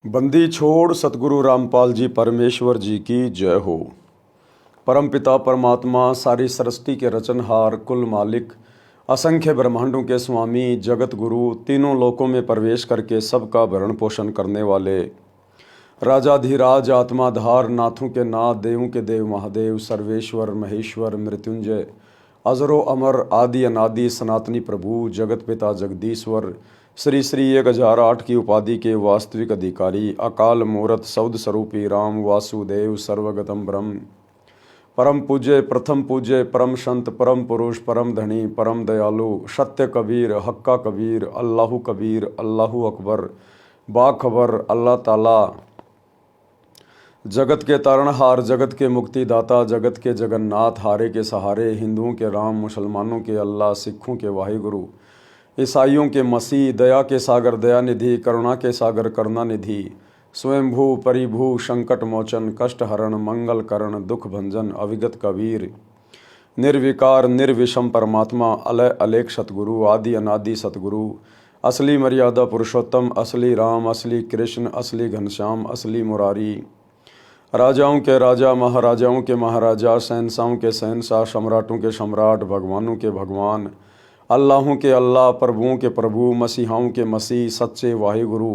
बंदी छोड़ सतगुरु रामपाल जी परमेश्वर जी की जय हो। परमपिता परमात्मा सारी सृष्टि के रचनहार कुल मालिक असंख्य ब्रह्मांडों के स्वामी जगत गुरु तीनों लोकों में प्रवेश करके सबका भरण पोषण करने वाले राजाधिराज आत्माधार नाथों के नाथ देवों के देव महादेव सर्वेश्वर महेश्वर मृत्युंजय अजरो अमर आदि अनादि सनातनी प्रभु जगत पिता जगदीश्वर श्री श्री 1008 की उपाधि के वास्तविक अधिकारी अकाल मूर्त सौद स्वरूपी राम वासुदेव सर्वगतम ब्रह्म परम पूज्य प्रथम पूज्य परम संत परम पुरुष परम धनी परम दयालु सत्य कबीर हक्का कबीर अल्लाहु अकबर बाखबर अल्लाह ताला जगत के तारणहार जगत के मुक्तिदाता जगत के जगन्नाथ हारे के सहारे हिंदुओं के राम मुसलमानों के अल्लाह सिखों के वाहिगुरु ईसाइयों के मसीह दया के सागर दया निधि करुणा के सागर करुणा निधि स्वयंभू परिभू संकट मोचन कष्ट हरण मंगल करण दुख भंजन अविगत कबीर निर्विकार निर्विषम परमात्मा अलय अलेख सतगुरु आदि अनादि सतगुरु असली मर्यादा पुरुषोत्तम असली राम असली कृष्ण असली घनश्याम असली मुरारी राजाओं के राजा महाराजाओं के महाराजा शहंशाहों के शहंशाह सम्राटों के सम्राट भगवानों के भगवान अल्लाहों के अल्लाह प्रभुओं के प्रभु मसीहाओं के मसीह सच्चे वाहिगुरु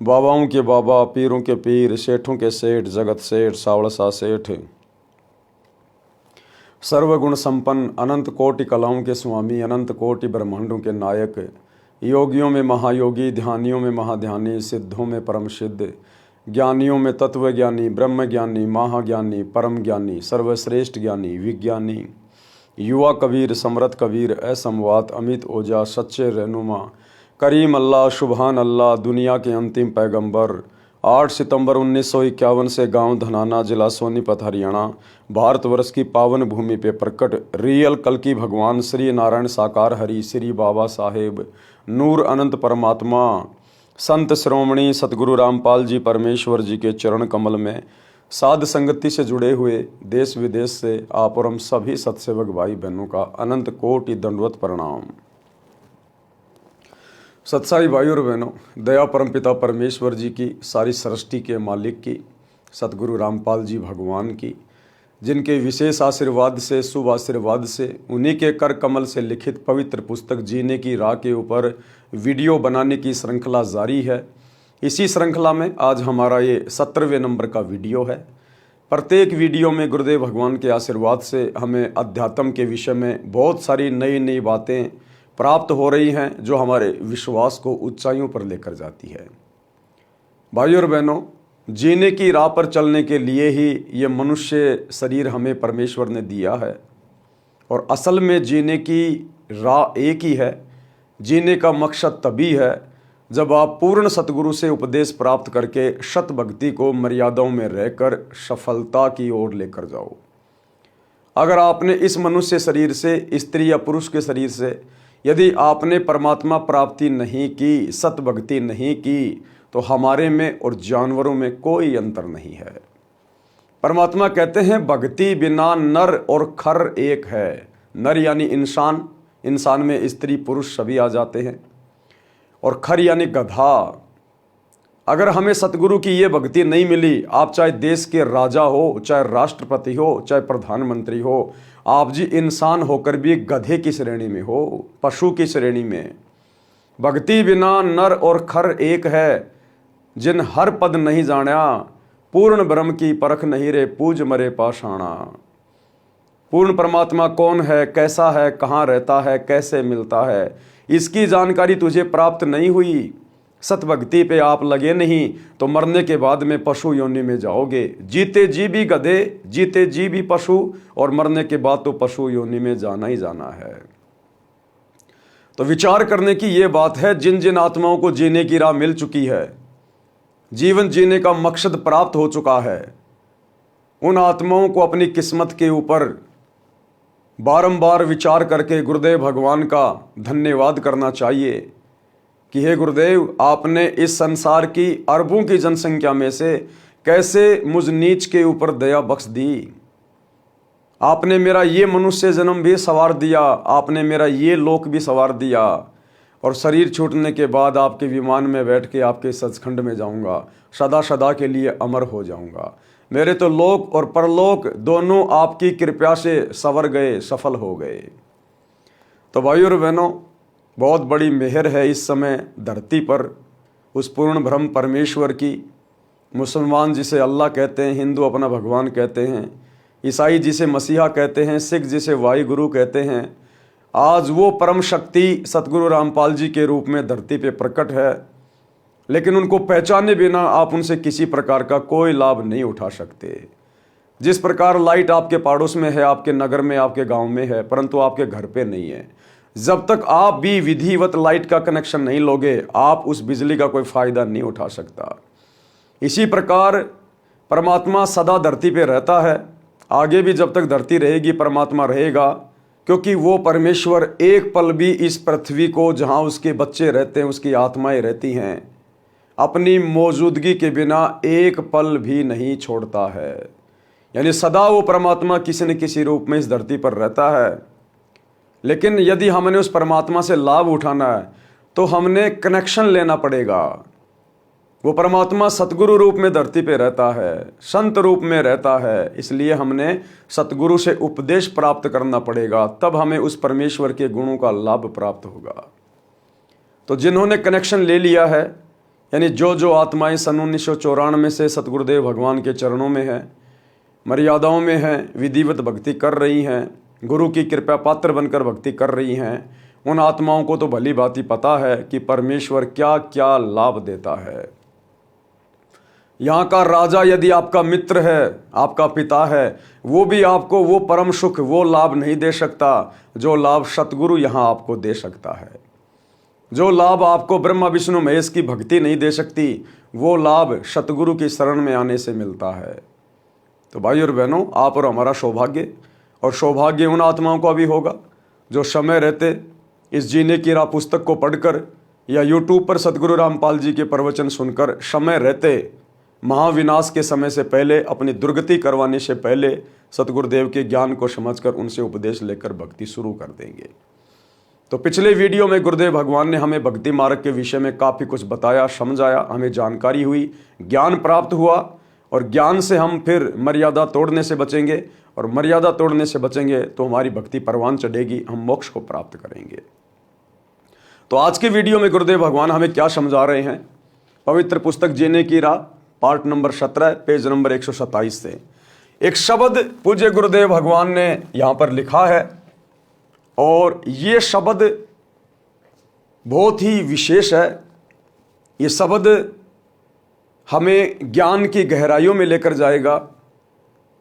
बाबाओं के बाबा पीरों के पीर सेठों के सेठ जगत सेठ सावड़सा सेठ सर्वगुण संपन्न अनंत कोटि कलाओं के स्वामी अनंत कोटि ब्रह्मांडों के नायक योगियों में महायोगी ध्यानियों में महाध्यानी सिद्धों में परम सिद्ध ज्ञानियों में तत्व ज्ञानी ब्रह्म ज्ञानी महाज्ञानी परम ज्ञानी सर्वश्रेष्ठ ज्ञानी विज्ञानी युवा कबीर समरथ कबीर असमवात अमित ओजा सच्चे रहनुमा करीम अल्लाह शुभान अल्लाह दुनिया के अंतिम पैगंबर 8 सितंबर 1951 से गांव धनाना जिला सोनीपत हरियाणा भारतवर्ष की पावन भूमि पे प्रकट रियल कल्कि भगवान श्री नारायण साकार हरि श्री बाबा साहेब नूर अनंत परमात्मा संत श्रोमणी सतगुरु रामपाल जी परमेश्वर जी के चरण कमल में साध संगति से जुड़े हुए देश विदेश से आप और हम सभी सत्सेवक भाई बहनों का अनंत कोटि दंडवत प्रणाम। सत्साई भाई और बहनों, दया परमपिता परमेश्वर जी की सारी सृष्टि के मालिक की सतगुरु रामपाल जी भगवान की जिनके विशेष आशीर्वाद से शुभ आशीर्वाद से उन्हीं के कर कमल से लिखित पवित्र पुस्तक जीने की राह के ऊपर वीडियो बनाने की श्रृंखला जारी है। इसी श्रृंखला में आज हमारा ये 17वें नंबर का वीडियो है। प्रत्येक वीडियो में गुरुदेव भगवान के आशीर्वाद से हमें अध्यात्म के विषय में बहुत सारी नई नई बातें प्राप्त हो रही हैं जो हमारे विश्वास को ऊंचाइयों पर लेकर जाती है। भाइयों और बहनों, जीने की राह पर चलने के लिए ही ये मनुष्य शरीर हमें परमेश्वर ने दिया है और असल में जीने की राह एक ही है। जीने का मकसद तभी है जब आप पूर्ण सतगुरु से उपदेश प्राप्त करके शत भक्ति को मर्यादाओं में रहकर सफलता की ओर लेकर जाओ। अगर आपने इस मनुष्य शरीर से स्त्री या पुरुष के शरीर से यदि आपने परमात्मा प्राप्ति नहीं की सत भक्ति नहीं की तो हमारे में और जानवरों में कोई अंतर नहीं है। परमात्मा कहते हैं भक्ति बिना नर और खर एक है। नर यानी इंसान, इंसान में स्त्री पुरुष सभी आ जाते हैं, और खर यानी गधा। अगर हमें सतगुरु की ये भक्ति नहीं मिली, आप चाहे देश के राजा हो, चाहे राष्ट्रपति हो, चाहे प्रधानमंत्री हो, आप जी इंसान होकर भी गधे की श्रेणी में हो, पशु की श्रेणी में। भक्ति बिना नर और खर एक है, जिन हर पद नहीं जाना, पूर्ण ब्रह्म की परख नहीं रे पूज मरे पाषाणा। पूर्ण परमात्मा कौन है, कैसा है, कहाँ रहता है, कैसे मिलता है, इसकी जानकारी तुझे प्राप्त नहीं हुई, सतभक्ति पे आप लगे नहीं तो मरने के बाद में पशु योनि में जाओगे। जीते जी भी गधे, जीते जी भी पशु, और मरने के बाद तो पशु योनि में जाना ही जाना है। तो विचार करने की ये बात है, जिन जिन आत्माओं को जीने की राह मिल चुकी है, जीवन जीने का मकसद प्राप्त हो चुका है, उन आत्माओं को अपनी किस्मत के ऊपर बारंबार विचार करके गुरुदेव भगवान का धन्यवाद करना चाहिए कि हे गुरुदेव, आपने इस संसार की अरबों की जनसंख्या में से कैसे मुझ नीच के ऊपर दया बख्श दी। आपने मेरा ये मनुष्य जन्म भी सवार दिया, आपने मेरा ये लोक भी सवार दिया, और शरीर छूटने के बाद आपके विमान में बैठ के आपके सचखंड में जाऊंगा, सदा सदा के लिए अमर हो जाऊंगा। मेरे तो लोक और परलोक दोनों आपकी कृपा से संवर गए, सफल हो गए। तो भाइयों और बहनों, बहुत बड़ी मेहर है इस समय धरती पर उस पूर्ण ब्रह्म परमेश्वर की। मुसलमान जिसे अल्लाह कहते हैं, हिंदू अपना भगवान कहते हैं, ईसाई जिसे मसीहा कहते हैं, सिख जिसे वाहिगुरु कहते हैं, आज वो परम शक्ति सतगुरु रामपाल जी के रूप में धरती पे प्रकट है। लेकिन उनको पहचाने बिना आप उनसे किसी प्रकार का कोई लाभ नहीं उठा सकते। जिस प्रकार लाइट आपके पड़ोस में है, आपके नगर में, आपके गांव में है, परंतु आपके घर पे नहीं है, जब तक आप भी विधिवत लाइट का कनेक्शन नहीं लोगे, आप उस बिजली का कोई फायदा नहीं उठा सकता। इसी प्रकार परमात्मा सदा धरती पे रहता है, आगे भी जब तक धरती रहेगी परमात्मा रहेगा, क्योंकि वो परमेश्वर एक पल भी इस पृथ्वी को, जहाँ उसके बच्चे रहते हैं, उसकी आत्माएं रहती हैं, अपनी मौजूदगी के बिना एक पल भी नहीं छोड़ता है। यानी सदा वो परमात्मा किसी न किसी रूप में इस धरती पर रहता है। लेकिन यदि हमने उस परमात्मा से लाभ उठाना है तो हमने कनेक्शन लेना पड़ेगा। वो परमात्मा सतगुरु रूप में धरती पे रहता है, संत रूप में रहता है, इसलिए हमने सतगुरु से उपदेश प्राप्त करना पड़ेगा, तब हमें उस परमेश्वर के गुणों का लाभ प्राप्त होगा। तो जिन्होंने कनेक्शन ले लिया है, यानी जो आत्माएं सन 1994 से सतगुरुदेव भगवान के चरणों में हैं, मर्यादाओं में हैं, विधिवत भक्ति कर रही हैं, गुरु की कृपा पात्र बनकर भक्ति कर रही हैं, उन आत्माओं को तो भली भांति पता है कि परमेश्वर क्या क्या लाभ देता है। यहाँ का राजा यदि आपका मित्र है, आपका पिता है, वो भी आपको वो परम सुख, वो लाभ नहीं दे सकता जो लाभ सतगुरु यहाँ आपको दे सकता है। जो लाभ आपको ब्रह्मा विष्णु महेश की भक्ति नहीं दे सकती, वो लाभ सतगुरु की शरण में आने से मिलता है। तो भाई और बहनों, आप और हमारा सौभाग्य, और सौभाग्य उन आत्माओं का भी होगा जो समय रहते इस जीने की राह पुस्तक को पढ़कर या यूट्यूब पर सतगुरु रामपाल जी के प्रवचन सुनकर समय रहते, महाविनाश के समय से पहले, अपनी दुर्गति करवाने से पहले सतगुरुदेव के ज्ञान को समझकर उनसे उपदेश लेकर भक्ति शुरू कर देंगे। तो पिछले वीडियो में गुरुदेव भगवान ने हमें भक्ति मार्ग के विषय में काफ़ी कुछ बताया, समझाया, हमें जानकारी हुई, ज्ञान प्राप्त हुआ, और ज्ञान से हम फिर मर्यादा तोड़ने से बचेंगे, और मर्यादा तोड़ने से बचेंगे तो हमारी भक्ति परवान चढ़ेगी, हम मोक्ष को प्राप्त करेंगे। तो आज के वीडियो में गुरुदेव भगवान हमें क्या समझा रहे हैं, पवित्र पुस्तक जीने की राह पार्ट नंबर 17 पेज नंबर 127 से एक शब्द पूज्य गुरुदेव भगवान ने यहाँ पर लिखा है, और ये शब्द बहुत ही विशेष है। ये शब्द हमें ज्ञान की गहराइयों में लेकर जाएगा,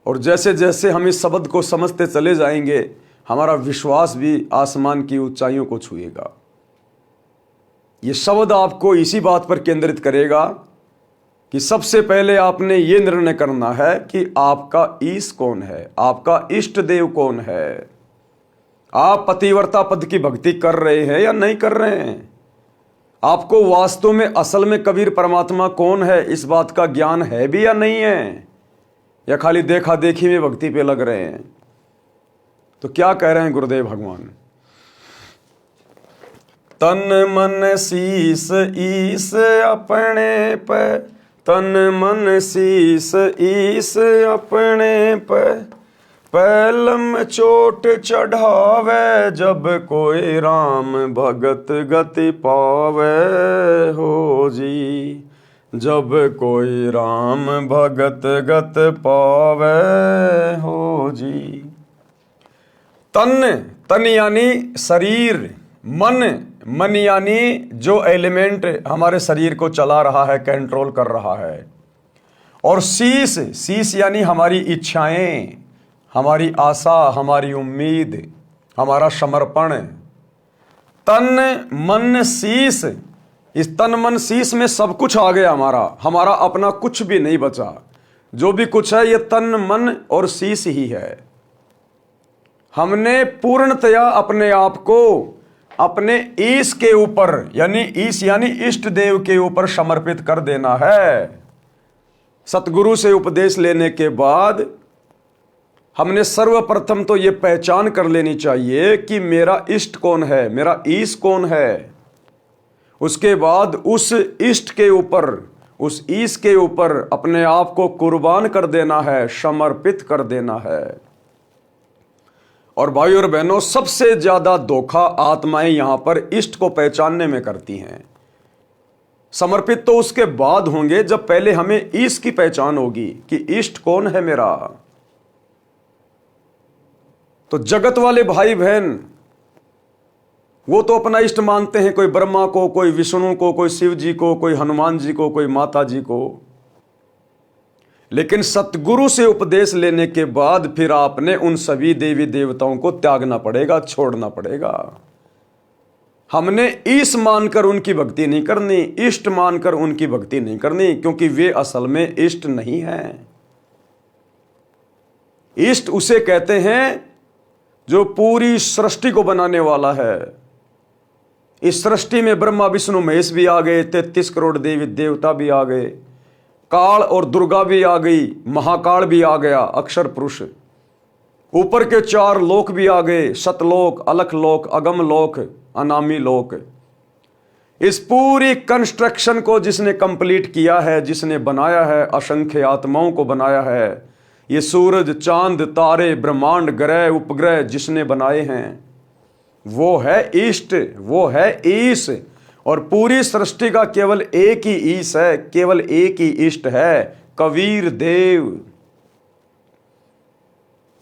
और जैसे जैसे हम इस शब्द को समझते चले जाएंगे, हमारा विश्वास भी आसमान की ऊंचाइयों को छुएगा। ये शब्द आपको इसी बात पर केंद्रित करेगा कि सबसे पहले आपने ये निर्णय करना है कि आपका ईश कौन है, आपका इष्ट देव कौन है। आप पतिव्रता पद की भक्ति कर रहे हैं या नहीं कर रहे हैं? आपको वास्तव में असल में कबीर परमात्मा कौन है, इस बात का ज्ञान है भी या नहीं है, या खाली देखा देखी में भक्ति पे लग रहे हैं? तो क्या कह रहे हैं गुरुदेव भगवान, तन मन शीस ईस अपने पे, तन मन शीस ईस अपने पे, पैलम चोट चढ़ावे, जब कोई राम भगत गति पावे हो जी, जब कोई राम भगत गत पावे हो जी। तन, तन यानी शरीर, मन, मन यानी जो एलिमेंट हमारे शरीर को चला रहा है, कंट्रोल कर रहा है, और शीस, शीस यानी हमारी इच्छाएं, हमारी आशा, हमारी उम्मीद, हमारा समर्पण। तन मन शीस, इस तन मन शीस में सब कुछ आ गया, हमारा अपना कुछ भी नहीं बचा। जो भी कुछ है ये तन मन और शीस ही है। हमने पूर्णतया अपने आप को अपने ईश के ऊपर, यानी ईश यानी इष्ट देव के ऊपर समर्पित कर देना है। सतगुरु से उपदेश लेने के बाद हमने सर्वप्रथम तो ये पहचान कर लेनी चाहिए कि मेरा इष्ट कौन है, मेरा ईश कौन है। उसके बाद उस इष्ट के ऊपर, उस ईश के ऊपर अपने आप को कुर्बान कर देना है, समर्पित कर देना है। और भाई और बहनों, सबसे ज्यादा धोखा आत्माएं यहां पर इष्ट को पहचानने में करती हैं। समर्पित तो उसके बाद होंगे जब पहले हमें ईश की पहचान होगी कि इष्ट कौन है मेरा। तो जगत वाले भाई बहन वो तो अपना इष्ट मानते हैं, कोई ब्रह्मा को, कोई विष्णु को, कोई शिव जी को, कोई हनुमान जी को, कोई माता जी को। लेकिन सतगुरु से उपदेश लेने के बाद फिर आपने उन सभी देवी देवताओं को त्यागना पड़ेगा, छोड़ना पड़ेगा। हमने ईश मानकर उनकी भक्ति नहीं करनी, इष्ट मानकर उनकी भक्ति नहीं करनी, क्योंकि वे असल में इष्ट नहीं हैं। इष्ट उसे कहते हैं जो पूरी सृष्टि को बनाने वाला है। इस सृष्टि में ब्रह्मा विष्णु महेश भी आ गए, 33 करोड़ देवी देवता भी आ गए, काल और दुर्गा भी आ गई, महाकाल भी आ गया, अक्षर पुरुष। ऊपर के 4 लोक भी आ गए, सतलोक, अलख लोक, अगम लोक, अनामी लोक। इस पूरी कंस्ट्रक्शन को जिसने कंप्लीट किया है, जिसने बनाया है, असंख्य आत्माओं को बनाया है, ये सूरज, चांद, तारे, ब्रह्मांड, ग्रह, उपग्रह जिसने बनाए हैं, वो है इष्ट, वो है ईश। और पूरी सृष्टि का केवल एक ही ईश है, केवल एक ही इष्ट है, कबीर देव।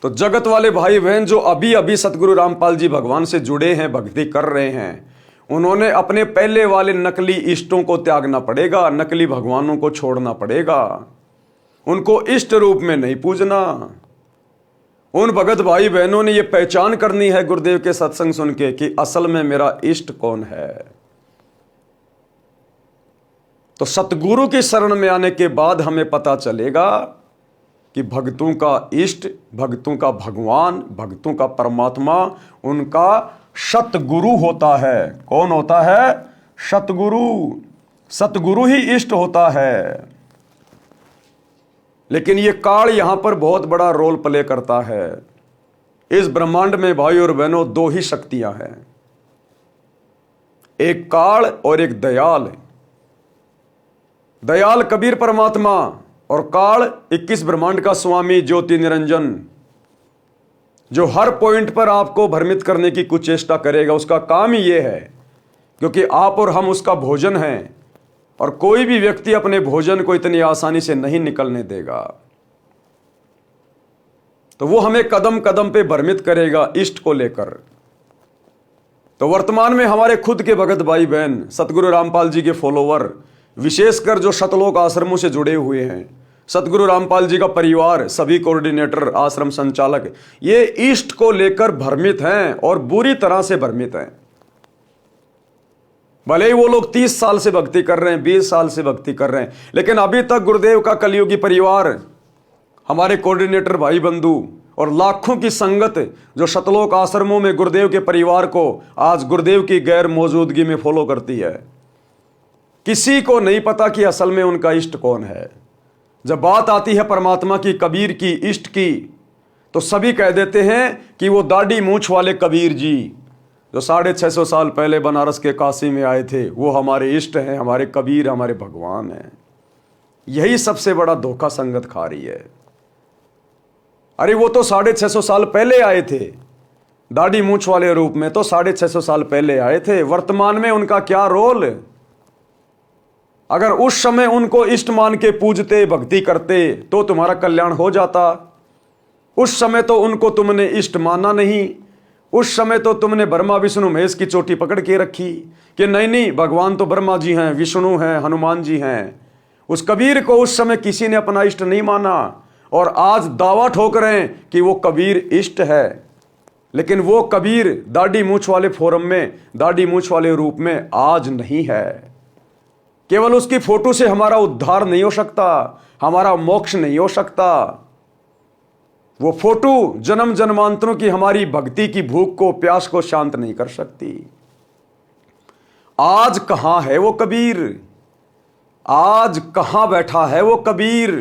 तो जगत वाले भाई बहन जो अभी अभी सतगुरु रामपाल जी भगवान से जुड़े हैं, भक्ति कर रहे हैं, उन्होंने अपने पहले वाले नकली इष्टों को त्यागना पड़ेगा, नकली भगवानों को छोड़ना पड़ेगा, उनको इष्ट रूप में नहीं पूजना। उन भगत भाई बहनों ने यह पहचान करनी है गुरुदेव के सत्संग सुन के कि असल में मेरा इष्ट कौन है। तो सतगुरु की शरण में आने के बाद हमें पता चलेगा कि भक्तों का इष्ट, भक्तों का भगवान, भक्तों का परमात्मा उनका सतगुरु होता है। कौन होता है? सतगुरु। सतगुरु ही इष्ट होता है। लेकिन ये काल यहां पर बहुत बड़ा रोल प्ले करता है। इस ब्रह्मांड में भाई और बहनों 2 ही शक्तियां हैं, एक काल और एक दयाल। दयाल कबीर परमात्मा और काल 21 ब्रह्मांड का स्वामी ज्योति निरंजन, जो हर पॉइंट पर आपको भ्रमित करने की कुचेष्टा करेगा। उसका काम ही यह है, क्योंकि आप और हम उसका भोजन हैं, और कोई भी व्यक्ति अपने भोजन को इतनी आसानी से नहीं निकलने देगा। तो वो हमें कदम कदम पे भ्रमित करेगा इष्ट को लेकर। तो वर्तमान में हमारे खुद के भगत भाई बहन, सतगुरु रामपाल जी के फॉलोवर, विशेषकर जो शतलोक आश्रमों से जुड़े हुए हैं, सतगुरु रामपाल जी का परिवार, सभी कोऑर्डिनेटर, आश्रम संचालक, ये इष्ट को लेकर भ्रमित हैं और बुरी तरह से भ्रमित हैं। भले ही वो लोग 30 साल से भक्ति कर रहे हैं, 20 साल से भक्ति कर रहे हैं, लेकिन अभी तक गुरुदेव का कलियुगी परिवार, हमारे कोऑर्डिनेटर भाई बंधु और लाखों की संगत जो शतलोक आश्रमों में गुरुदेव के परिवार को आज गुरुदेव की गैर मौजूदगी में फॉलो करती है, किसी को नहीं पता कि असल में उनका इष्ट कौन है। जब बात आती है परमात्मा की, कबीर की, इष्ट की, तो सभी कह देते हैं कि वो दाढ़ी मूंछ वाले कबीर जी जो 650 साल पहले बनारस के काशी में आए थे, वो हमारे इष्ट हैं, हमारे कबीर, हमारे भगवान हैं। यही सबसे बड़ा धोखा संगत खा रही है। अरे वो तो 650 साल पहले आए थे, दाढ़ी मूंछ वाले रूप में तो 650 साल पहले आए थे। वर्तमान में उनका क्या रोल? अगर उस समय उनको इष्ट मान के पूजते, भक्ति करते, तो तुम्हारा कल्याण हो जाता। उस समय तो उनको तुमने इष्ट माना नहीं। उस समय तो तुमने ब्रह्मा विष्णु महेश की चोटी पकड़ के रखी कि नहीं नहीं, भगवान तो ब्रह्मा जी हैं, विष्णु हैं, हनुमान जी हैं। उस कबीर को उस समय किसी ने अपना इष्ट नहीं माना, और आज दावा ठोक रहे हैं कि वो कबीर इष्ट है। लेकिन वो कबीर दाढ़ी मूंछ वाले फोरम में, दाढ़ी मूंछ वाले रूप में आज नहीं है। केवल उसकी फोटो से हमारा उद्धार नहीं हो सकता, हमारा मोक्ष नहीं हो सकता। वो फोटो जन्म जन्मांतरों की हमारी भक्ति की भूख को, प्यास को शांत नहीं कर सकती। आज कहां है वो कबीर? आज कहां बैठा है वो कबीर?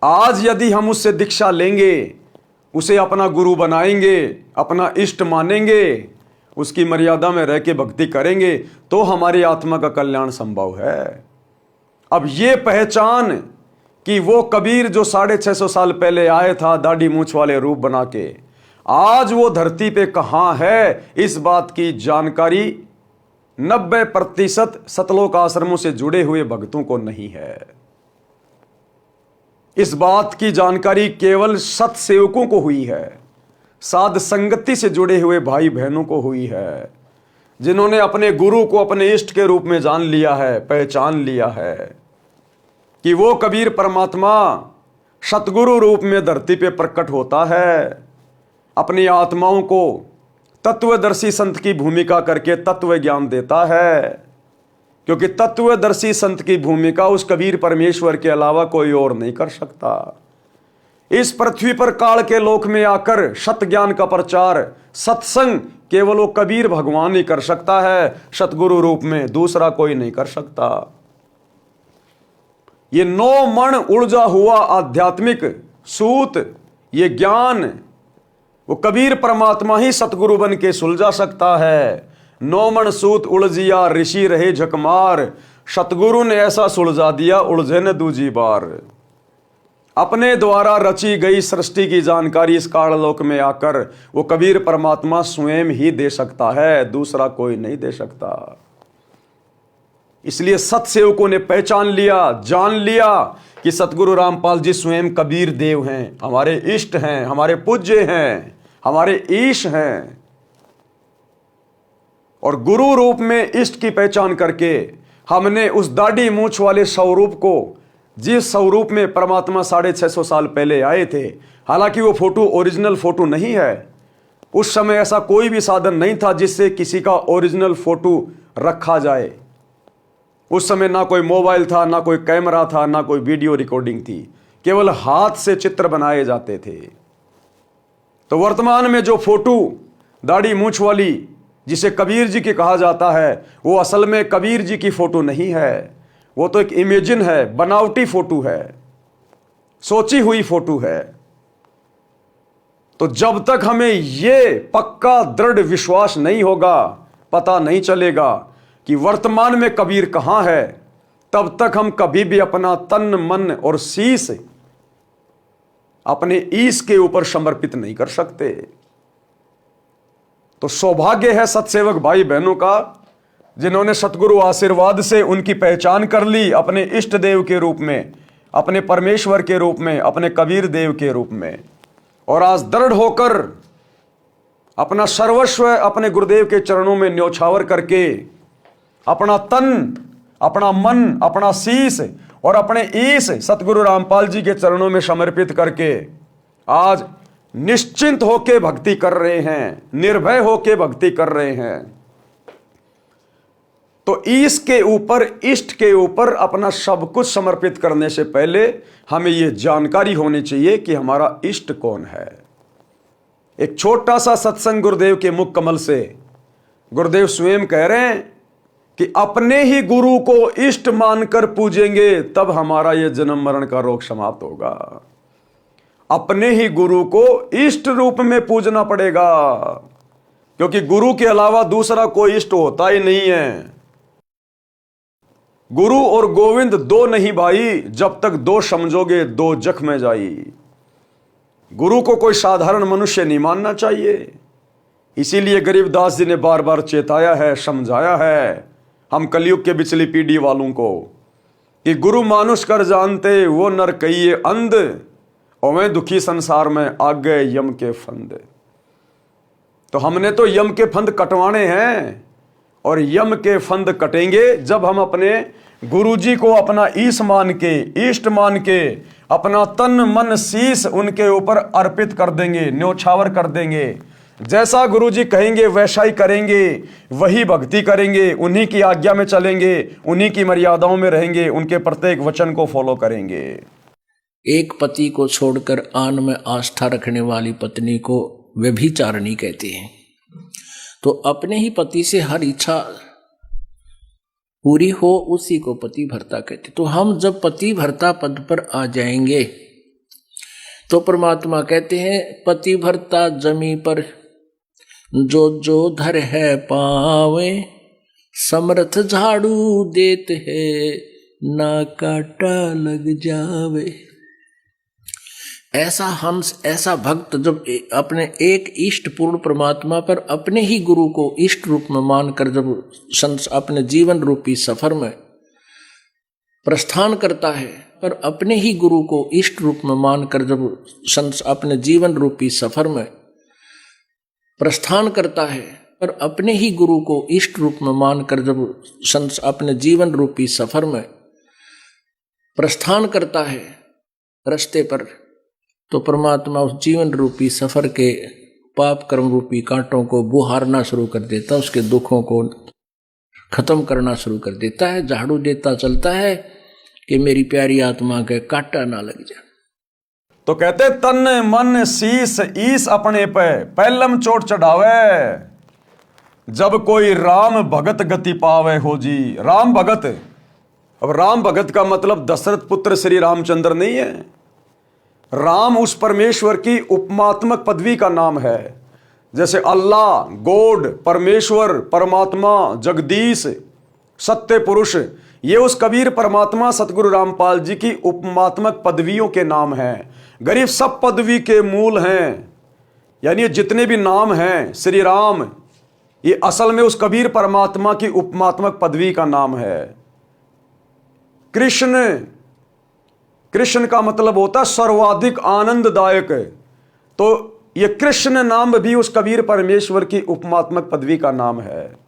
आज यदि हम उससे दीक्षा लेंगे, उसे अपना गुरु बनाएंगे, अपना इष्ट मानेंगे, उसकी मर्यादा में रह के भक्ति करेंगे तो हमारी आत्मा का कल्याण संभव है। अब ये पहचान कि वो कबीर जो 650 साल पहले आए था दाढ़ी मूंछ वाले रूप बना के, आज वो धरती पे कहां है, इस बात की जानकारी 90% सतलोक आश्रमों से जुड़े हुए भक्तों को नहीं है। इस बात की जानकारी केवल सत्सेवकों को हुई है, साध संगति से जुड़े हुए भाई बहनों को हुई है, जिन्होंने अपने गुरु को अपने इष्ट के रूप में जान लिया है, पहचान लिया है कि वो कबीर परमात्मा सतगुरु रूप में धरती पे प्रकट होता है, अपनी आत्माओं को तत्वदर्शी संत की भूमिका करके तत्व ज्ञान देता है, क्योंकि तत्वदर्शी संत की भूमिका उस कबीर परमेश्वर के अलावा कोई और नहीं कर सकता। इस पृथ्वी पर काल के लोक में आकर सत ज्ञान का प्रचार, सत्संग केवल वो कबीर भगवान ही कर सकता है, सतगुरु रूप में दूसरा कोई नहीं कर सकता। ये 9 मण उलझा हुआ आध्यात्मिक सूत, ये ज्ञान वो कबीर परमात्मा ही सतगुरु बन के सुलझा सकता है। 9 मण सूत उलझिया ऋषि रहे झकमार, सतगुरु ने ऐसा सुलझा दिया उलझे न दूजी बार। अपने द्वारा रची गई सृष्टि की जानकारी इस काललोक में आकर वो कबीर परमात्मा स्वयं ही दे सकता है, दूसरा कोई नहीं दे सकता। इसलिए सत्सेवकों ने पहचान लिया, जान लिया कि सतगुरु रामपाल जी स्वयं कबीर देव हैं, हमारे इष्ट हैं, हमारे पूज्य हैं, हमारे ईश हैं। और गुरु रूप में इष्ट की पहचान करके हमने उस दाढ़ी मूंछ वाले स्वरूप को, जिस स्वरूप में परमात्मा 650 साल पहले आए थे, हालांकि वो फोटो ओरिजिनल फोटो नहीं है, उस समय ऐसा कोई भी साधन नहीं था जिससे किसी का ओरिजिनल फोटो रखा जाए। उस समय ना कोई मोबाइल था, ना कोई कैमरा था, ना कोई वीडियो रिकॉर्डिंग थी, केवल हाथ से चित्र बनाए जाते थे। तो वर्तमान में जो फोटो दाढ़ी मूंछ वाली जिसे कबीर जी की कहा जाता है, वो असल में कबीर जी की फोटो नहीं है, वो तो एक इमेजिन है, बनावटी फोटो है, सोची हुई फोटो है। तो जब तक हमें ये पक्का दृढ़ विश्वास नहीं होगा, पता नहीं चलेगा कि वर्तमान में कबीर कहां है, तब तक हम कभी भी अपना तन मन और शीश अपने ईश के ऊपर समर्पित नहीं कर सकते। तो सौभाग्य है सत्सेवक भाई बहनों का, जिन्होंने सतगुरु आशीर्वाद से उनकी पहचान कर ली अपने इष्ट देव के रूप में, अपने परमेश्वर के रूप में, अपने कबीर देव के रूप में, और आज दृढ़ होकर अपना सर्वस्व अपने गुरुदेव के चरणों में न्योछावर करके अपना तन, अपना मन, अपना शीश और अपने ईश सतगुरु रामपाल जी के चरणों में समर्पित करके आज निश्चिंत होके भक्ति कर रहे हैं, निर्भय होके भक्ति कर रहे हैं। तो ईश के ऊपर, इष्ट के ऊपर अपना सब कुछ समर्पित करने से पहले हमें यह जानकारी होनी चाहिए कि हमारा इष्ट कौन है। एक छोटा सा सत्संग गुरुदेव के मुख कमल से गुरुदेव स्वयं कह रहे हैं कि अपने ही गुरु को इष्ट मानकर पूजेंगे तब हमारा यह जन्म मरण का रोग समाप्त होगा। अपने ही गुरु को इष्ट रूप में पूजना पड़ेगा, क्योंकि गुरु के अलावा दूसरा कोई इष्ट होता ही नहीं है। गुरु और गोविंद दो नहीं भाई, जब तक दो समझोगे दो जख में जाई। गुरु को कोई साधारण मनुष्य नहीं मानना चाहिए। इसीलिए गरीबदास जी ने बार बार चेताया है, समझाया है हम कलयुग के बिचली पीढ़ी वालों को कि गुरु मानुष कर जानते वो नर कहिए अंध, और मैं दुखी संसार में आ गए यम के फंद। तो हमने तो यम के फंद कटवाने हैं, और यम के फंद कटेंगे जब हम अपने गुरुजी को अपना ईश मान के, इष्ट मान के, अपना तन मन शीश उनके ऊपर अर्पित कर देंगे, न्योछावर कर देंगे। जैसा गुरुजी कहेंगे वैसा ही करेंगे, वही भक्ति करेंगे, उन्हीं की आज्ञा में चलेंगे, उन्हीं की मर्यादाओं में रहेंगे, उनके प्रत्येक वचन को फॉलो करेंगे। एक पति को छोड़कर आन में आस्था रखने वाली पत्नी को व्यभिचारिणी कहते हैं। तो अपने ही पति से हर इच्छा पूरी हो उसी को पति भर्ता कहते। तो हम जब पति भर्ता पद पर आ जाएंगे तो परमात्मा कहते हैं पति भर्ता जमी पर जो जो धर है पावे, समर्थ झाड़ू देत है, ना काटा लग जावे। ऐसा हंस, ऐसा भक्त जब अपने एक इष्ट पूर्ण परमात्मा पर अपने ही गुरु को इष्ट रूप में मानकर जब अपने जीवन रूपी सफर में प्रस्थान करता है, पर अपने ही गुरु को इष्ट रूप में मानकर जब अपने जीवन रूपी सफर में प्रस्थान करता है, पर अपने ही गुरु को इष्ट रूप में मानकर जब अपने जीवन रूपी सफर में प्रस्थान करता है रास्ते पर, तो परमात्मा उस जीवन रूपी सफर के पाप कर्म रूपी कांटों को बुहारना शुरू कर देता, उसके दुखों को खत्म करना शुरू कर देता है, झाड़ू देता चलता है कि मेरी प्यारी आत्मा के कांटा ना लग जाए। तो कहते तन मन शीस ईस अपने पे पहलम चोट चढ़ावे, जब कोई राम भगत गति पावे हो जी। राम भगत, अब राम भगत का मतलब दशरथ पुत्र श्री रामचंद्र नहीं है। राम उस परमेश्वर की उपमात्मक पदवी का नाम है। जैसे अल्लाह, गॉड, परमेश्वर, परमात्मा, जगदीश, सत्य पुरुष, ये उस कबीर परमात्मा सतगुरु रामपाल जी की उपमात्मक पदवियों के नाम हैं। गरीब सब पदवी के मूल हैं, यानी जितने भी नाम हैं श्री राम, ये असल में उस कबीर परमात्मा की उपमात्मक पदवी का नाम है। कृष्ण, कृष्ण का मतलब होता है सर्वाधिक आनंददायक, तो ये कृष्ण नाम भी उस कबीर परमेश्वर की उपमात्मक पदवी का नाम है।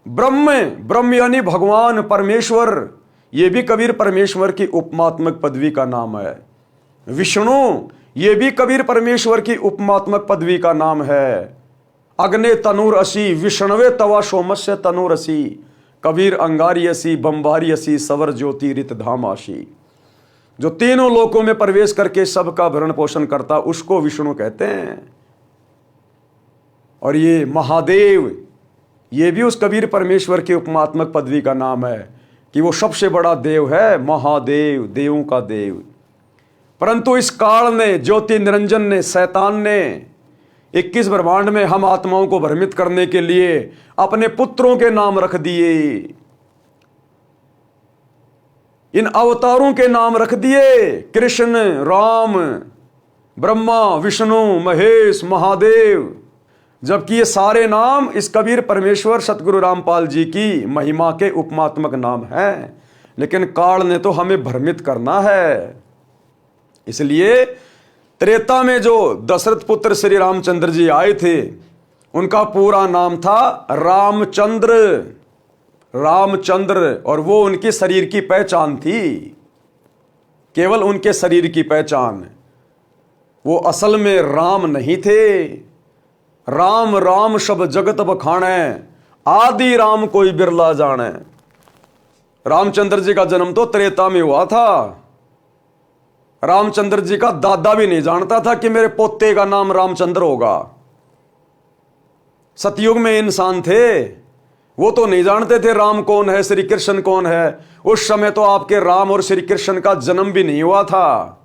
ब्रह्म, ब्रह्म यानी भगवान परमेश्वर, ये भी कबीर परमेश्वर की उपमात्मक पदवी का नाम है। विष्णु, ये भी कबीर परमेश्वर की उपमात्मक पदवी का नाम है। अग्ने तनुर असी विष्णवे तवा सोमस्य तनुर असी, कबीर अंगारी असी बंबारी असी सवर ज्योति रित धाम आशी। जो तीनों लोकों में प्रवेश करके सबका भरण पोषण करता, उसको विष्णु कहते हैं। और ये महादेव, ये भी उस कबीर परमेश्वर की उपमात्मक पदवी का नाम है कि वो सबसे बड़ा देव है, महादेव, देवों का देव। परंतु इस काल ने, ज्योति निरंजन ने, शैतान ने 21 ब्रह्मांड में हम आत्माओं को भ्रमित करने के लिए अपने पुत्रों के नाम रख दिए, इन अवतारों के नाम रख दिए, कृष्ण, राम, ब्रह्मा, विष्णु, महेश, महादेव, जबकि ये सारे नाम इस कबीर परमेश्वर सतगुरु रामपाल जी की महिमा के उपमात्मक नाम हैं। लेकिन काल ने तो हमें भ्रमित करना है। इसलिए त्रेता में जो दशरथ पुत्र श्री रामचंद्र जी आए थे, उनका पूरा नाम था रामचंद्र, रामचंद्र, और वो उनके शरीर की पहचान थी, केवल उनके शरीर की पहचान। वो असल में राम नहीं थे। राम राम सब जगत बखाने, आदि राम कोई बिरला जाने। रामचंद्र जी का जन्म तो त्रेता में हुआ था। रामचंद्र जी का दादा भी नहीं जानता था कि मेरे पोते का नाम रामचंद्र होगा। सतयुग में इंसान थे, वो तो नहीं जानते थे राम कौन है, श्री कृष्ण कौन है। उस समय तो आपके राम और श्री कृष्ण का जन्म भी नहीं हुआ था।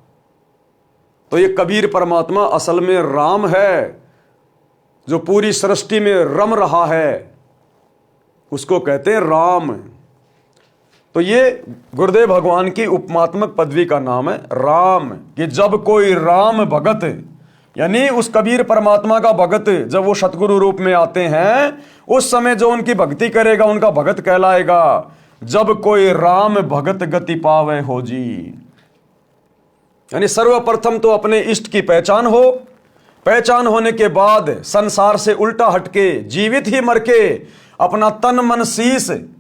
तो ये कबीर परमात्मा असल में राम है, जो पूरी सृष्टि में रम रहा है, उसको कहते हैं राम। तो ये गुरुदेव भगवान की उपमात्मक पदवी का नाम है राम, कि जब कोई राम भगत, यानी उस कबीर परमात्मा का भगत, जब वो सतगुरु रूप में आते हैं, उस समय जो उनकी भक्ति करेगा उनका भगत कहलाएगा। जब कोई राम भगत गति पावे हो जी, यानी सर्वप्रथम तो अपने इष्ट की पहचान हो, पहचान होने के बाद संसार से उल्टा हटके, जीवित ही मर के अपना तन मन शीस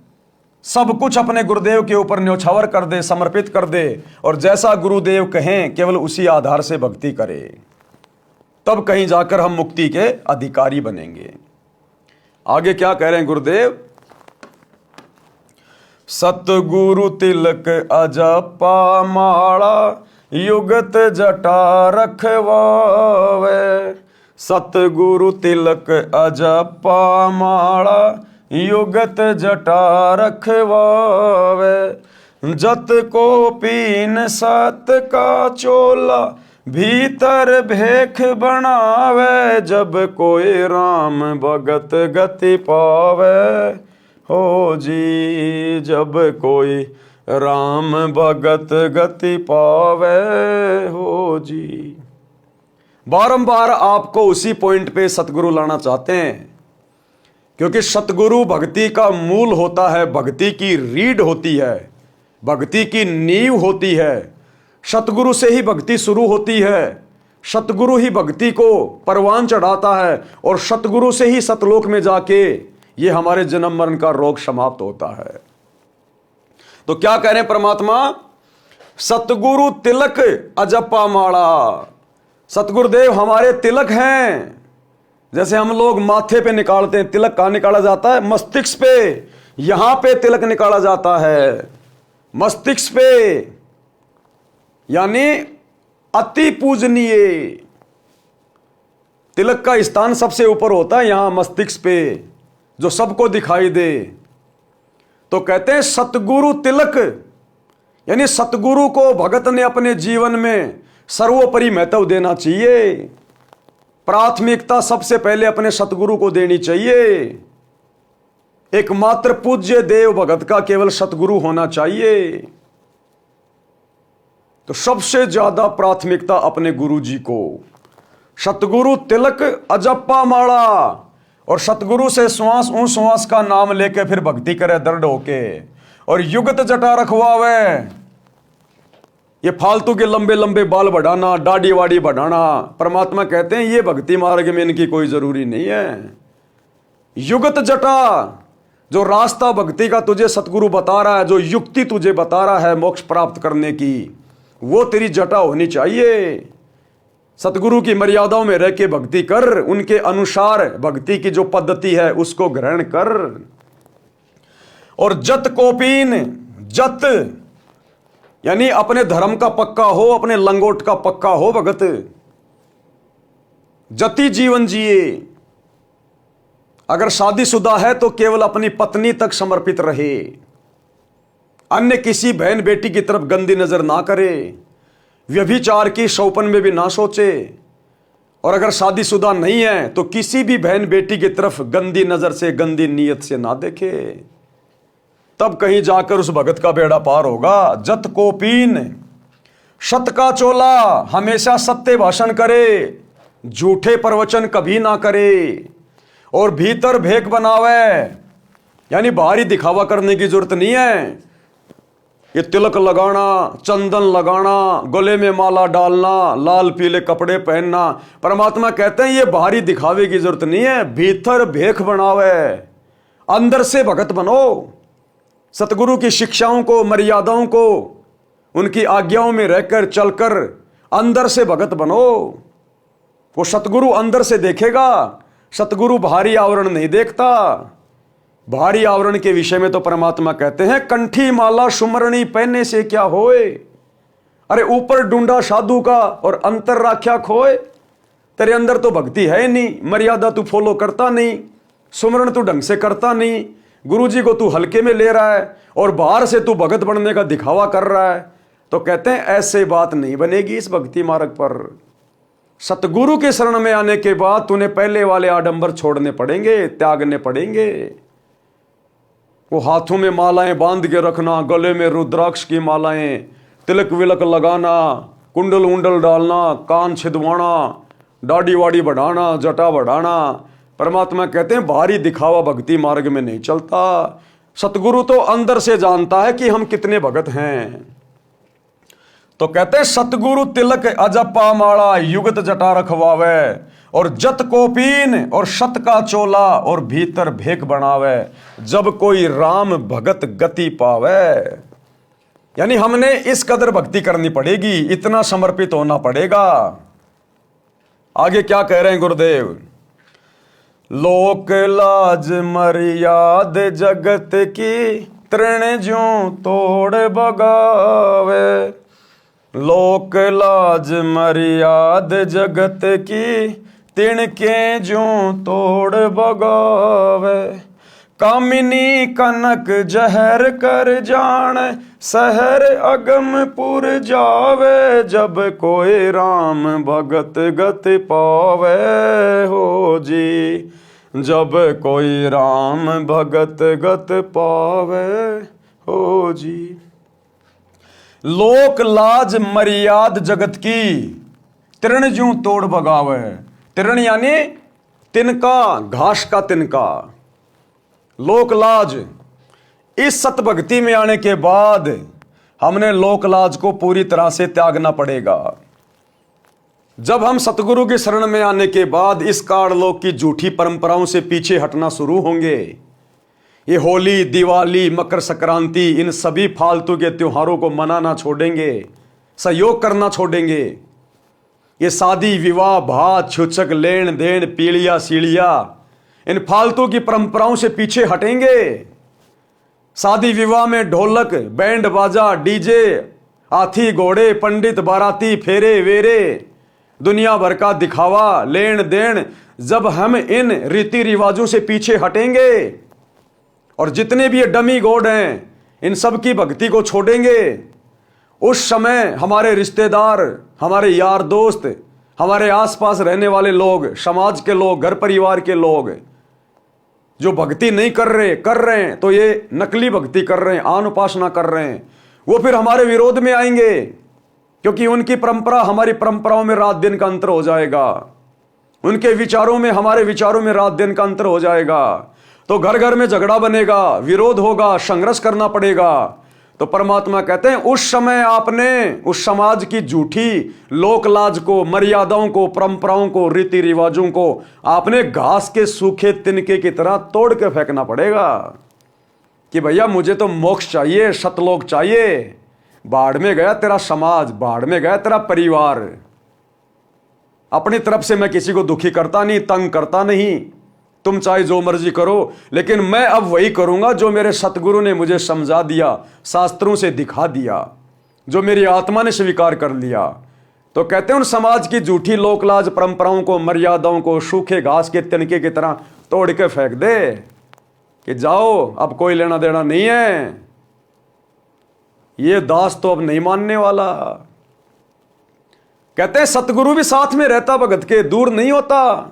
सब कुछ अपने गुरुदेव के ऊपर न्यौछावर कर दे, समर्पित कर दे, और जैसा गुरुदेव कहें केवल उसी आधार से भक्ति करे, तब कहीं जाकर हम मुक्ति के अधिकारी बनेंगे। आगे क्या कह रहे हैं गुरुदेव? सतगुरु तिलक अजपा माला, युगत जटा रखवावे। सतगुरु तिलक अजपा माला, युगत जटा रखवावे। जत को पीन सत का चोला, भीतर भेख बनावे, जब कोई राम भगत गति पावे। हो जी, जब कोई राम भगत गति पावे। हो जी। बारंबार आपको उसी पॉइंट पे सतगुरु लाना चाहते हैं, क्योंकि सतगुरु भक्ति का मूल होता है, भक्ति की रीढ़ होती है, भक्ति की नींव होती है। सतगुरु से ही भक्ति शुरू होती है, सतगुरु ही भक्ति को परवान चढ़ाता है, और सतगुरु से ही सतलोक में जाके ये हमारे जन्म मरण का रोग समाप्त होता है। तो क्या कह रहे हैं परमात्मा? सतगुरु तिलक अजप्पा माला। सतगुरुदेव हमारे तिलक हैं। जैसे हम लोग माथे पे निकालते हैं, तिलक कहां निकाला जाता है? मस्तिष्क पे। यहां पे तिलक निकाला जाता है, मस्तिष्क पे, यानी अति पूजनीय। तिलक का स्थान सबसे ऊपर होता है, यहां मस्तिष्क पे, जो सबको दिखाई दे। तो कहते हैं सतगुरु तिलक, यानी सतगुरु को भगत ने अपने जीवन में सर्वोपरि महत्व देना चाहिए। प्राथमिकता सबसे पहले अपने सतगुरु को देनी चाहिए। एकमात्र पूज्य देव भगत का केवल सतगुरु होना चाहिए। तो सबसे ज्यादा प्राथमिकता अपने गुरु जी को। सतगुरु तिलक अजप्पा माला, और सतगुरु से श्वास श्वास का नाम लेके फिर भक्ति करे दृढ़ होके, और युगत जटा रखवावे। ये फालतू के लंबे लंबे बाल बढ़ाना, दाढ़ी वाड़ी बढ़ाना, परमात्मा कहते हैं ये भक्ति मार्ग में इनकी कोई जरूरी नहीं है। युगत जटा, जो रास्ता भक्ति का तुझे सतगुरु बता रहा है, जो युक्ति तुझे बता रहा है मोक्ष प्राप्त करने की, वो तेरी जटा होनी चाहिए। सतगुरु की मर्यादाओं में रह के भक्ति कर, उनके अनुसार भक्ति की जो पद्धति है उसको ग्रहण कर। और जत कोपीन, जत यानी अपने धर्म का पक्का हो, अपने लंगोट का पक्का हो भगत। जति जीवन जिए। अगर शादीशुदा है तो केवल अपनी पत्नी तक समर्पित रहे, अन्य किसी बहन बेटी की तरफ गंदी नजर ना करे, व्यभिचार की शौपन में भी ना सोचे। और अगर शादीशुदा नहीं है तो किसी भी बहन बेटी की तरफ गंदी नजर से, गंदी नीयत से ना देखे, तब कहीं जाकर उस भगत का बेड़ा पार होगा। जत कोपीन, सत का चोला, हमेशा सत्य भाषण करे, झूठे प्रवचन कभी ना करे। और भीतर भेक बनावे, यानी बाहरी दिखावा करने की जरूरत नहीं है। ये तिलक लगाना, चंदन लगाना, गले में माला डालना, लाल पीले कपड़े पहनना, परमात्मा कहते हैं ये बाहरी दिखावे की जरूरत नहीं है। भीतर भेख बनावे, अंदर से भगत बनो। सतगुरु की शिक्षाओं को, मर्यादाओं को, उनकी आज्ञाओं में रहकर चलकर अंदर से भगत बनो। वो सतगुरु अंदर से देखेगा, सतगुरु बाहरी आवरण नहीं देखता। बाहरी आवरण के विषय में तो परमात्मा कहते हैं कंठी माला सुमरणी पहनने से क्या होए। अरे ऊपर ढूंढा साधु का और अंतर राख्या खोए। तेरे अंदर तो भक्ति है नहीं, मर्यादा तू फॉलो करता नहीं, सुमरण तू ढंग से करता नहीं, गुरु जी को तू हल्के में ले रहा है, और बाहर से तू भगत बनने का दिखावा कर रहा है। तो कहते हैं ऐसे बात नहीं बनेगी इस भक्ति मार्ग पर। सतगुरु के शरण में आने के बाद तूने पहले वाले आडंबर छोड़ने पड़ेंगे, त्यागने पड़ेंगे। वो हाथों में मालाएं बांध के रखना, गले में रुद्राक्ष की मालाएं, तिलक विलक लगाना, कुंडल उंडल डालना, कान छिदवाना, दाढ़ी वाड़ी बढ़ाना, जटा बढ़ाना, परमात्मा कहते हैं बाहरी दिखावा भक्ति मार्ग में नहीं चलता। सतगुरु तो अंदर से जानता है कि हम कितने भगत हैं। तो कहते हैं सतगुरु तिलक अजप्पा माला, युगत जटा रखवावे, और जत कोपीन, और सत का चोला, और भीतर भेक बनावे, जब कोई राम भगत गति पावे। यानी हमने इस कदर भक्ति करनी पड़ेगी, इतना समर्पित होना पड़ेगा। आगे क्या कह रहे हैं गुरुदेव? लोक लाज मर्याद जगत की, तृण ज्यों तोड़ बगावे। लोक लाज मर्याद जगत की, तिण के ज्यों तोड़ बगावे। कामिनी कनक जहर कर जान, शहर अगमपुर जावे, जब कोई राम भगत गत पावे हो जी, जब कोई राम भगत गत पावे हो जी। लोक लाज मर्याद जगत की, तृण ज्यों तोड़ बगावे। तृण यानी तिनका, घास का तिनका। लोक लाज, इस सतभक्ति में आने के बाद हमने लोक लाज को पूरी तरह से त्यागना पड़ेगा। जब हम सतगुरु की शरण में आने के बाद इस काललोक की झूठी परंपराओं से पीछे हटना शुरू होंगे, ये होली, दिवाली, मकर संक्रांति, इन सभी फालतू के त्योहारों को मनाना छोड़ेंगे, सहयोग करना छोड़ेंगे। ये शादी, विवाह, भात, छूछक, लेन देन, पीलिया सीढ़िया, इन फालतू की परंपराओं से पीछे हटेंगे। शादी विवाह में ढोलक, बैंड बाजा, डीजे, हाथी घोड़े, पंडित बाराती, फेरे वेरे, दुनिया भर का दिखावा, लेन देन, जब हम इन रीति रिवाजों से पीछे हटेंगे और जितने भी ये डमी गॉड हैं इन सब की भक्ति को छोड़ेंगे, उस समय हमारे रिश्तेदार, हमारे यार दोस्त, हमारे आसपास रहने वाले लोग, समाज के लोग, घर परिवार के लोग जो भक्ति नहीं कर रहे हैं तो ये नकली भक्ति कर रहे हैं, आन उपासना कर रहे हैं, वो फिर हमारे विरोध में आएंगे, क्योंकि उनकी परंपरा हमारी परंपराओं में रात दिन का अंतर हो जाएगा, उनके विचारों में हमारे विचारों में रात दिन का अंतर हो जाएगा। तो घर घर में झगड़ा बनेगा, विरोध होगा, संघर्ष करना पड़ेगा। तो परमात्मा कहते हैं उस समय आपने उस समाज की झूठी लोक लाज को, मर्यादाओं को, परंपराओं को, रीति रिवाजों को आपने घास के सूखे तिनके की तरह तोड़ के फेंकना पड़ेगा कि भैया मुझे तो मोक्ष चाहिए, सतलोक चाहिए। बाढ़ में गया तेरा समाज, बाढ़ में गया तेरा परिवार। अपनी तरफ से मैं किसी को दुखी करता नहीं, तंग करता नहीं, तुम चाहे जो मर्जी करो, लेकिन मैं अब वही करूंगा जो मेरे सतगुरु ने मुझे समझा दिया, शास्त्रों से दिखा दिया, जो मेरी आत्मा ने स्वीकार कर लिया। तो कहते हैं उन समाज की झूठी लोकलाज, परंपराओं को, मर्यादाओं को सूखे घास के तिनके की तरह तोड़ के फेंक दे कि जाओ, अब कोई लेना देना नहीं है, ये दास तो अब नहीं मानने वाला। कहते हैं सतगुरु भी साथ में रहता भगत के, दूर नहीं होता।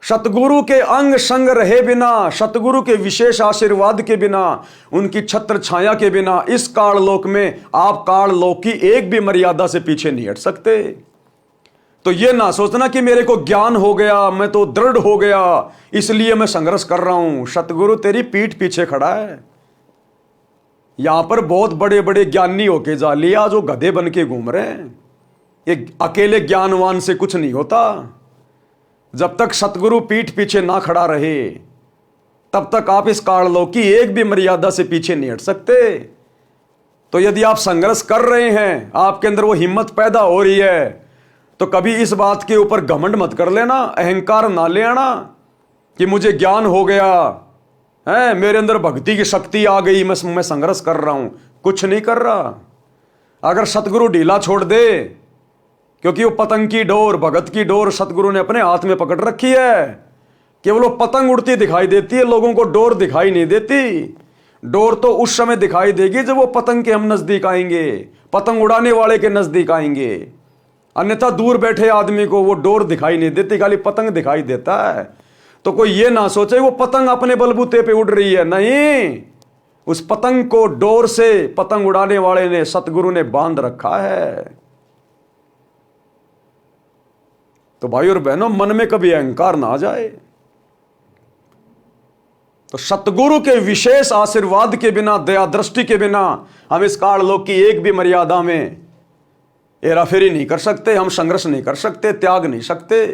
सतगुरु के अंग संग रहे बिना, सतगुरु के विशेष आशीर्वाद के बिना, उनकी छत्र छाया के बिना इस काल लोक में आप काल लोक की एक भी मर्यादा से पीछे नहीं हट सकते। तो ये ना सोचना कि मेरे को ज्ञान हो गया, मैं तो दृढ़ हो गया, इसलिए मैं संघर्ष कर रहा हूं। सतगुरु तेरी पीठ पीछे खड़ा है। यहां पर बहुत बड़े बड़े ज्ञानी होके जा लिया जो गधे बन के घूम रहे हैं। ये अकेले ज्ञानवान से कुछ नहीं होता। जब तक सतगुरु पीठ पीछे ना खड़ा रहे तब तक आप इस काललोक की एक भी मर्यादा से पीछे नहीं हट सकते। तो यदि आप संघर्ष कर रहे हैं, आपके अंदर वो हिम्मत पैदा हो रही है, तो कभी इस बात के ऊपर घमंड मत कर लेना, अहंकार ना ले आना कि मुझे ज्ञान हो गया है, मेरे अंदर भक्ति की शक्ति आ गई, मैं संघर्ष कर रहा हूं। कुछ नहीं कर रहा। अगर सतगुरु ढीला छोड़ दे, क्योंकि वो पतंग की डोर, भगत की डोर सतगुरु ने अपने हाथ में पकड़ रखी है, केवल वो पतंग उड़ती दिखाई देती है, लोगों को डोर दिखाई नहीं देती। डोर तो उस समय दिखाई देगी जब वो पतंग के हम नजदीक आएंगे, पतंग उड़ाने वाले के नजदीक आएंगे। अन्यथा दूर बैठे आदमी को वो डोर दिखाई नहीं देती, खाली पतंग दिखाई देता है। तो कोई ये ना सोचे वो पतंग अपने बलबूते पे उड़ रही है, नहीं, उस पतंग को डोर से पतंग उड़ाने वाले ने, सतगुरु ने बांध रखा है। तो भाई और बहनों, मन में कभी अहंकार ना आ जाए। तो सतगुरु के विशेष आशीर्वाद के बिना, दया दृष्टि के बिना हम इस काललोक की एक भी मर्यादा में हेराफेरी नहीं कर सकते, हम संघर्ष नहीं कर सकते, त्याग नहीं सकते।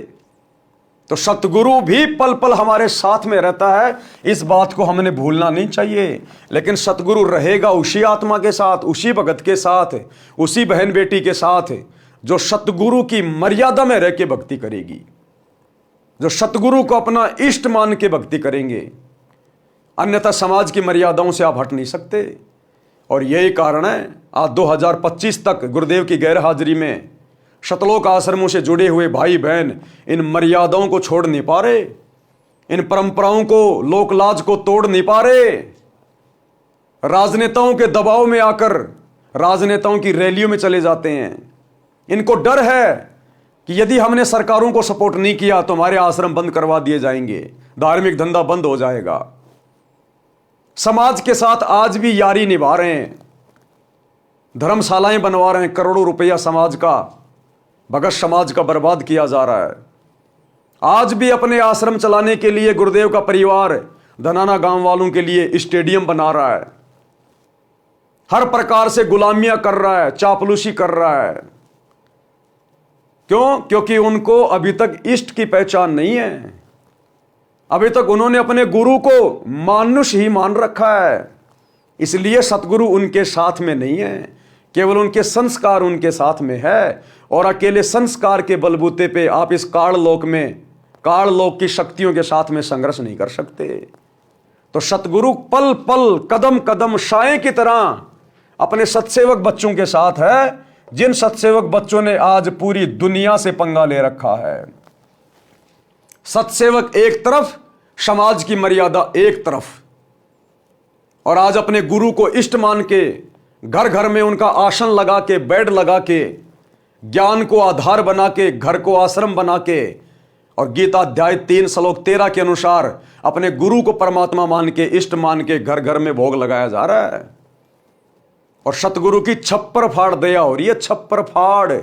तो सतगुरु भी पल पल हमारे साथ में रहता है, इस बात को हमने भूलना नहीं चाहिए। लेकिन सतगुरु रहेगा उसी आत्मा के साथ, उसी भगत के साथ, उसी बहन बेटी के साथ जो सतगुरु की मर्यादा में रह के भक्ति करेगी, जो सतगुरु को अपना इष्ट मान के भक्ति करेंगे। अन्यथा समाज की मर्यादाओं से आप हट नहीं सकते। और यही कारण है आज 2025 तक गुरुदेव की गैर हाजिरी में शतलोक आश्रमों से जुड़े हुए भाई बहन इन मर्यादाओं को छोड़ नहीं पा रहे, इन परंपराओं को, लोकलाज को तोड़ नहीं पा रहे। राजनेताओं के दबाव में आकर राजनेताओं की रैलियों में चले जाते हैं। इनको डर है कि यदि हमने सरकारों को सपोर्ट नहीं किया तो हमारे आश्रम बंद करवा दिए जाएंगे, धार्मिक धंधा बंद हो जाएगा। समाज के साथ आज भी यारी निभा रहे हैं, धर्मशालाएं बनवा रहे हैं, करोड़ों रुपया समाज का, भगत समाज का बर्बाद किया जा रहा है। आज भी अपने आश्रम चलाने के लिए गुरुदेव का परिवार धनाना गांव वालों के लिए स्टेडियम बना रहा है, हर प्रकार से गुलामियां कर रहा है, चापलूसी कर रहा है। क्यों? क्योंकि उनको अभी तक इष्ट की पहचान नहीं है। अभी तक उन्होंने अपने गुरु को मानुष ही मान रखा है, इसलिए सतगुरु उनके साथ में नहीं है, केवल उनके संस्कार उनके साथ में है। और अकेले संस्कार के बलबूते पे आप इस काललोक में, काललोक की शक्तियों के साथ में संघर्ष नहीं कर सकते। तो सतगुरु पल पल, कदम कदम साए की तरह अपने सत्सेवक बच्चों के साथ है, जिन सत्सेवक बच्चों ने आज पूरी दुनिया से पंगा ले रखा है। सत्सेवक एक तरफ, समाज की मर्यादा एक तरफ, और आज अपने गुरु को इष्ट मान के घर घर में उनका आसन लगा के, बेड लगा के, ज्ञान को आधार बना के, घर को आश्रम बना के, और गीता अध्याय 3 श्लोक 13 के अनुसार अपने गुरु को परमात्मा मान के, इष्ट मान के घर घर में भोग लगाया जा रहा है। और सतगुरु की छप्पर फाड़ दया हो रही है, छप्पर फाड़।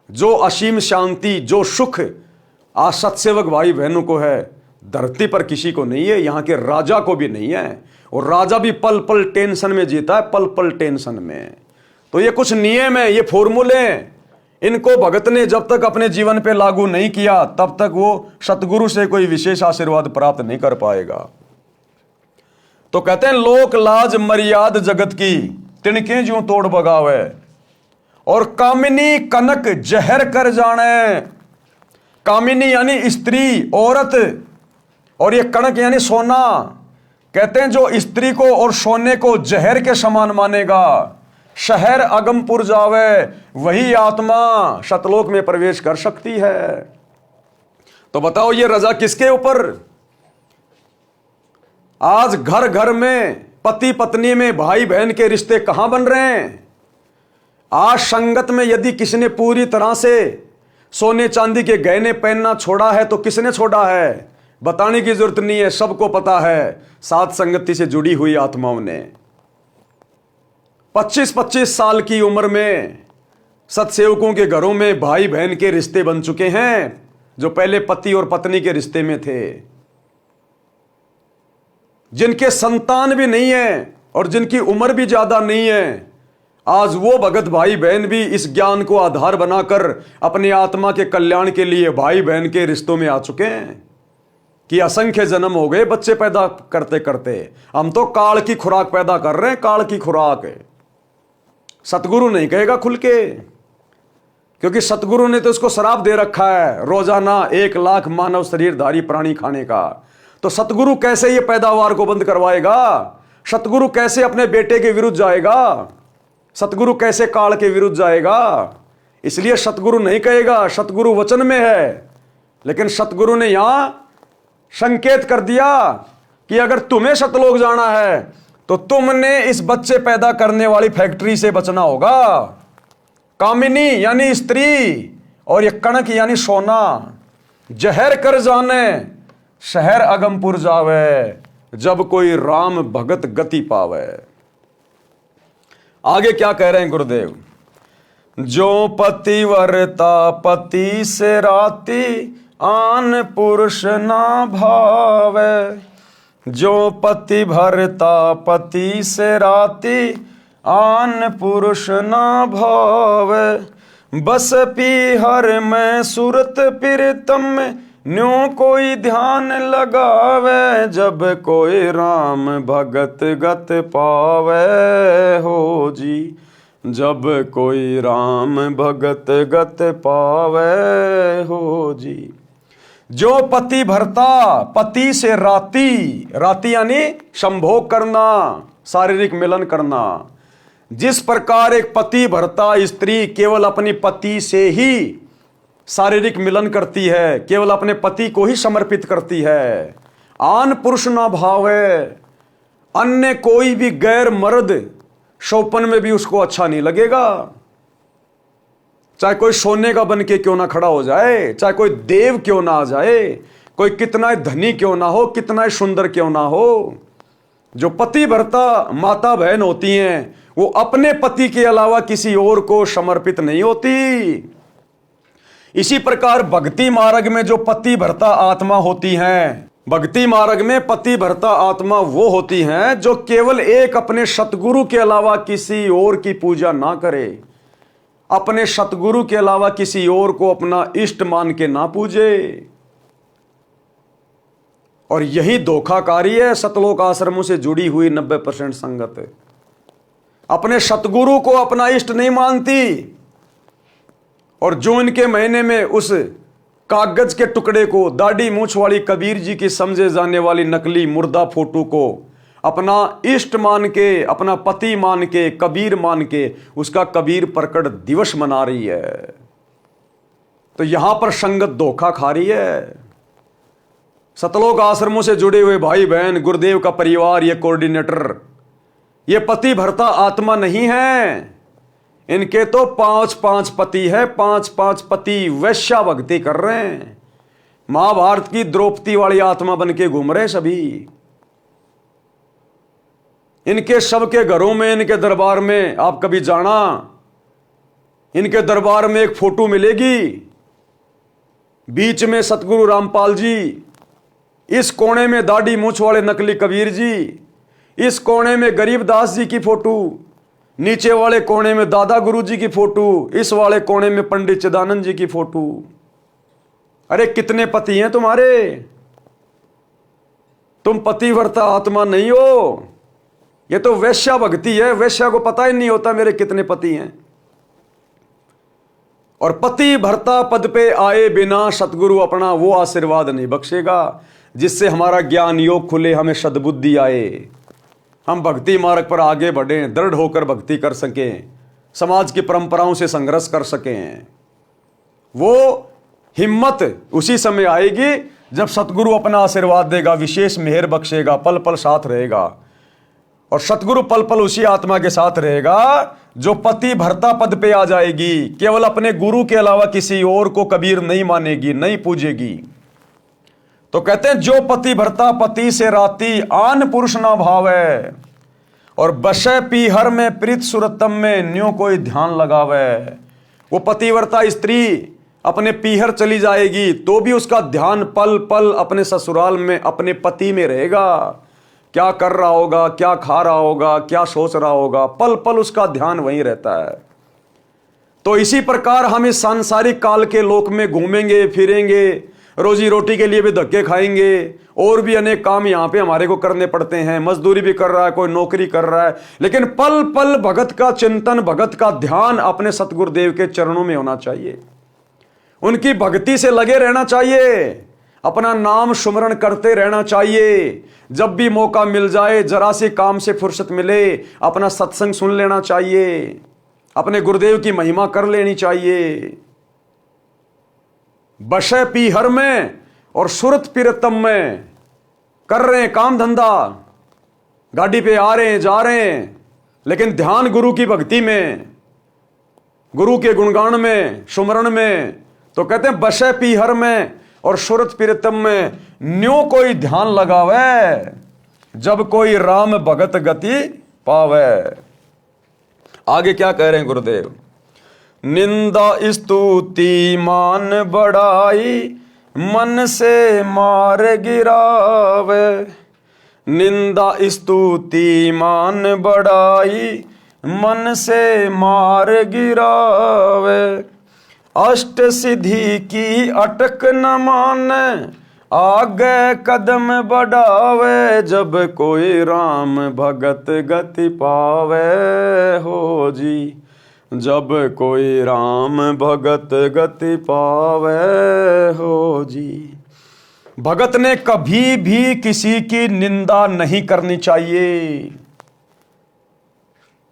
जो असीम शांति, जो सुख आज सत्सेवक भाई बहनों को है, धरती पर किसी को नहीं है, यहाँ के राजा को भी नहीं है। और राजा भी पल पल टेंशन में जीता है, पल पल टेंशन में। तो ये कुछ नियम है, ये फॉर्मूले, इनको भगत ने जब तक अपने जीवन पे लागू नहीं किया तब तक वो सतगुरु से कोई विशेष आशीर्वाद प्राप्त नहीं कर पाएगा। तो कहते हैं लोक लाज मर्याद जगत की, तिनके ज्यों तोड़ बगावे, और कामिनी कनक जहर कर जाने। कामिनी यानी स्त्री, औरत, और ये कनक यानी सोना। कहते हैं जो स्त्री को और सोने को जहर के समान मानेगा, शहर अगमपुर जावे, वही आत्मा सतलोक में प्रवेश कर सकती है। तो बताओ ये रजा किसके ऊपर? आज घर घर में, पति पत्नी में, भाई बहन के रिश्ते कहां बन रहे हैं? आज संगत में यदि किसी ने पूरी तरह से सोने चांदी के गहने पहनना छोड़ा है तो किसने छोड़ा है? बताने की जरूरत नहीं है, सबको पता है। साथ संगति से जुड़ी हुई आत्माओं ने 25-25 साल की उम्र में सत्सेवकों के घरों में भाई बहन के रिश्ते बन चुके हैं, जो पहले पति और पत्नी के रिश्ते में थे, जिनके संतान भी नहीं है और जिनकी उम्र भी ज्यादा नहीं है। आज वो भगत भाई बहन भी इस ज्ञान को आधार बनाकर अपनी आत्मा के कल्याण के लिए भाई बहन के रिश्तों में आ चुके हैं कि असंख्य जन्म हो गए बच्चे पैदा करते करते। हम तो काल की खुराक पैदा कर रहे हैं, काल की खुराक। सतगुरु नहीं कहेगा खुल के, क्योंकि सतगुरु ने तो इसको श्राप दे रखा है रोजाना 1 लाख मानव शरीरधारी प्राणी खाने का। तो सतगुरु कैसे ये पैदावार को बंद करवाएगा? सतगुरु कैसे अपने बेटे के विरुद्ध जाएगा? सतगुरु कैसे काल के विरुद्ध जाएगा? इसलिए सतगुरु नहीं कहेगा, सतगुरु वचन में है। लेकिन सतगुरु ने यहां संकेत कर दिया कि अगर तुम्हें सतलोक जाना है तो तुमने इस बच्चे पैदा करने वाली फैक्ट्री से बचना होगा। कामिनी यानी स्त्री, और ये कणक यानी सोना। जहर कर जाने, शहर अगमपुर जावे, जब कोई राम भगत गति पावे। आगे क्या कह रहे हैं गुरुदेव? जो पतिव्रता पति से राती, आन पुरुष ना भावे। जो पति भरता पति से राती, आन पुरुष ना भावे। बस पीहर में सुरत प्रीतम में, न्यों कोई ध्यान लगावे। जब कोई राम भगत गत पावे हो जी, जब कोई राम भगत गत पावे हो जी। जो पति भरता, पति से राती, राती यानी संभोग करना, शारीरिक मिलन करना। जिस प्रकार एक पति भरता स्त्री केवल अपनी पति से ही शारीरिक मिलन करती है, केवल अपने पति को ही समर्पित करती है। आन पुरुष ना भावे, अन्य कोई भी गैर मर्द शौपन में भी उसको अच्छा नहीं लगेगा। चाहे कोई सोने का बन के क्यों ना खड़ा हो जाए, चाहे कोई देव क्यों ना आ जाए, कोई कितना धनी क्यों ना हो, कितना सुंदर क्यों ना हो, जो पति भर्ता माता बहन होती हैं वो अपने पति के अलावा किसी और को समर्पित नहीं होती। इसी प्रकार भक्ति मार्ग में जो पति भर्ता आत्मा होती हैं, भक्ति मार्ग में पति भर्ता आत्मा वो होती हैं जो केवल एक अपने सतगुरु के अलावा किसी और की पूजा ना करे, अपने सतगुरु के अलावा किसी और को अपना इष्ट मान के ना पूजे। और यही धोखाकारी है सतलोक आश्रमों से जुड़ी हुई 90% संगत। अपने सतगुरु को अपना इष्ट नहीं मानती, और जो इनके महीने में उस कागज के टुकड़े को, दाढ़ी मूछ वाली कबीर जी की समझे जाने वाली नकली मुर्दा फोटो को अपना इष्ट मान के, अपना पति मान के, कबीर मान के उसका कबीर प्रकट दिवस मना रही है। तो यहां पर संगत धोखा खा रही है। सतलोक आश्रमों से जुड़े हुए भाई बहन, गुरुदेव का परिवार, ये कोऑर्डिनेटर, ये पति भर्ता आत्मा नहीं है। इनके तो 5-5 पति है, 5-5 पति वैश्या भक्ति कर रहे हैं। महाभारत की द्रौपदी वाली आत्मा बन के घूम रहे सभी। इनके सबके घरों में, इनके दरबार में आप कभी जाना, इनके दरबार में एक फोटो मिलेगी, बीच में सतगुरु रामपाल जी, इस कोने में दाढ़ी मूछ वाले नकली कबीर जी, इस कोने में गरीबदास जी की फोटो, नीचे वाले कोने में दादा गुरु जी की फोटो, इस वाले कोने में पंडित चिदानंद जी की फोटो। अरे कितने पति हैं तुम्हारे? तुम पतिव्रता आत्मा नहीं हो, ये तो वैश्या भक्ति है। वैश्या को पता ही नहीं होता मेरे कितने पति हैं। और पति भर्ता पद पे आए बिना सतगुरु अपना वो आशीर्वाद नहीं बख्शेगा जिससे हमारा ज्ञान योग खुले, हमें सद्बुद्धि आए, हम भक्ति मार्ग पर आगे बढ़ें, दृढ़ होकर भक्ति कर सकें, समाज की परंपराओं से संघर्ष कर सकें। वो हिम्मत उसी समय आएगी जब सतगुरु अपना आशीर्वाद देगा, विशेष मेहर बख्शेगा, पल पल साथ रहेगा। और सतगुरु पल पल उसी आत्मा के साथ रहेगा जो पति भर्ता पद पे आ जाएगी, केवल अपने गुरु के अलावा किसी और को कबीर नहीं मानेगी, नहीं पूजेगी। तो कहते हैं जो पति भर्ता पति से राती आन पुरुष ना भावे, और बशे पीहर में प्रीत सुरतम में न्यों कोई ध्यान लगावे। वो पतिव्रता स्त्री अपने पीहर चली जाएगी तो भी उसका ध्यान पल पल अपने ससुराल में, अपने पति में रहेगा। क्या कर रहा होगा, क्या खा रहा होगा, क्या सोच रहा होगा, पल पल उसका ध्यान वहीं रहता है। तो इसी प्रकार हम इस सांसारिक काल के लोक में घूमेंगे फिरेंगे, रोजी रोटी के लिए भी धक्के खाएंगे, और भी अनेक काम यहाँ पे हमारे को करने पड़ते हैं। मजदूरी भी कर रहा है, कोई नौकरी कर रहा है, लेकिन पल पल भगत का चिंतन, भगत का ध्यान अपने सतगुरुदेव के चरणों में होना चाहिए। उनकी भक्ति से लगे रहना चाहिए, अपना नाम सुमरण करते रहना चाहिए। जब भी मौका मिल जाए, जरा सी काम से फुर्सत मिले, अपना सत्संग सुन लेना चाहिए, अपने गुरुदेव की महिमा कर लेनी चाहिए। बशे पीहर में और सुरत पीरतम में कर रहे हैं काम धंधा, गाड़ी पे आ रहे हैं जा रहे हैं, लेकिन ध्यान गुरु की भक्ति में, गुरु के गुणगान में, सुमरण में। तो कहते हैं बशे पीहर में और सुरत पीरतम में न्यों कोई ध्यान लगावे, जब कोई राम भगत गति पावे। आगे क्या कह रहे हैं गुरुदेव? निंदा स्तुति मान बढ़ाई मन से मार गिरावे। निंदा स्तुति मान बढ़ाई मन से मार गिरावे। अष्ट सिद्धि की अटक न माने आगे कदम बढ़ावे। जब कोई राम भगत गति पावे हो जी, जब कोई राम भगत गति पावे हो जी। भगत ने कभी भी किसी की निंदा नहीं करनी चाहिए।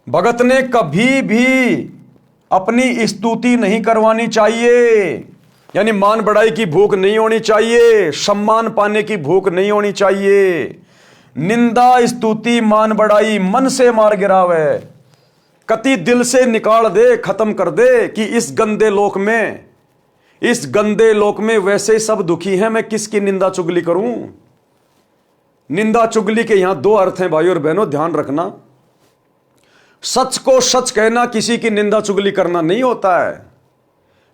भगत ने कभी भी अपनी स्तुति नहीं करवानी चाहिए, यानी मान बढ़ाई की भूख नहीं होनी चाहिए, सम्मान पाने की भूख नहीं होनी चाहिए। निंदा स्तुति मान बढ़ाई मन से मार गिरावे। कति दिल से निकाल दे, खत्म कर दे कि इस गंदे लोक में वैसे सब दुखी हैं, मैं किसकी निंदा चुगली करूं। निंदा चुगली के यहां दो अर्थ हैं भाई और बहनों, ध्यान रखना। सच को सच कहना किसी की निंदा चुगली करना नहीं होता है।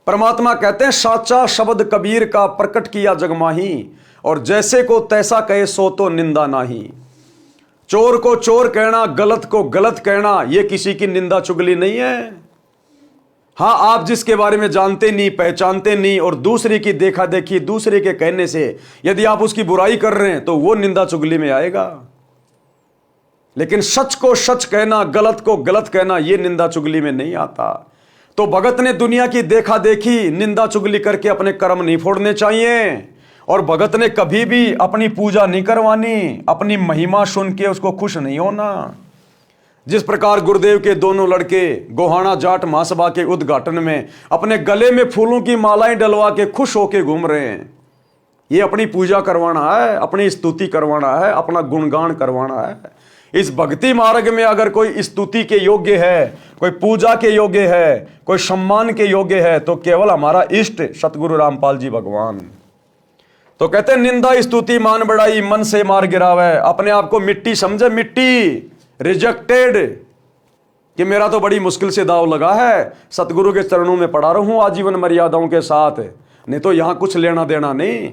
परमात्मा कहते हैं साचा शब्द कबीर का प्रकट किया जगमाही, और जैसे को तैसा कहे सो तो निंदा नाही। चोर को चोर कहना, गलत को गलत कहना, यह किसी की निंदा चुगली नहीं है। हां, आप जिसके बारे में जानते नहीं, पहचानते नहीं, और दूसरे की देखा देखी, दूसरे के कहने से यदि आप उसकी बुराई कर रहे हैं तो वो निंदा चुगली में आएगा। लेकिन सच को सच कहना, गलत को गलत कहना, यह निंदा चुगली में नहीं आता। तो भगत ने दुनिया की देखा देखी, निंदा चुगली करके अपने कर्म नहीं फोड़ने चाहिए, और भगत ने कभी भी अपनी पूजा नहीं करवानी, अपनी महिमा सुन के उसको खुश नहीं होना। जिस प्रकार गुरुदेव के दोनों लड़के गोहाना जाट महासभा के उद्घाटन में अपने गले में फूलों की मालाएं डलवा के खुश होके घूम रहे हैं, ये अपनी पूजा करवाना है, अपनी स्तुति करवाना है, अपना गुणगान करवाना है। इस भक्ति मार्ग में अगर कोई स्तुति के योग्य है, कोई पूजा के योग्य है, कोई सम्मान के योग्य है, तो केवल हमारा इष्ट सतगुरु रामपाल जी भगवान। तो कहते हैं निंदा स्तुति मान बढ़ाई मन से मार गिरावे। अपने आप को मिट्टी समझे, मिट्टी, रिजेक्टेड, कि मेरा तो बड़ी मुश्किल से दाव लगा है, सतगुरु के चरणों में पड़ा रहूं आजीवन मर्यादाओं के साथ, नहीं तो यहां कुछ लेना देना नहीं।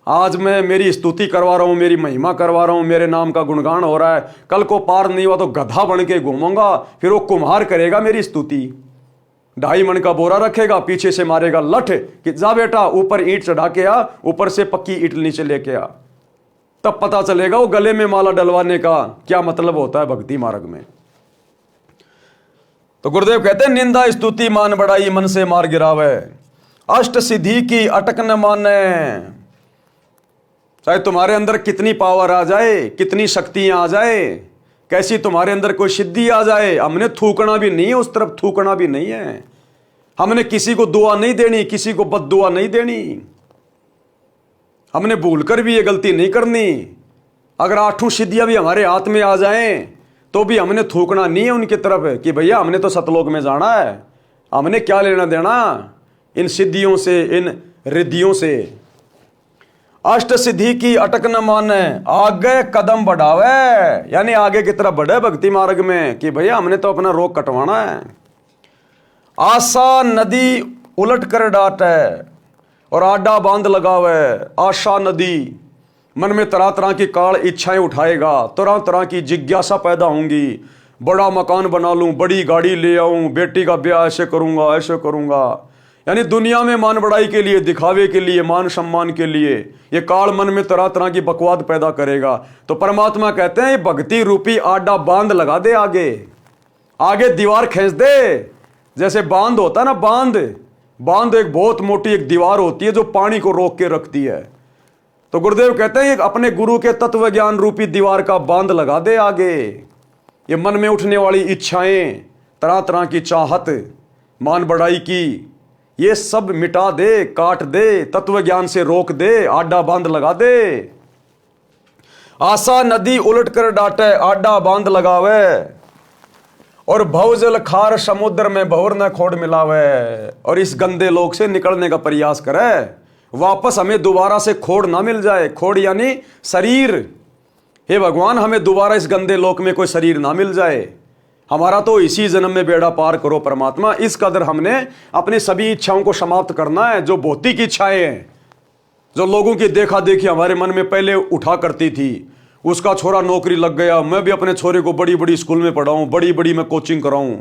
आज मैं मेरी स्तुति करवा रहा हूं, मेरी महिमा करवा रहा हूं, मेरे नाम का गुणगान हो रहा है, कल को पार नहीं हुआ तो गधा बन के घूमूंगा, फिर वो कुम्हार करेगा मेरी स्तुति। 2.5 मन का बोरा रखेगा, पीछे से मारेगा लठ कि जा बेटा ऊपर ईंट चढ़ा के आ, ऊपर से पक्की ईंट नीचे लेके आ। तब पता चलेगा वो गले में माला डलवाने का क्या मतलब होता है भक्ति मार्ग में। तो गुरुदेव कहते हैं निंदा स्तुति मान बढ़ाई मन से मार गिरावे। अष्ट सिद्धि की अटक न माने। चाहे तुम्हारे अंदर कितनी पावर आ जाए, कितनी शक्तियां आ जाए, कैसी तुम्हारे अंदर कोई सिद्धि आ जाए, हमने थूकना भी नहीं है, उस तरफ थूकना भी नहीं है। हमने किसी को दुआ नहीं देनी, किसी को बद्दुआ नहीं देनी। हमने भूलकर भी ये गलती नहीं करनी। अगर 8 सिद्धियां भी हमारे हाथ में आ जाएं तो भी हमने थूकना नहीं है उनकी तरफ कि भैया हमने तो सतलोक में जाना है, हमने क्या लेना देना इन सिद्धियों से, इन रिद्धियों से। अष्ट सिद्धि की अटक न माने, आगे कदम बढ़ावे, यानी आगे की तरफ बढ़े भक्ति मार्ग में कि भैया हमने तो अपना रोग कटवाना है। आशा नदी उलट कर डाटे और आडा बांध लगावे। आशा नदी, मन में तरह तरह की काल इच्छाएं उठाएगा, तरह तरह की जिज्ञासा पैदा होंगी। बड़ा मकान बना लूं, बड़ी गाड़ी ले आऊं, बेटी का ब्याह ऐसे करूंगा, ऐसे करूंगा, यानी दुनिया में मान बढ़ाई के लिए, दिखावे के लिए, मान सम्मान के लिए ये काल मन में तरह तरह की बकवाद पैदा करेगा। तो परमात्मा कहते हैं ये भक्ति रूपी आडा बांध लगा दे, आगे दीवार खींच दे। जैसे बांध होता है ना, बांध एक बहुत मोटी एक दीवार होती है जो पानी को रोक के रखती है। तो गुरुदेव कहते हैं अपने गुरु के तत्व ज्ञान रूपी दीवार का बांध लगा दे आगे। ये मन में उठने वाली इच्छाएं, तरह तरह की चाहत, मान बढ़ाई की, ये सब मिटा दे, काट दे, तत्व ज्ञान से रोक दे, आडा बांध लगा दे। आशा नदी उलट कर डाटे, आडा बांध लगावे, और भवजल खार समुद्र में भौर न खोड़ मिलावे। और इस गंदे लोक से निकलने का प्रयास करे, वापस हमें दोबारा से खोड़ ना मिल जाए। खोड़ यानी शरीर। हे भगवान हमें दोबारा इस गंदे लोक में कोई शरीर ना मिल जाए। हमारा तो इसी जन्म में बेड़ा पार करो परमात्मा। इस कदर हमने अपनी सभी इच्छाओं को समाप्त करना है, जो भौतिक इच्छाएं हैं, जो लोगों की देखा देखी हमारे मन में पहले उठा करती थी। उसका छोरा नौकरी लग गया, मैं भी अपने छोरे को बड़ी बड़ी स्कूल में पढ़ाऊं, बड़ी बड़ी मैं कोचिंग कराऊं,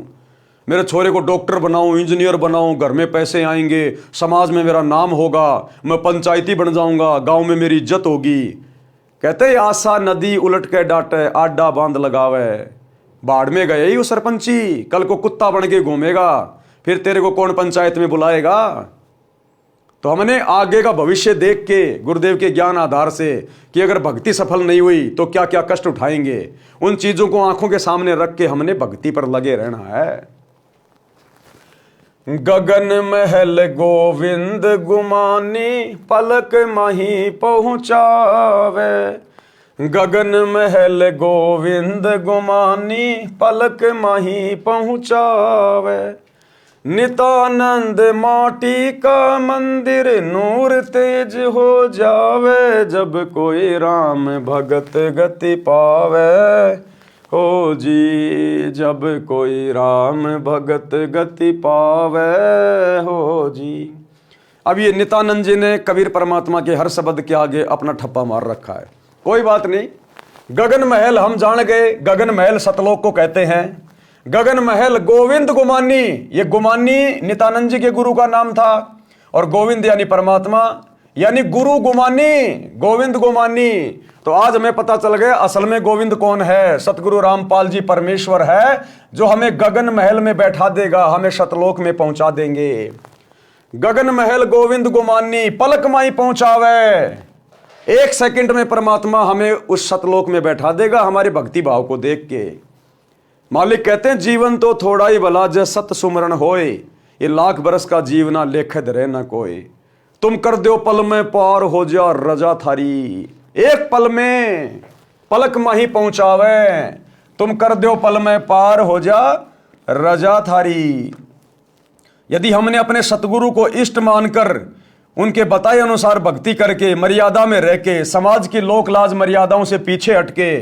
मेरे छोरे को डॉक्टर बनाऊं, इंजीनियर बनाऊं, घर में पैसे आएंगे, समाज में मेरा नाम होगा, मैं पंचायती बन जाऊंगा, गांव में मेरी इज्जत होगी। कहते आशा नदी उलट के डाटे, आडा बांध लगावे। बाढ़ में गए ही वो सरपंची, कल को कुत्ता बन के घूमेगा, फिर तेरे को कौन पंचायत में बुलाएगा। तो हमने आगे का भविष्य देख के गुरुदेव के ज्ञान आधार से कि अगर भक्ति सफल नहीं हुई तो क्या क्या कष्ट उठाएंगे, उन चीजों को आंखों के सामने रख के हमने भक्ति पर लगे रहना है। गगन महल गोविंद गुमानी, पलक माही पहुंचावे। गगन महल गोविंद गुमानी, पलक माही पहुँचावे। नितानंद माटी का मंदिर, नूर तेज हो जावे। जब कोई राम भगत गति पावे, हो जी जब कोई राम भगत गति पावे, हो जी। अब ये नित्यानंद जी ने कबीर परमात्मा के हर शब्द के आगे अपना ठप्पा मार रखा है। कोई बात नहीं, गगन महल हम जान गए, गगन महल सतलोक को कहते हैं। गगन महल गोविंद गुमानी, ये गुमानी नित्यानंद जी के गुरु का नाम था, और गोविंद यानी परमात्मा, यानी गुरु गुमानी, गोविंद गुमानी। तो आज हमें पता चल गया असल में गोविंद कौन है। सतगुरु रामपाल जी परमेश्वर है, जो हमें गगन महल में बैठा देगा, हमें सतलोक में पहुंचा देंगे। गगन महल गोविंद गुमानी, पलक माई पहुंचावे। 1 सेकंड में परमात्मा हमें उस सतलोक में बैठा देगा, हमारे भक्ति भाव को देख के। मालिक कहते हैं जीवन तो थोड़ा ही भला, जय सत सुमरण होए। ये 1,00,000 बरस का जीवना लेखे धरे न कोई। तुम कर दो पल में पार हो जा रजा थारी। 1 पल में पलक माही पहुंचावे। तुम कर दो पल में पार हो जा रजा थारी। यदि हमने अपने सतगुरु को इष्ट मानकर उनके बताए अनुसार भक्ति करके, मर्यादा में रह के, समाज की लोक लाज मर्यादाओं से पीछे हटके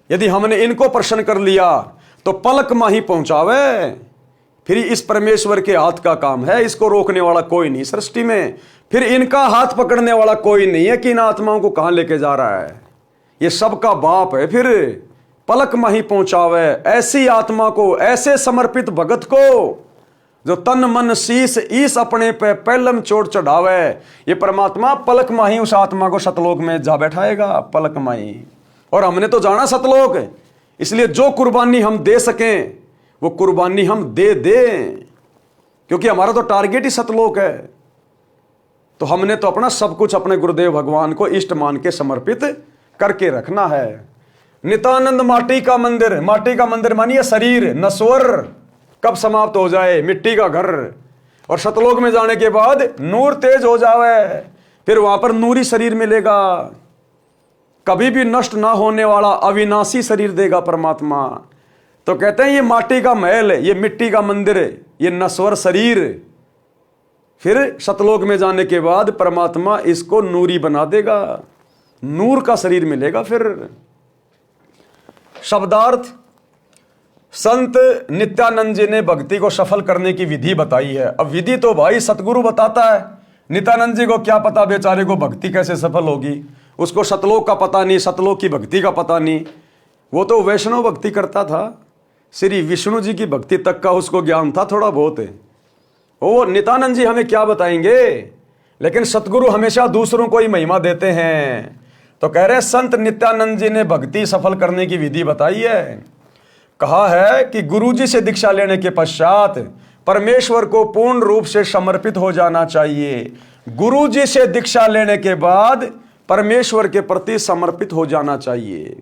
यदि हमने इनको प्रसन्न कर लिया, तो पलक माही पहुंचावे। फिर इस परमेश्वर के हाथ का काम है, इसको रोकने वाला कोई नहीं सृष्टि में। फिर इनका हाथ पकड़ने वाला कोई नहीं है कि इन आत्माओं को कहां लेके जा रहा है। ये सबका बाप है। फिर पलक माही पहुंचावे ऐसी आत्मा को, ऐसे समर्पित भगत को, जो तन मन शीस ईस अपने पे पहलम चोट चढ़ावे। ये परमात्मा पलक माही उस आत्मा को सतलोक में जा बैठाएगा, पलक माही। और हमने तो जाना सतलोक, इसलिए जो कुर्बानी हम दे सकें वो कुर्बानी हम दे दें, क्योंकि हमारा तो टारगेट ही सतलोक है। तो हमने तो अपना सब कुछ अपने गुरुदेव भगवान को इष्ट मान के समर्पित करके रखना है। नित्यानंद माटी का मंदिर, माटी का मंदिर मानिए शरीर, नश्वर कब समाप्त हो जाए, मिट्टी का घर। और सतलोक में जाने के बाद नूर तेज हो जावे, फिर वहां पर नूरी शरीर मिलेगा, कभी भी नष्ट ना होने वाला अविनाशी शरीर देगा परमात्मा। तो कहते हैं ये माटी का महल, ये मिट्टी का मंदिर, ये नश्वर शरीर, फिर सतलोक में जाने के बाद परमात्मा इसको नूरी बना देगा, नूर का शरीर मिलेगा। फिर शब्दार्थ, संत नित्यानंद जी ने भक्ति को सफल करने की विधि बताई है। अब विधि तो भाई सतगुरु बताता है, नित्यानंद जी को क्या पता बेचारे को भक्ति कैसे सफल होगी। उसको सतलोक का पता नहीं, सतलोक की भक्ति का पता नहीं। वो तो वैष्णव भक्ति करता था, श्री विष्णु जी की भक्ति तक का उसको ज्ञान था थोड़ा बहुत है। वो नित्यानंद जी हमें क्या बताएंगे, लेकिन सतगुरु हमेशा दूसरों को ही महिमा देते हैं। तो कह रहे संत नित्यानंद जी ने भक्ति सफल करने की विधि बताई है। कहा है कि गुरु जी से दीक्षा लेने के पश्चात परमेश्वर को पूर्ण रूप से समर्पित हो जाना चाहिए। गुरु जी से दीक्षा लेने के बाद परमेश्वर के प्रति समर्पित हो जाना चाहिए,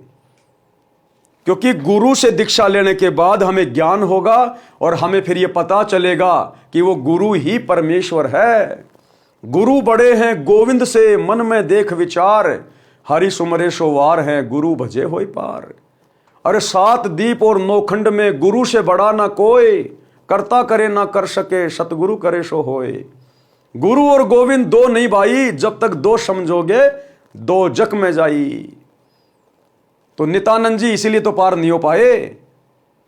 क्योंकि गुरु से दीक्षा लेने के बाद हमें ज्ञान होगा और हमें फिर यह पता चलेगा कि वो गुरु ही परमेश्वर है। गुरु बड़े हैं गोविंद से मन में देख विचार, हरि सुमरे सो वार हैं गुरु भजे होई पार। अरे 7 दीप और 9 खंड में गुरु से बड़ा ना कोई, करता करे ना कर सके सतगुरु करे सो होए। गुरु और गोविंद 2 नहीं भाई, जब तक 2 समझोगे 2 जग में जाई। तो नित्यानंद जी इसीलिए तो पार नहीं हो पाए,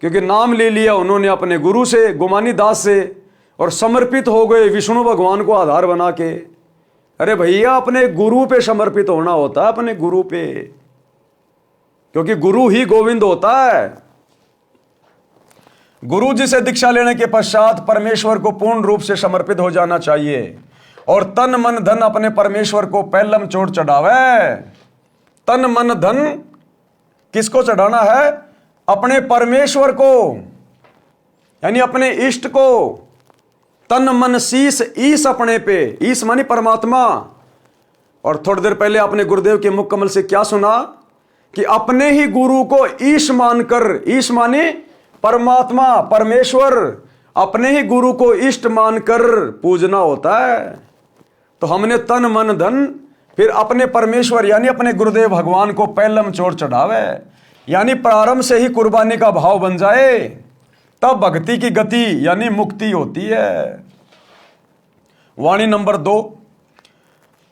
क्योंकि नाम ले लिया उन्होंने अपने गुरु से, गुमानी दास से, और समर्पित हो गए विष्णु भगवान को आधार बना के। अरे भैया अपने गुरु पे समर्पित होना होता है, अपने गुरु पे, क्योंकि गुरु ही गोविंद होता है। गुरु जी से दीक्षा लेने के पश्चात परमेश्वर को पूर्ण रूप से समर्पित हो जाना चाहिए और तन मन धन अपने परमेश्वर को पहलम चोट चढ़ावे। तन मन धन किसको चढ़ाना है? अपने परमेश्वर को, यानी अपने इष्ट को। तन मन शीस ईस अपने पे, ईस मानी परमात्मा। और थोड़ी देर पहले आपने गुरुदेव के मुख कमल से क्या सुना कि अपने ही गुरु को ईश मानकर, ईश माने परमात्मा परमेश्वर, अपने ही गुरु को इष्ट मानकर पूजना होता है। तो हमने तन मन धन फिर अपने परमेश्वर यानी अपने गुरुदेव भगवान को पहलम चोर चढ़ावे, यानी प्रारंभ से ही कुर्बानी का भाव बन जाए, तब भक्ति की गति यानी मुक्ति होती है। वाणी नंबर 2,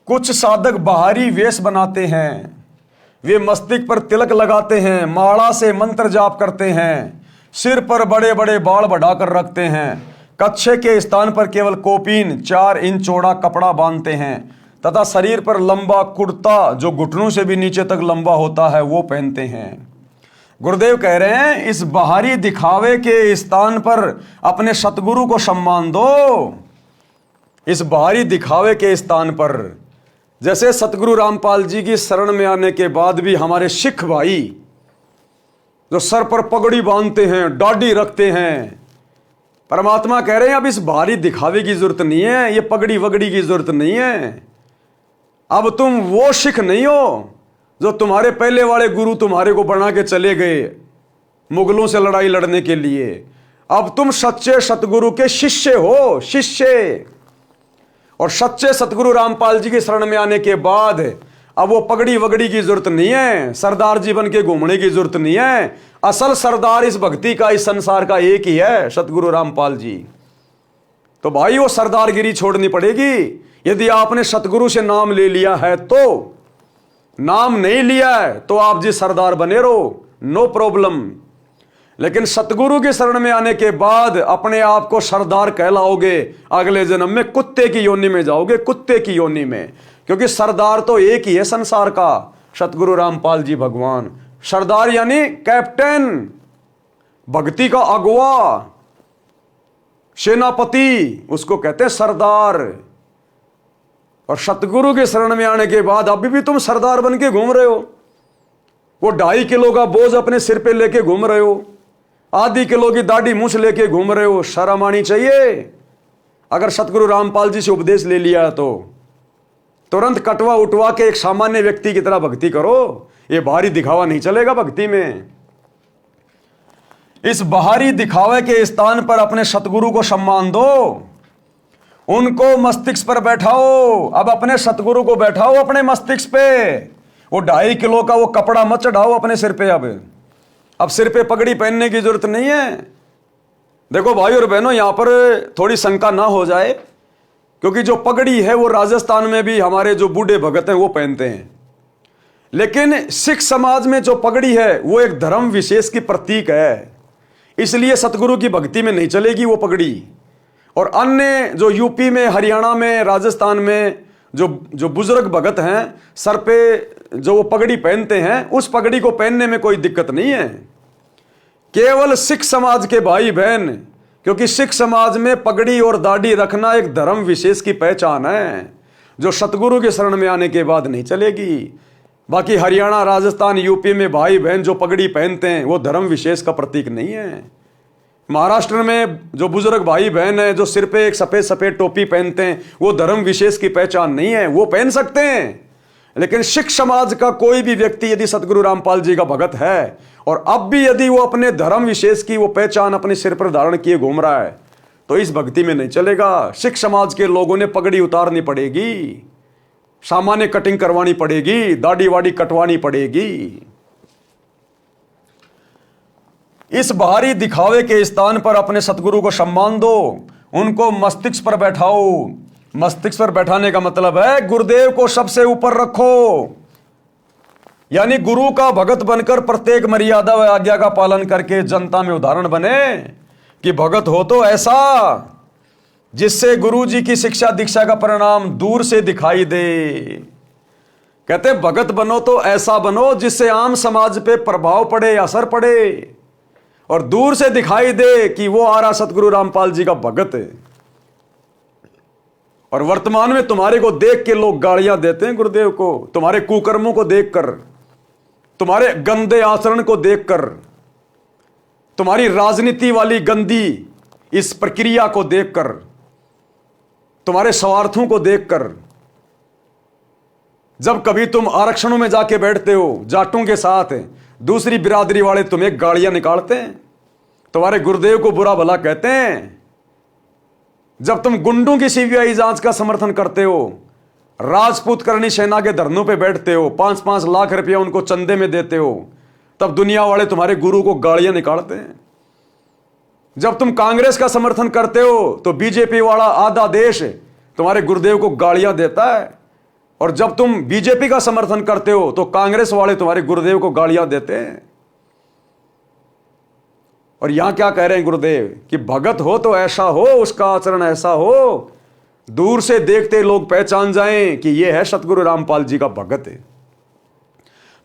कुछ साधक बाहरी वेश बनाते हैं, वे मस्तिष्क पर तिलक लगाते हैं, माला से मंत्र जाप करते हैं, सिर पर बड़े बड़े बाल बढ़ाकर रखते हैं, कच्छे के स्थान पर केवल कोपीन 4 इंच चौड़ा कपड़ा बांधते हैं तथा शरीर पर लंबा कुर्ता जो घुटनों से भी नीचे तक लंबा होता है वो पहनते हैं। गुरुदेव कह रहे हैं इस बाहरी दिखावे के स्थान पर अपने सतगुरु को सम्मान दो। इस बाहरी दिखावे के स्थान पर, जैसे सतगुरु रामपाल जी की शरण में आने के बाद भी हमारे सिख भाई जो सर पर पगड़ी बांधते हैं, दाढ़ी रखते हैं, परमात्मा कह रहे हैं अब इस बाहरी दिखावे की जरूरत नहीं है, ये पगड़ी वगड़ी की जरूरत नहीं है। अब तुम वो सिख नहीं हो जो तुम्हारे पहले वाले गुरु तुम्हारे को बना के चले गए मुगलों से लड़ाई लड़ने के लिए। अब तुम सच्चे सतगुरु के शिष्य हो, शिष्य। और सच्चे सतगुरु रामपाल जी की शरण में आने के बाद अब वो पगड़ी वगड़ी की जरूरत नहीं है, सरदार जीवन के घूमने की जरूरत नहीं है। असल सरदार इस भक्ति का, इस संसार का एक ही है, सतगुरु रामपाल जी। तो भाई वो सरदारगिरी छोड़नी पड़ेगी। यदि आपने सतगुरु से नाम ले लिया है तो, नाम नहीं लिया है तो आप जी सरदार बने रहो, नो प्रॉब्लम। लेकिन सतगुरु की शरण में आने के बाद अपने आप को सरदार कहलाओगे, अगले जन्म में कुत्ते की योनि में जाओगे, कुत्ते की योनि में। क्योंकि सरदार तो एक ही है संसार का, सतगुरु रामपाल जी भगवान। सरदार यानी कैप्टन, भक्ति का अगुवा, सेनापति, उसको कहते हैं सरदार। और सतगुरु के शरण में आने के बाद अभी भी तुम सरदार बन के घूम रहे हो। वो 2.5 किलो का बोझ अपने सिर पे लेके घूम रहे हो, आधी किलो की दाढ़ी मूछ लेके घूम रहे हो। शर्म आनी चाहिए। अगर सतगुरु रामपाल जी से उपदेश ले लिया तो तुरंत कटवा उठवा के एक सामान्य व्यक्ति की तरह भक्ति करो। ये बाहरी दिखावा नहीं चलेगा भक्ति में। इस बाहरी दिखावे के स्थान पर अपने सतगुरु को सम्मान दो, उनको मस्तिष्क पर बैठाओ। अब अपने सतगुरु को बैठाओ अपने मस्तिष्क पे। वो 2.5 किलो का वो कपड़ा मत चढ़ाओ अपने सिर पे। अब सिर पे पगड़ी पहनने की जरूरत नहीं है। देखो भाई और बहनों, यहां पर थोड़ी शंका ना हो जाए, क्योंकि जो पगड़ी है वो राजस्थान में भी हमारे जो बूढ़े भगत हैं वो पहनते हैं। लेकिन सिख समाज में जो पगड़ी है वो एक धर्म विशेष की प्रतीक है, इसलिए सतगुरु की भक्ति में नहीं चलेगी वो पगड़ी। और अन्य जो यूपी में, हरियाणा में, राजस्थान में जो बुजुर्ग भगत हैं, सर पे जो वो पगड़ी पहनते हैं, उस पगड़ी को पहनने में कोई दिक्कत नहीं है। केवल सिख समाज के भाई बहन, क्योंकि सिख समाज में पगड़ी और दाढ़ी रखना एक धर्म विशेष की पहचान है, जो सतगुरु के शरण में आने के बाद नहीं चलेगी। बाकी हरियाणा, राजस्थान, यूपी में भाई बहन जो पगड़ी पहनते हैं वो धर्म विशेष का प्रतीक नहीं है। महाराष्ट्र में जो बुजुर्ग भाई बहन है जो सिर पे एक सफेद सफेद टोपी पहनते हैं, वो धर्म विशेष की पहचान नहीं है, वो पहन सकते हैं। लेकिन सिख समाज का कोई भी व्यक्ति यदि सतगुरु रामपाल जी का भगत है और अब भी यदि वो अपने धर्म विशेष की वो पहचान अपने सिर पर धारण किए घूम रहा है, तो इस भक्ति में नहीं चलेगा। सिख समाज के लोगों ने पगड़ी उतारनी पड़ेगी, सामान्य कटिंग करवानी पड़ेगी, दाढ़ी वाड़ी कटवानी पड़ेगी। इस बाहरी दिखावे के स्थान पर अपने सतगुरु को सम्मान दो, उनको मस्तिष्क पर बैठाओ। मस्तिष्क पर बैठाने का मतलब है गुरुदेव को सबसे ऊपर रखो, यानी गुरु का भगत बनकर प्रत्येक मर्यादा व आज्ञा का पालन करके जनता में उदाहरण बने कि भगत हो तो ऐसा जिससे गुरु जी की शिक्षा दीक्षा का परिणाम दूर से दिखाई दे। कहते भगत बनो तो ऐसा बनो जिससे आम समाज पे प्रभाव पड़े, असर पड़े और दूर से दिखाई दे कि वो आ रहा सतगुरु रामपाल जी का भगत है। और वर्तमान में तुम्हारे को देख के लोग गालियां देते हैं गुरुदेव को, तुम्हारे कुकर्मों को देखकर, तुम्हारे गंदे आचरण को देखकर, तुम्हारी राजनीति वाली गंदी इस प्रक्रिया को देखकर, तुम्हारे स्वार्थों को देखकर। जब कभी तुम आरक्षणों में जाके बैठते हो जाटों के साथ, दूसरी बिरादरी वाले तुम्हें गालियां निकालते हैं, तुम्हारे गुरुदेव को बुरा भला कहते हैं। जब तुम गुंडों की सीबीआई जांच का समर्थन करते हो राजपूत करनी सेना के धरनों पे बैठते हो, 5-5 लाख रुपया उनको चंदे में देते हो, तब दुनिया वाले तुम्हारे गुरु को गालियां निकालते हैं। जब तुम कांग्रेस का समर्थन करते हो तो बीजेपी वाला आधा देश तुम्हारे गुरुदेव को गालियां देता है, और जब तुम बीजेपी का समर्थन करते हो तो कांग्रेस वाले तुम्हारे गुरुदेव को गालियां देते हैं। और यहां क्या कह रहे हैं गुरुदेव कि भगत हो तो ऐसा हो, उसका आचरण ऐसा हो, दूर से देखते लोग पहचान जाएं कि यह है सतगुरु रामपाल जी का भगत है।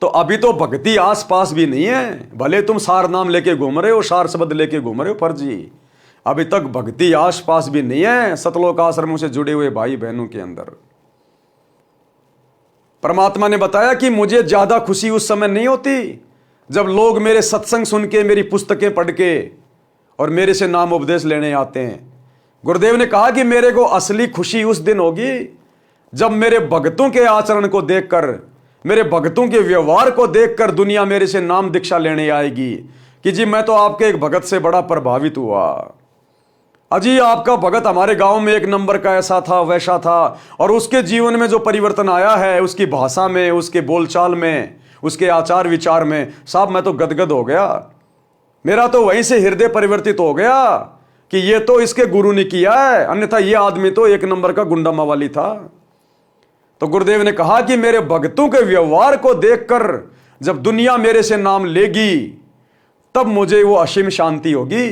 तो अभी तो भक्ति आसपास भी नहीं है, भले तुम सार नाम लेके घूम रहे हो, सार शब्द लेके घूम रहे हो फर्जी, अभी तक भक्ति आसपास भी नहीं है सतलोक आश्रमों से जुड़े हुए भाई बहनों के अंदर। परमात्मा ने बताया कि मुझे ज्यादा खुशी उस समय नहीं होती जब लोग मेरे सत्संग सुन के, मेरी पुस्तकें पढ़ के और मेरे से नाम उपदेश लेने आते हैं। गुरुदेव ने कहा कि मेरे को असली खुशी उस दिन होगी जब मेरे भक्तों के आचरण को देखकर, मेरे भक्तों के व्यवहार को देखकर दुनिया मेरे से नाम दीक्षा लेने आएगी कि जी मैं तो आपके एक भगत से बड़ा प्रभावित हुआ, अजी आपका भगत हमारे गांव में एक नंबर का ऐसा था वैसा था, और उसके जीवन में जो परिवर्तन आया है, उसकी भाषा में, उसके बोलचाल में, उसके आचार विचार में, साहब मैं तो गदगद हो गया। मेरा तो वहीं से हृदय परिवर्तित हो गया कि ये तो इसके गुरु ने किया है, अन्यथा ये आदमी तो एक नंबर का गुंडा मवाली था। तो गुरुदेव ने कहा कि मेरे भक्तों के व्यवहार को देखकर जब दुनिया मेरे से नाम लेगी तब मुझे वो असीम शांति होगी।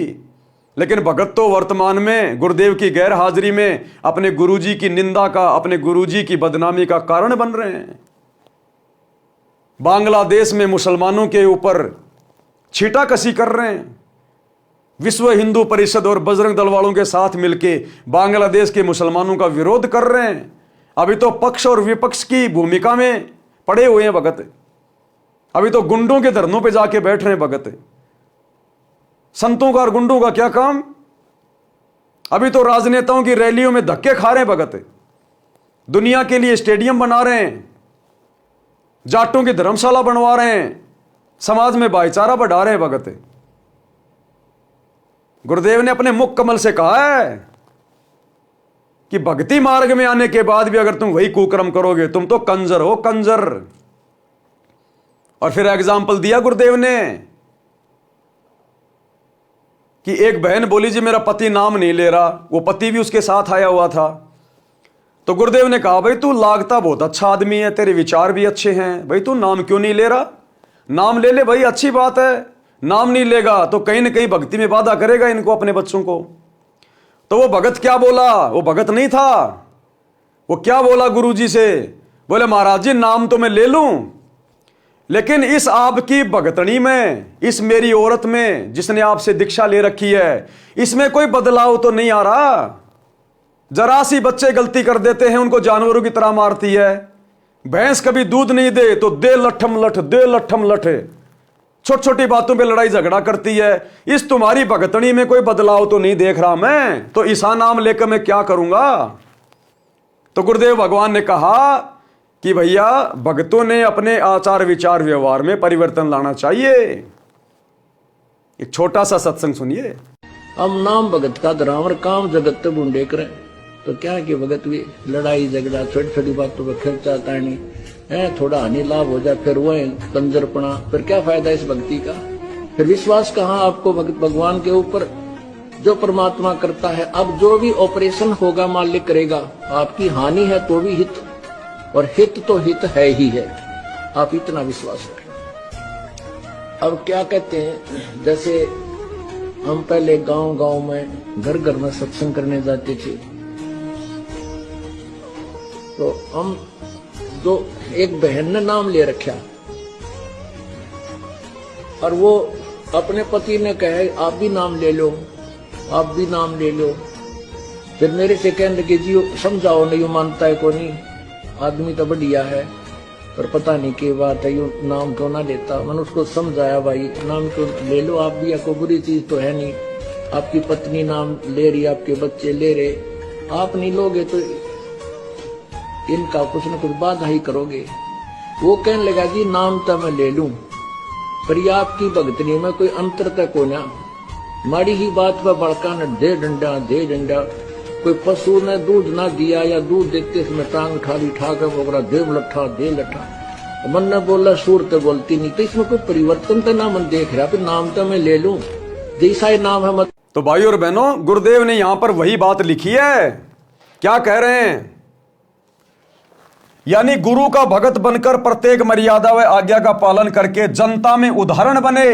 लेकिन भगत तो वर्तमान में गुरुदेव की गैर हाजिरी में अपने गुरुजी की निंदा का, अपने गुरुजी की बदनामी का कारण बन रहे हैं। बांग्लादेश में मुसलमानों के ऊपर छीटाकशी कर रहे हैं। विश्व हिंदू परिषद और बजरंग दल वालों के साथ मिलके बांग्लादेश के मुसलमानों का विरोध कर रहे हैं। अभी तो पक्ष और विपक्ष की भूमिका में पड़े हुए हैं भगत। अभी तो गुंडों के धरनों पे जाके बैठ रहे हैं भगत। संतों का और गुंडों का क्या काम? अभी तो राजनेताओं की रैलियों में धक्के खा रहे हैं भगत, दुनिया के लिए स्टेडियम बना रहे हैं, जाटों की धर्मशाला बनवा रहे हैं, समाज में भाईचारा बढ़ा रहे हैं भगत। गुरुदेव ने अपने मुख कमल से कहा है कि भक्ति मार्ग में आने के बाद भी अगर तुम वही कुकर्म करोगे तुम तो कंजर हो, कंजर। और फिर एग्जाम्पल दिया गुरुदेव ने कि एक बहन बोली जी मेरा पति नाम नहीं ले रहा, वो पति भी उसके साथ आया हुआ था। तो गुरुदेव ने कहा भाई तू लागता बहुत अच्छा आदमी है, तेरे विचार भी अच्छे हैं, भाई तू नाम क्यों नहीं ले रहा? नाम ले ले भाई, अच्छी बात है। नाम नहीं लेगा तो कहीं ना कहीं भक्ति में बाधा करेगा इनको, अपने बच्चों को। तो वो भगत क्या बोला? वो भगत नहीं था। वो क्या बोला गुरुजी से? बोले महाराज जी नाम तो मैं ले लूं, लेकिन इस आपकी भगतनी में, इस मेरी औरत में जिसने आपसे दीक्षा ले रखी है, इसमें कोई बदलाव तो नहीं आ रहा। जरा सी बच्चे गलती कर देते हैं उनको जानवरों की तरह मारती है। भैंस कभी दूध नहीं दे तो दे लठम लठ, दे लठम लठ, छोटी छोटी बातों पे लड़ाई झगड़ा करती है। इस तुम्हारी भगतनी में कोई बदलाव तो नहीं देख रहा मैं, तो ईसा नाम लेकर मैं क्या करूंगा? तो गुरुदेव भगवान ने कहा कि भैया भक्तों ने अपने आचार विचार व्यवहार में परिवर्तन लाना चाहिए। एक छोटा सा सत्संग सुनिए। हम नाम भगत का धरावर काम जगत तो बूंदे करें, तो क्या कि भगत भी लड़ाई झगड़ा छोटी छोटी बातों पर खर्चा तानी है, थोड़ा हानि लाभ हो जाए फिर वो कंजरपना, फिर क्या फायदा इस भक्ति का? फिर विश्वास कहाँ आपको भगवान के ऊपर? जो परमात्मा करता है, अब जो भी ऑपरेशन होगा मालिक करेगा। आपकी हानि है तो भी हित, और हित तो हित है ही है, आप इतना विश्वास रखें। अब क्या कहते हैं, जैसे हम पहले गांव गांव में घर घर में सत्संग करने जाते थे, तो हम जो एक बहन ने नाम ले रखा और वो अपने पति ने कहे आप भी नाम ले लो, आप भी नाम ले लो। फिर मेरे से कहने लगे जी समझाओ, नहीं मानता है को नहीं, आदमी तो बढ़िया है पर पता नहीं क्या बात है, यू नाम क्यों ना लेता। मैंने उसको समझाया भाई नाम क्यों ले लो आप भी, या कोई बुरी चीज तो है नहीं। आपकी पत्नी नाम ले रही, आपके बच्चे ले रहे, आप नहीं लोगे तो इनका कुछ न कुछ बाधा ही करोगे। वो कहने लगा जी नाम तो मैं ले लूं, पर ये आपकी भगतनी में कोई अंतर तक हो ना, माड़ी ही बात पर बड़का न दे डंडा दे डंडा, कोई पशु ने दूध ना दिया या दूध देते समय टांग उठा के बोगरा देव लट्ठा दे लट्ठा, तो मन ने बोला सूरत बोलती नहीं, तो इसमें कोई परिवर्तन तो ना मन देख रहा, फिर नाम तो मैं ले लूं जैसा ही नाम है मत। तो भाई और बहनों, गुरुदेव ने यहां पर वही बात लिखी है। क्या कह रहे हैं? यानी गुरु का भगत बनकर प्रत्येक मर्यादा व आज्ञा का पालन करके जनता में उदाहरण बने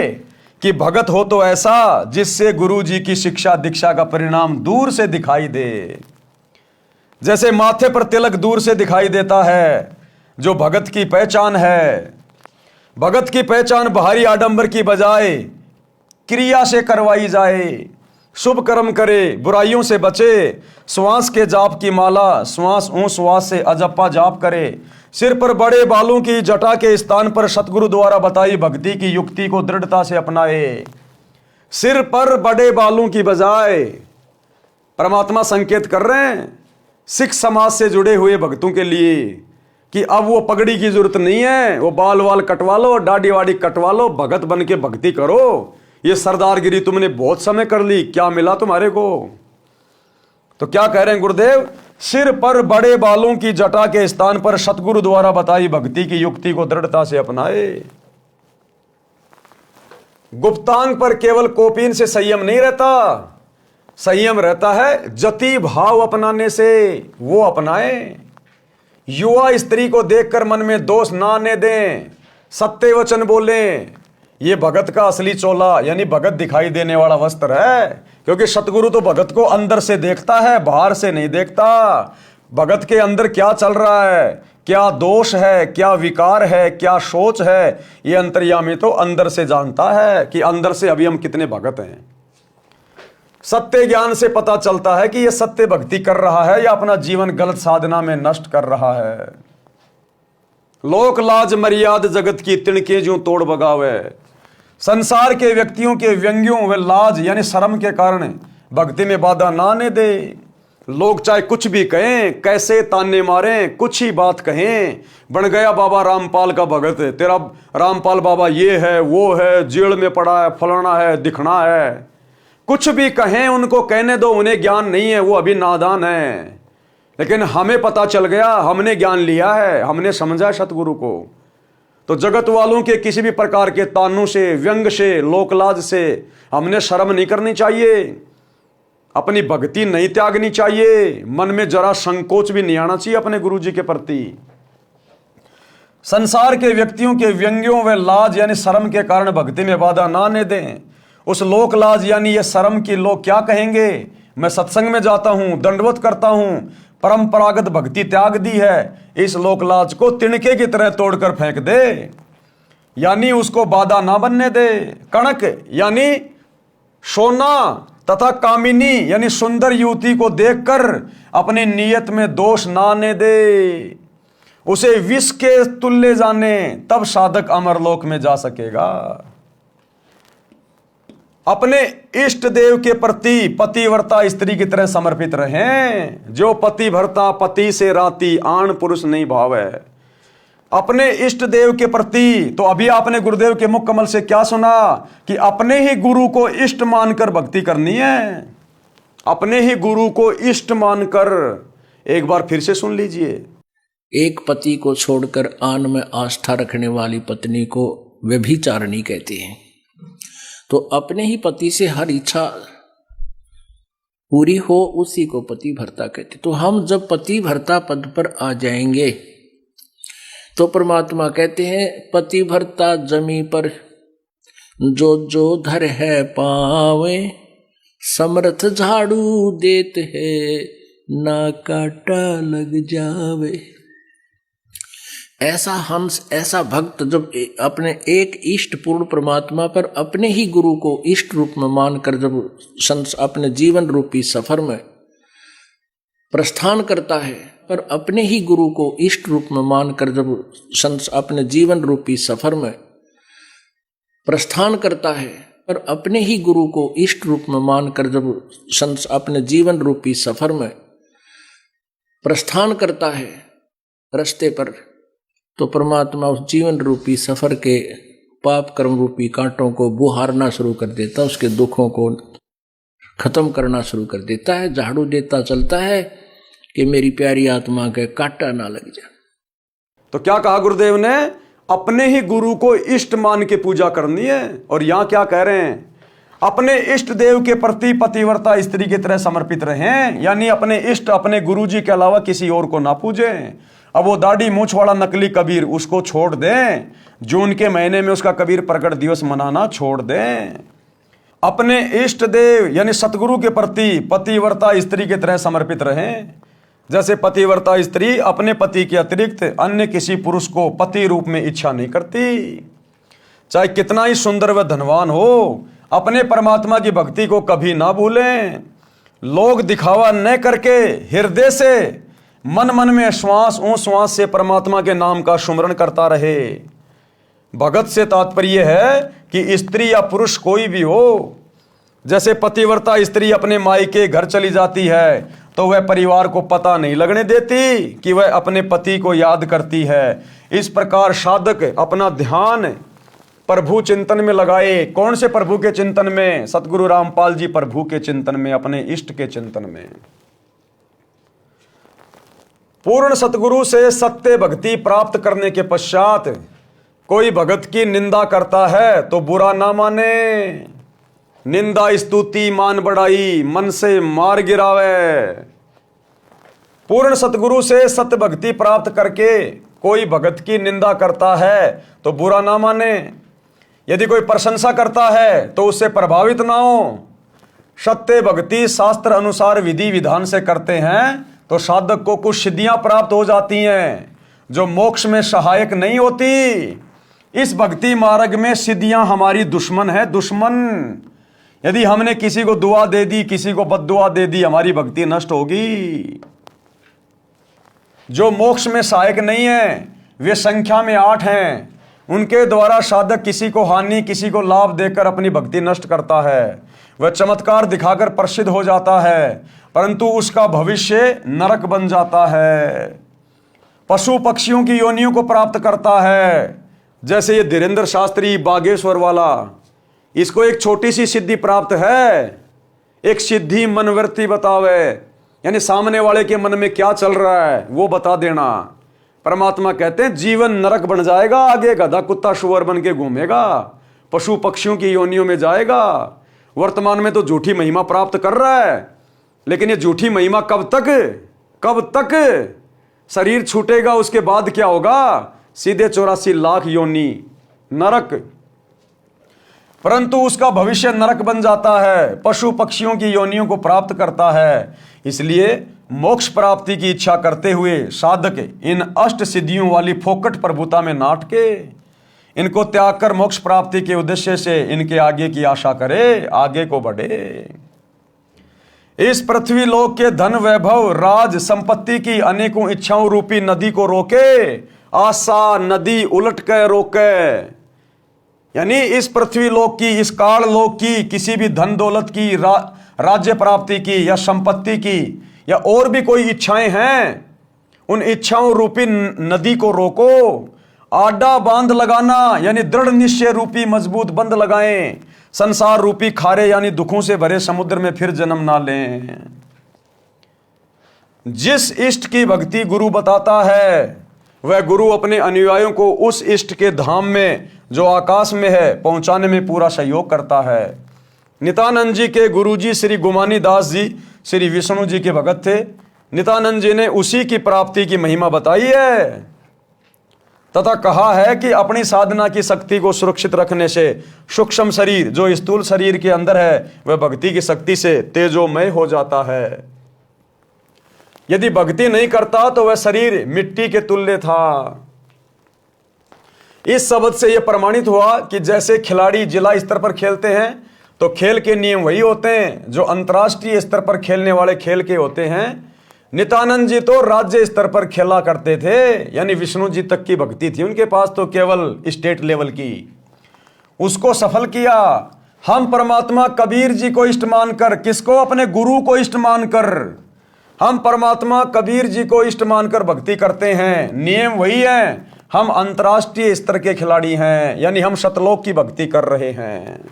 कि भगत हो तो ऐसा जिससे गुरु जी की शिक्षा दीक्षा का परिणाम दूर से दिखाई दे। जैसे माथे पर तिलक दूर से दिखाई देता है, जो भगत की पहचान है। भगत की पहचान बाहरी आडंबर की बजाय क्रिया से करवाई जाए। शुभ कर्म करे, बुराइयों से बचे, श्वास के जाप की माला श्वास श्वास से अजप्पा जाप करे, सिर पर बड़े बालों की जटा के स्थान पर सतगुरु द्वारा बताई भक्ति की युक्ति को दृढ़ता से अपनाए। सिर पर बड़े बालों की बजाय परमात्मा संकेत कर रहे हैं सिख समाज से जुड़े हुए भक्तों के लिए कि अब वो पगड़ी की जरूरत नहीं है, वो बाल वाल कटवा लो, दाढ़ी वाड़ी कटवा लो, भगत बन के भक्ति करो। ये सरदारगिरी तुमने बहुत समय कर ली, क्या मिला तुम्हारे को? तो क्या कह रहे हैं गुरुदेव? सिर पर बड़े बालों की जटा के स्थान पर सतगुरु द्वारा बताई भक्ति की युक्ति को दृढ़ता से अपनाए। गुप्तांग पर केवल कोपीन से संयम नहीं रहता, संयम रहता है जति भाव अपनाने से, वो अपनाए। युवा स्त्री को देखकर मन में दोष ना आने दें, सत्य वचन बोलें। ये भगत का असली चोला यानी भगत दिखाई देने वाला वस्त्र है, क्योंकि सतगुरु तो भगत को अंदर से देखता है, बाहर से नहीं देखता। भगत के अंदर क्या चल रहा है, क्या दोष है, क्या विकार है, क्या सोच है, ये अंतर्यामी तो अंदर से जानता है कि अंदर से अभी हम कितने भगत हैं। सत्य ज्ञान से पता चलता है कि ये सत्य भक्ति कर रहा है या अपना जीवन गलत साधना में नष्ट कर रहा है। लोक लाज मर्याद जगत की तिणके जो तोड़ बगावे। संसार के व्यक्तियों के व्यंग्यों व लाज यानी शर्म के कारण भक्ति में बाधा ना आने दे। लोग चाहे कुछ भी कहें, कैसे ताने मारें, कुछ ही बात कहें, बन गया बाबा रामपाल का भगत, तेरा रामपाल बाबा ये है वो है, जेल में पड़ा है, फलाना है, दिखना है, कुछ भी कहें उनको कहने दो, उन्हें ज्ञान नहीं है, वो अभी नादान है। लेकिन हमें पता चल गया, हमने ज्ञान लिया है, हमने समझा सतगुरु को। तो जगत वालों के किसी भी प्रकार के तानों से, व्यंग से, लोकलाज से हमने शर्म नहीं करनी चाहिए, अपनी भक्ति नहीं त्यागनी चाहिए, मन में जरा संकोच भी नहीं आना चाहिए अपने गुरु जी के प्रति। संसार के व्यक्तियों के व्यंग्यों व लाज यानी शर्म के कारण भक्ति में बाधा ना आने दें। उस लोक लाज यानी ये शर्म की लोग क्या कहेंगे, मैं सत्संग में जाता हूं, दंडवत करता हूं, परंपरागत भक्ति त्याग दी है, इस लोक लाज को तिनके की तरह तोड़कर फेंक दे, यानी उसको बाधा ना बनने दे। कणक यानी सोना तथा कामिनी यानी सुंदर युवती को देखकर अपनी नियत में दोष ना आने दे, उसे विष के तुल्य जाने, तब साधक अमरलोक में जा सकेगा। अपने इष्ट देव के प्रति पतिव्रता स्त्री की तरह समर्पित रहें। जो पतिव्रता पति से राती, आन पुरुष नहीं भाव है। अपने इष्ट देव के प्रति, तो अभी आपने गुरुदेव के मुख कमल से क्या सुना कि अपने ही गुरु को इष्ट मानकर भक्ति करनी है, अपने ही गुरु को इष्ट मानकर। एक बार फिर से सुन लीजिए। एक पति को छोड़कर आन में आस्था रखने वाली पत्नी को व्यभिचारिणी कहते हैं। तो अपने ही पति से हर इच्छा पूरी हो, उसी को पतिव्रता कहते। तो हम जब पतिव्रता पद पर आ जाएंगे तो परमात्मा कहते हैं पतिव्रता जमी पर जो जो धर है पावे, समर्थ झाड़ू देत है ना काटा लग जावे। ऐसा हंस, ऐसा भक्त जब अपने एक इष्ट पूर्ण परमात्मा पर अपने ही गुरु को इष्ट रूप में मानकर जब अपने जीवन रूपी सफर में प्रस्थान करता है, पर अपने ही गुरु को इष्ट रूप में मानकर जब अपने जीवन रूपी सफर में प्रस्थान करता है, पर अपने ही गुरु को इष्ट रूप में मानकर जब अपने जीवन रूपी सफर में प्रस्थान करता है रास्ते पर, तो परमात्मा उस जीवन रूपी सफर के पाप कर्म रूपी कांटों को बुहारना शुरू कर देता, उसके दुखों को खत्म करना शुरू कर देता है, झाड़ू देता चलता है कि मेरी प्यारी आत्मा के कांटा ना लग जाए। तो क्या कहा गुरुदेव ने, अपने ही गुरु को इष्ट मान के पूजा करनी है। और यहां क्या कह रहे हैं, अपने इष्ट देव के प्रति पतिव्रता स्त्री की तरह समर्पित रहें, यानी अपने इष्ट अपने गुरु जी के अलावा किसी और को ना पूजें। अब वो दाढ़ी मूछ वाला नकली कबीर उसको छोड़ दें, जून के महीने में उसका कबीर प्रकट दिवस मनाना छोड़ दें। अपने इष्ट देव यानी सतगुरु के प्रति पतिव्रता स्त्री की तरह समर्पित रहें, जैसे पतिव्रता स्त्री अपने पति के अतिरिक्त अन्य किसी पुरुष को पति रूप में इच्छा नहीं करती। चाहे कितना ही सुंदर व धनवान हो, अपने परमात्मा की भक्ति को कभी ना भूलें। लोग दिखावा न करके हृदय से मन मन में श्वास श्वास से परमात्मा के नाम का सुमरण करता रहे। भगत से तात्पर्य है कि स्त्री या पुरुष कोई भी हो, जैसे पतिव्रता स्त्री अपने मायके घर चली जाती है तो वह परिवार को पता नहीं लगने देती कि वह अपने पति को याद करती है। इस प्रकार साधक अपना ध्यान प्रभु चिंतन में लगाए। कौन से प्रभु के चिंतन में? सतगुरु रामपाल जी प्रभु के चिंतन में, अपने इष्ट के चिंतन में। पूर्ण सतगुरु से सत्य भक्ति प्राप्त करने के पश्चात कोई भगत की निंदा करता है तो बुरा ना माने। निंदा स्तुति मान बढ़ाई मन से मार गिरावे। पूर्ण सतगुरु से सत्य भक्ति प्राप्त करके कोई भगत की निंदा करता है तो बुरा ना माने। यदि कोई प्रशंसा करता है तो उससे प्रभावित ना हो। सत्य भक्ति शास्त्र अनुसार विधि विधान से करते हैं तो साधक को कुछ सिद्धियां प्राप्त हो जाती हैं जो मोक्ष में सहायक नहीं होती। इस भक्ति मार्ग में सिद्धियां हमारी दुश्मन है, दुश्मन। यदि हमने किसी को दुआ दे दी, किसी को बद्दुआ दे दी, हमारी भक्ति नष्ट होगी। जो मोक्ष में सहायक नहीं है वे संख्या में 8 हैं। उनके द्वारा साधक किसी को हानि किसी को लाभ देकर अपनी भक्ति नष्ट करता है। वह चमत्कार दिखाकर प्रसिद्ध हो जाता है परंतु उसका भविष्य नरक बन जाता है। पशु पक्षियों की योनियों को प्राप्त करता है। जैसे ये धीरेन्द्र शास्त्री बागेश्वर वाला, इसको एक छोटी सी सिद्धि प्राप्त है। एक सिद्धि मनवर्ती बतावे, यानी सामने वाले के मन में क्या चल रहा है वो बता देना। परमात्मा कहते हैं जीवन नरक बन जाएगा, आगे गधा कुत्ता शुअर बन के घूमेगा, पशु पक्षियों की योनियों में जाएगा। वर्तमान में तो झूठी महिमा प्राप्त कर रहा है, लेकिन ये झूठी महिमा कब तक शरीर छूटेगा उसके बाद क्या होगा? सीधे 84 लाख योनि नरक। परंतु उसका भविष्य नरक बन जाता है, पशु पक्षियों की योनियों को प्राप्त करता है। इसलिए मोक्ष प्राप्ति की इच्छा करते हुए साधक इन अष्ट सिद्धियों वाली फोकट प्रभुता में नाट के इनको त्याग कर मोक्ष प्राप्ति के उद्देश्य से इनके आगे की आशा करे, आगे को बढ़े। इस पृथ्वी लोक के धन वैभव राज संपत्ति की अनेकों इच्छाओं रूपी नदी को रोके, आशा नदी उलट कर रोके। यानी इस पृथ्वी लोक की, इस काल लोक की किसी भी धन दौलत की, राज्य प्राप्ति की या संपत्ति की या और भी कोई इच्छाएं हैं, उन इच्छाओं रूपी नदी को रोको। आडा बांध लगाना यानी दृढ़ निश्चय रूपी मजबूत बंद लगाएं। संसार रूपी खारे यानी दुखों से भरे समुद्र में फिर जन्म ना लें। जिस इष्ट की भक्ति गुरु बताता है वह गुरु अपने अनुयायियों को उस इष्ट के धाम में जो आकाश में है पहुंचाने में पूरा सहयोग करता है। नित्यानंद जी के गुरुजी श्री गुमानी दास जी श्री विष्णु जी के भगत थे। नित्यानंद जी ने उसी की प्राप्ति की महिमा बताई है तथा कहा है कि अपनी साधना की शक्ति को सुरक्षित रखने से सूक्ष्म शरीर जो स्थूल शरीर के अंदर है वह भक्ति की शक्ति से तेजोमय हो जाता है। यदि भक्ति नहीं करता तो वह शरीर मिट्टी के तुल्य था। इस शब्द से यह प्रमाणित हुआ कि जैसे खिलाड़ी जिला स्तर पर खेलते हैं तो खेल के नियम वही होते हैं जो अंतर्राष्ट्रीय स्तर पर खेलने वाले खेल के होते हैं। नित्यानंद जी तो राज्य स्तर पर खेला करते थे, यानी विष्णु जी तक की भक्ति थी उनके पास तो केवल स्टेट लेवल की। उसको सफल किया। हम परमात्मा कबीर जी को इष्ट मानकर, किसको? अपने गुरु को इष्ट मानकर, हम परमात्मा कबीर जी को इष्ट मानकर भक्ति करते हैं। नियम वही है, हम अंतर्राष्ट्रीय स्तर के खिलाड़ी हैं, यानी हम सतलोक की भक्ति कर रहे हैं।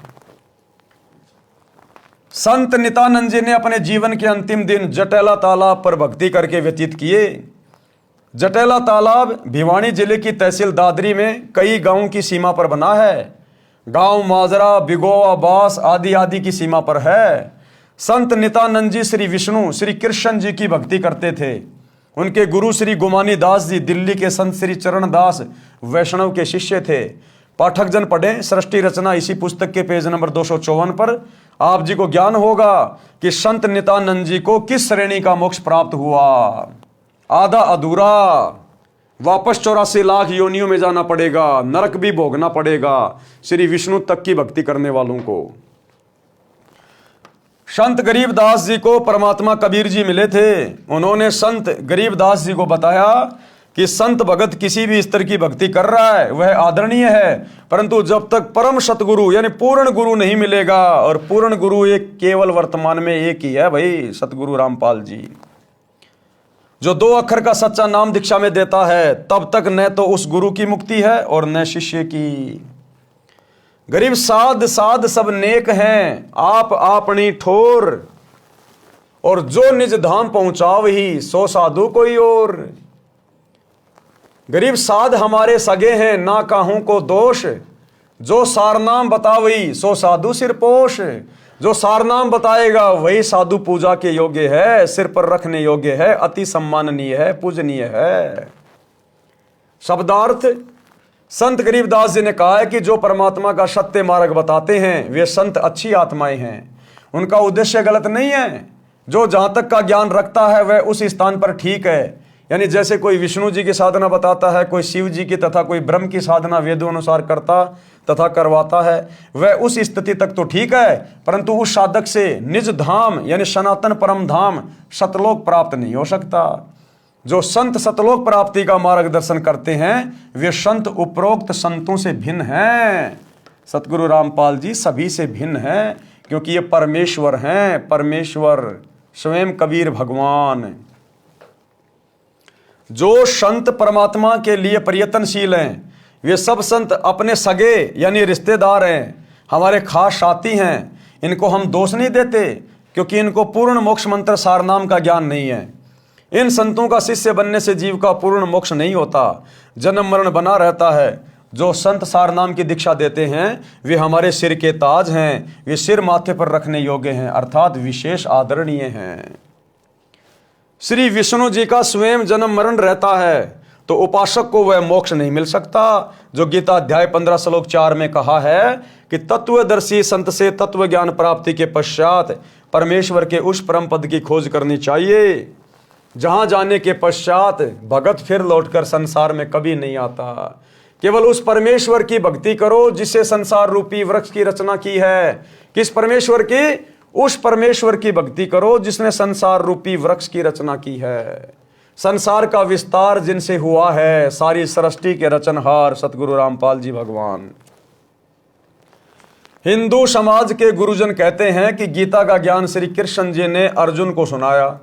संत नित्यानंद जी ने अपने जीवन के अंतिम दिन जटेला तालाब पर भक्ति करके व्यतीत किए। जटेला तालाब भिवानी जिले की तहसील दादरी में कई गांवों की सीमा पर बना है। गांव माजरा, बिगोवा, बास आदि आदि की सीमा पर है। संत नित्यानंद जी श्री विष्णु श्री कृष्ण जी की भक्ति करते थे। उनके गुरु श्री गुमानी दास जी दिल्ली के संत श्री चरण दास वैष्णव के शिष्य थे। पाठक जन पढ़ें सृष्टि रचना इसी पुस्तक के पेज नंबर 254 पर। आप जी को ज्ञान होगा कि संत नित्यानंद जी को किस श्रेणी का मोक्ष प्राप्त हुआ। आधा अधूरा, वापस 84 लाख योनियों में जाना पड़ेगा, नरक भी भोगना पड़ेगा श्री विष्णु तक की भक्ति करने वालों को। संत गरीबदास जी को परमात्मा कबीर जी मिले थे। उन्होंने संत गरीबदास जी को बताया कि संत भगत किसी भी स्तर की भक्ति कर रहा है वह आदरणीय है, परंतु जब तक परम सतगुरु यानी पूर्ण गुरु नहीं मिलेगा, और पूर्ण गुरु एक केवल वर्तमान में एक ही है भाई, सतगुरु रामपाल जी, जो 2 अक्षर का सच्चा नाम दीक्षा में देता है, तब तक न तो उस गुरु की मुक्ति है और न शिष्य की। गरीब साध साध सब नेक हैं, आप अपनी ठोर, और जो निज धाम पहुंचाव ही सो साधु कोई और। गरीब साध हमारे सगे हैं, ना काहू को दोष, जो सारनाम बतावई सो साधु सिरपोश। जो सारनाम बताएगा वही साधु पूजा के योग्य है, सिर पर रखने योग्य है, अति सम्माननीय है, पूजनीय है। शब्दार्थ, संत गरीबदास जी ने कहा है कि जो परमात्मा का सत्य मार्ग बताते हैं वे संत अच्छी आत्माएं हैं, उनका उद्देश्य गलत नहीं है। जो जहां तक का ज्ञान रखता है वह उस स्थान पर ठीक है। यानी जैसे कोई विष्णु जी की साधना बताता है, कोई शिव जी की तथा कोई ब्रह्म की साधना वेदों अनुसार करता तथा करवाता है, वह उस स्थिति तक तो ठीक है, परंतु उस साधक से निज धाम यानी सनातन परम धाम सतलोक प्राप्त नहीं हो सकता। जो संत सतलोक प्राप्ति का मार्गदर्शन करते हैं वे संत उपरोक्त संतों से भिन्न हैं। सतगुरु रामपाल जी सभी से भिन्न हैं, क्योंकि ये परमेश्वर हैं, परमेश्वर स्वयं कबीर भगवान। जो संत परमात्मा के लिए प्रयत्नशील हैं वे सब संत अपने सगे यानी रिश्तेदार हैं, हमारे खास साथी हैं। इनको हम दोष नहीं देते, क्योंकि इनको पूर्ण मोक्ष मंत्र सारनाम का ज्ञान नहीं है। इन संतों का शिष्य बनने से जीव का पूर्ण मोक्ष नहीं होता, जन्म मरण बना रहता है। जो संत सारनाम की दीक्षा देते हैं वे हमारे सिर के ताज हैं, वे सिर माथे पर रखने योग्य हैं, अर्थात विशेष आदरणीय हैं। श्री विष्णु जी का स्वयं जन्म मरण रहता है, तो उपासक को वह मोक्ष नहीं मिल सकता। जो गीता अध्याय 15 श्लोक 4 में कहा है कि तत्वदर्शी संत से तत्व ज्ञान प्राप्ति के पश्चात परमेश्वर के उस परम पद की खोज करनी चाहिए, जहां जाने के पश्चात भगत फिर लौटकर संसार में कभी नहीं आता। केवल उस परमेश्वर की भक्ति करो जिससे संसार रूपी वृक्ष की रचना की है। किस परमेश्वर की? उस परमेश्वर की भक्ति करो जिसने संसार रूपी वृक्ष की रचना की है। संसार का विस्तार जिनसे हुआ है, सारी सृष्टि के रचनहार सतगुरु रामपाल जी भगवान। हिंदू समाज के गुरुजन कहते हैं कि गीता का ज्ञान श्री कृष्ण जी ने अर्जुन को सुनाया।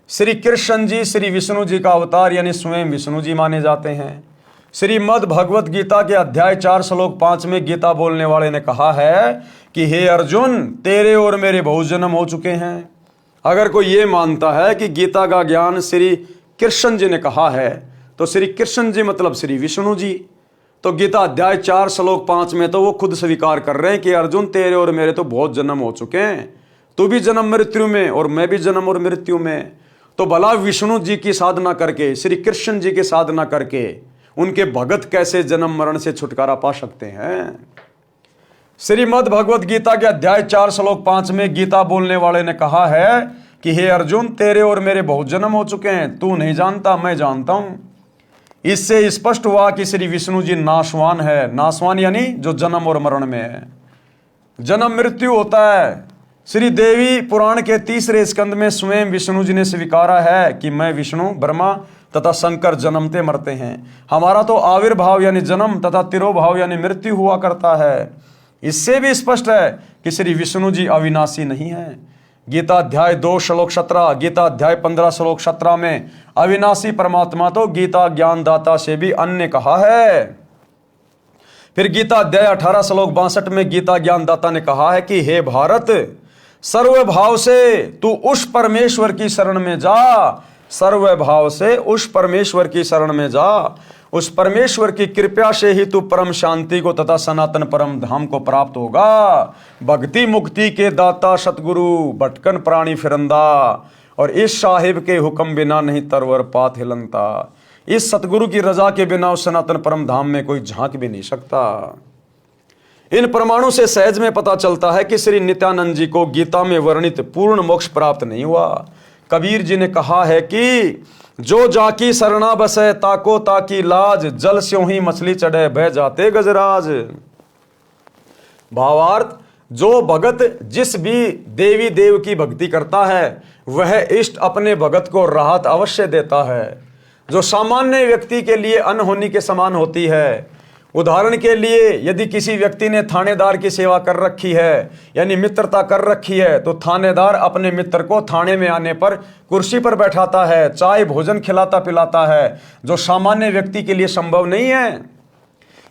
श्री कृष्ण जी श्री विष्णु जी का अवतार यानी स्वयं विष्णु जी माने जाते हैं। श्रीमद् भगवत गीता के अध्याय 4 श्लोक 5 में गीता बोलने वाले ने कहा है कि हे अर्जुन, तेरे और मेरे बहुत जन्म हो चुके हैं। अगर कोई ये मानता है कि गीता का ज्ञान श्री कृष्ण जी ने कहा है, तो श्री कृष्ण जी मतलब श्री विष्णु जी। तो गीता अध्याय 4 श्लोक 5 में तो वो खुद स्वीकार कर रहे हैं कि अर्जुन तेरे और मेरे तो बहुत जन्म हो चुके हैं, तू भी जन्म मृत्यु में और मैं भी जन्म और मृत्यु में। तो भला विष्णु जी की साधना करके, श्री कृष्ण जी की साधना करके उनके भगत कैसे जन्म मरण से छुटकारा पा सकते हैं? श्रीमद् भगवत गीता के अध्याय 4 श्लोक 5 में गीता बोलने वाले ने कहा है कि हे अर्जुन, तेरे और मेरे बहुत जन्म हो चुके हैं, तू नहीं जानता, मैं जानता हूं। इससे स्पष्ट हुआ कि श्री विष्णु जी नाशवान है। नाशवान यानी जो जन्म और मरण में है। जन्म मृत्यु होता है। श्री देवी पुराण के 3रे स्कंद में स्वयं विष्णु जी ने स्वीकारा है कि मैं विष्णु, ब्रह्मा तथा शंकर जन्मते मरते हैं। हमारा तो आविर्भाव यानी जन्म तथा तिरोभाव यानी मृत्यु हुआ करता है। इससे भी स्पष्ट है कि श्री विष्णु जी अविनाशी नहीं है। गीता अध्याय 2 श्लोक 17, गीता अध्याय 15 श्लोक 17 में अविनाशी परमात्मा तो गीता ज्ञानदाता से भी अन्य कहा है। फिर गीता अध्याय 18 श्लोक 62 में गीता ज्ञानदाता ने कहा है कि हे भारत, सर्व भाव से तू उस परमेश्वर की शरण में जा, सर्व भाव से उस परमेश्वर की शरण में जा। उस परमेश्वर की कृपा से ही तू परम शांति को तथा सनातन परम धाम को प्राप्त होगा। भक्ति मुक्ति के दाता सतगुरु भटकन प्राणी फिरंदा, और इस साहिब के हुक्म बिना नहीं तरवर पात हिलनता। इस सतगुरु की रजा के बिना उस सनातन परम धाम में कोई झांक भी नहीं सकता। इन प्रमाणों से सहज में पता चलता है कि श्री नित्यानंद जी को गीता में वर्णित पूर्ण मोक्ष प्राप्त नहीं हुआ। कबीर जी ने कहा है कि जो जाकी शरणा बसे ताको ताकी लाज, जल स्यों ही मछली चढ़े बह जाते गजराज। भावार्थ, जो भगत जिस भी देवी देव की भक्ति करता है वह इष्ट अपने भगत को राहत अवश्य देता है, जो सामान्य व्यक्ति के लिए अनहोनी के समान होती है। उदाहरण के लिए यदि किसी व्यक्ति ने थानेदार की सेवा कर रखी है, यानी मित्रता कर रखी है, तो थानेदार अपने मित्र को थाने में आने पर कुर्सी पर बैठाता है, चाय भोजन खिलाता पिलाता है, जो सामान्य व्यक्ति के लिए संभव नहीं है।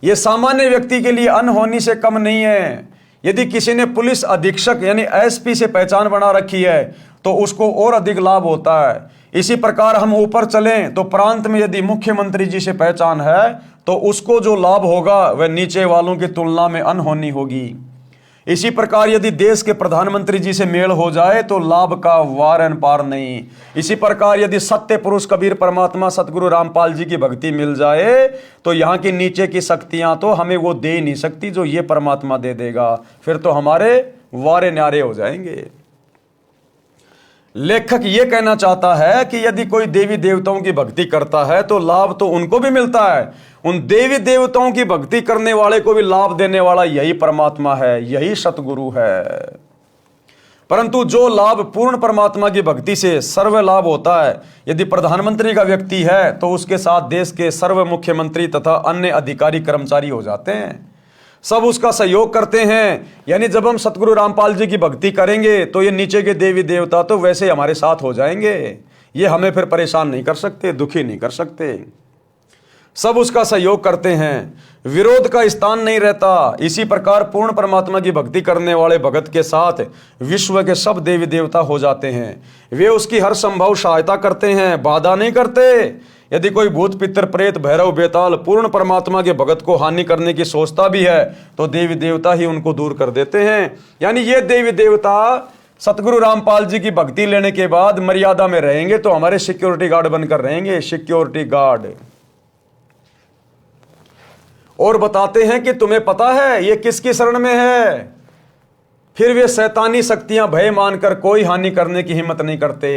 यह सामान्य व्यक्ति के लिए अनहोनी से कम नहीं है। यदि किसी ने पुलिस अधीक्षक यानी एसपी से पहचान बना रखी है तो उसको और अधिक लाभ होता है। इसी प्रकार हम ऊपर चलें तो प्रांत में यदि मुख्यमंत्री जी से पहचान है तो उसको जो लाभ होगा वह नीचे वालों की तुलना में अनहोनी होगी। इसी प्रकार यदि देश के प्रधानमंत्री जी से मेल हो जाए तो लाभ का वारन पार नहीं। इसी प्रकार यदि सत्य पुरुष कबीर परमात्मा सतगुरु रामपाल जी की भक्ति मिल जाए तो यहाँ की नीचे की शक्तियां तो हमें वो दे नहीं सकती जो ये परमात्मा दे देगा, फिर तो हमारे वारे न्यारे हो जाएंगे। लेखक ये कहना चाहता है कि यदि कोई देवी देवताओं की भक्ति करता है तो लाभ तो उनको भी मिलता है, उन देवी देवताओं की भक्ति करने वाले को भी लाभ देने वाला यही परमात्मा है, यही सतगुरु है। परंतु जो लाभ पूर्ण परमात्मा की भक्ति से सर्व लाभ होता है, यदि प्रधानमंत्री का व्यक्ति है तो उसके साथ देश के सर्व मुख्यमंत्री तथा अन्य अधिकारी कर्मचारी हो जाते हैं, सब उसका सहयोग करते हैं। यानी जब हम सतगुरु रामपाल जी की भक्ति करेंगे तो ये नीचे के देवी देवता तो वैसे हमारे साथ हो जाएंगे, ये हमें फिर परेशान नहीं कर सकते, दुखी नहीं कर सकते, सब उसका सहयोग करते हैं, विरोध का स्थान नहीं रहता। इसी प्रकार पूर्ण परमात्मा की भक्ति करने वाले भगत के साथ विश्व के सब देवी देवता हो जाते हैं, वे उसकी हर संभव सहायता करते हैं, बाधा नहीं करते। यदि कोई भूत पितर प्रेत भैरव बेताल पूर्ण परमात्मा के भगत को हानि करने की सोचता भी है तो देवी देवता ही उनको दूर कर देते हैं। यानी ये देवी देवता सतगुरु रामपाल जी की भक्ति लेने के बाद मर्यादा में रहेंगे तो हमारे सिक्योरिटी गार्ड बनकर रहेंगे, सिक्योरिटी गार्ड। और बताते हैं कि तुम्हें पता है ये किसकी शरण में है, फिर वे शैतानी शक्तियां भय मानकर कोई हानि करने की हिम्मत नहीं करते।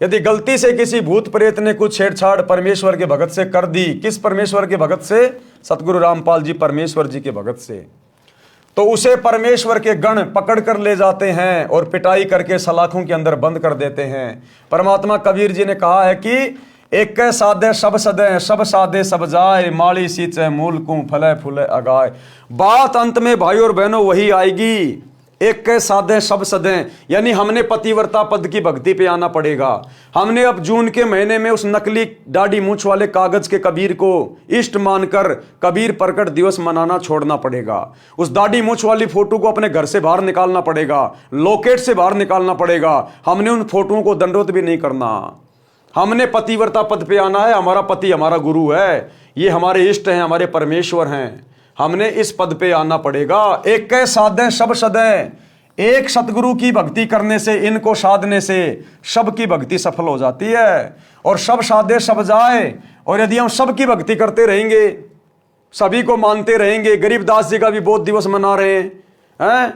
यदि गलती से किसी भूत प्रेत ने कुछ छेड़छाड़ परमेश्वर के भगत से कर दी, किस परमेश्वर के भगत से? सतगुरु रामपाल जी परमेश्वर जी के भगत से, तो उसे परमेश्वर के गण पकड़ कर ले जाते हैं और पिटाई करके सलाखों के अंदर बंद कर देते हैं। परमात्मा कबीर जी ने कहा है कि एक साधे सब सदे, सब साधे सब जाए, माली सींचे मूल को फले फूले अगाए। बात अंत में भाइयों और बहनों वही आएगी, एक के साधे सब सदे, यानी हमने पतिव्रता पद की भक्ति पे आना पड़ेगा। हमने अब जून के महीने में उस नकली दाढ़ी मूंछ वाले कागज के कबीर को इष्ट मानकर कबीर प्रकट दिवस मनाना छोड़ना पड़ेगा। उस दाढ़ी मूंछ वाली फोटो को अपने घर से बाहर निकालना पड़ेगा, लॉकेट से बाहर निकालना पड़ेगा। हमने उन फोटोओं को दंडोत भी नहीं करना। हमने पतिव्रता पद पे आना है, हमारा पति हमारा गुरु है, ये हमारे इष्ट हैं, हमारे परमेश्वर हैं, हमने इस पद पे आना पड़ेगा। एक के साधे सब सदे, एक सतगुरु की भक्ति करने से, इनको साधने से सब की भक्ति सफल हो जाती है। और सब साधे सब जाए, और यदि हम सब की भक्ति करते रहेंगे, सभी को मानते रहेंगे, गरीबदास जी का भी बोध दिवस मना रहे हैं,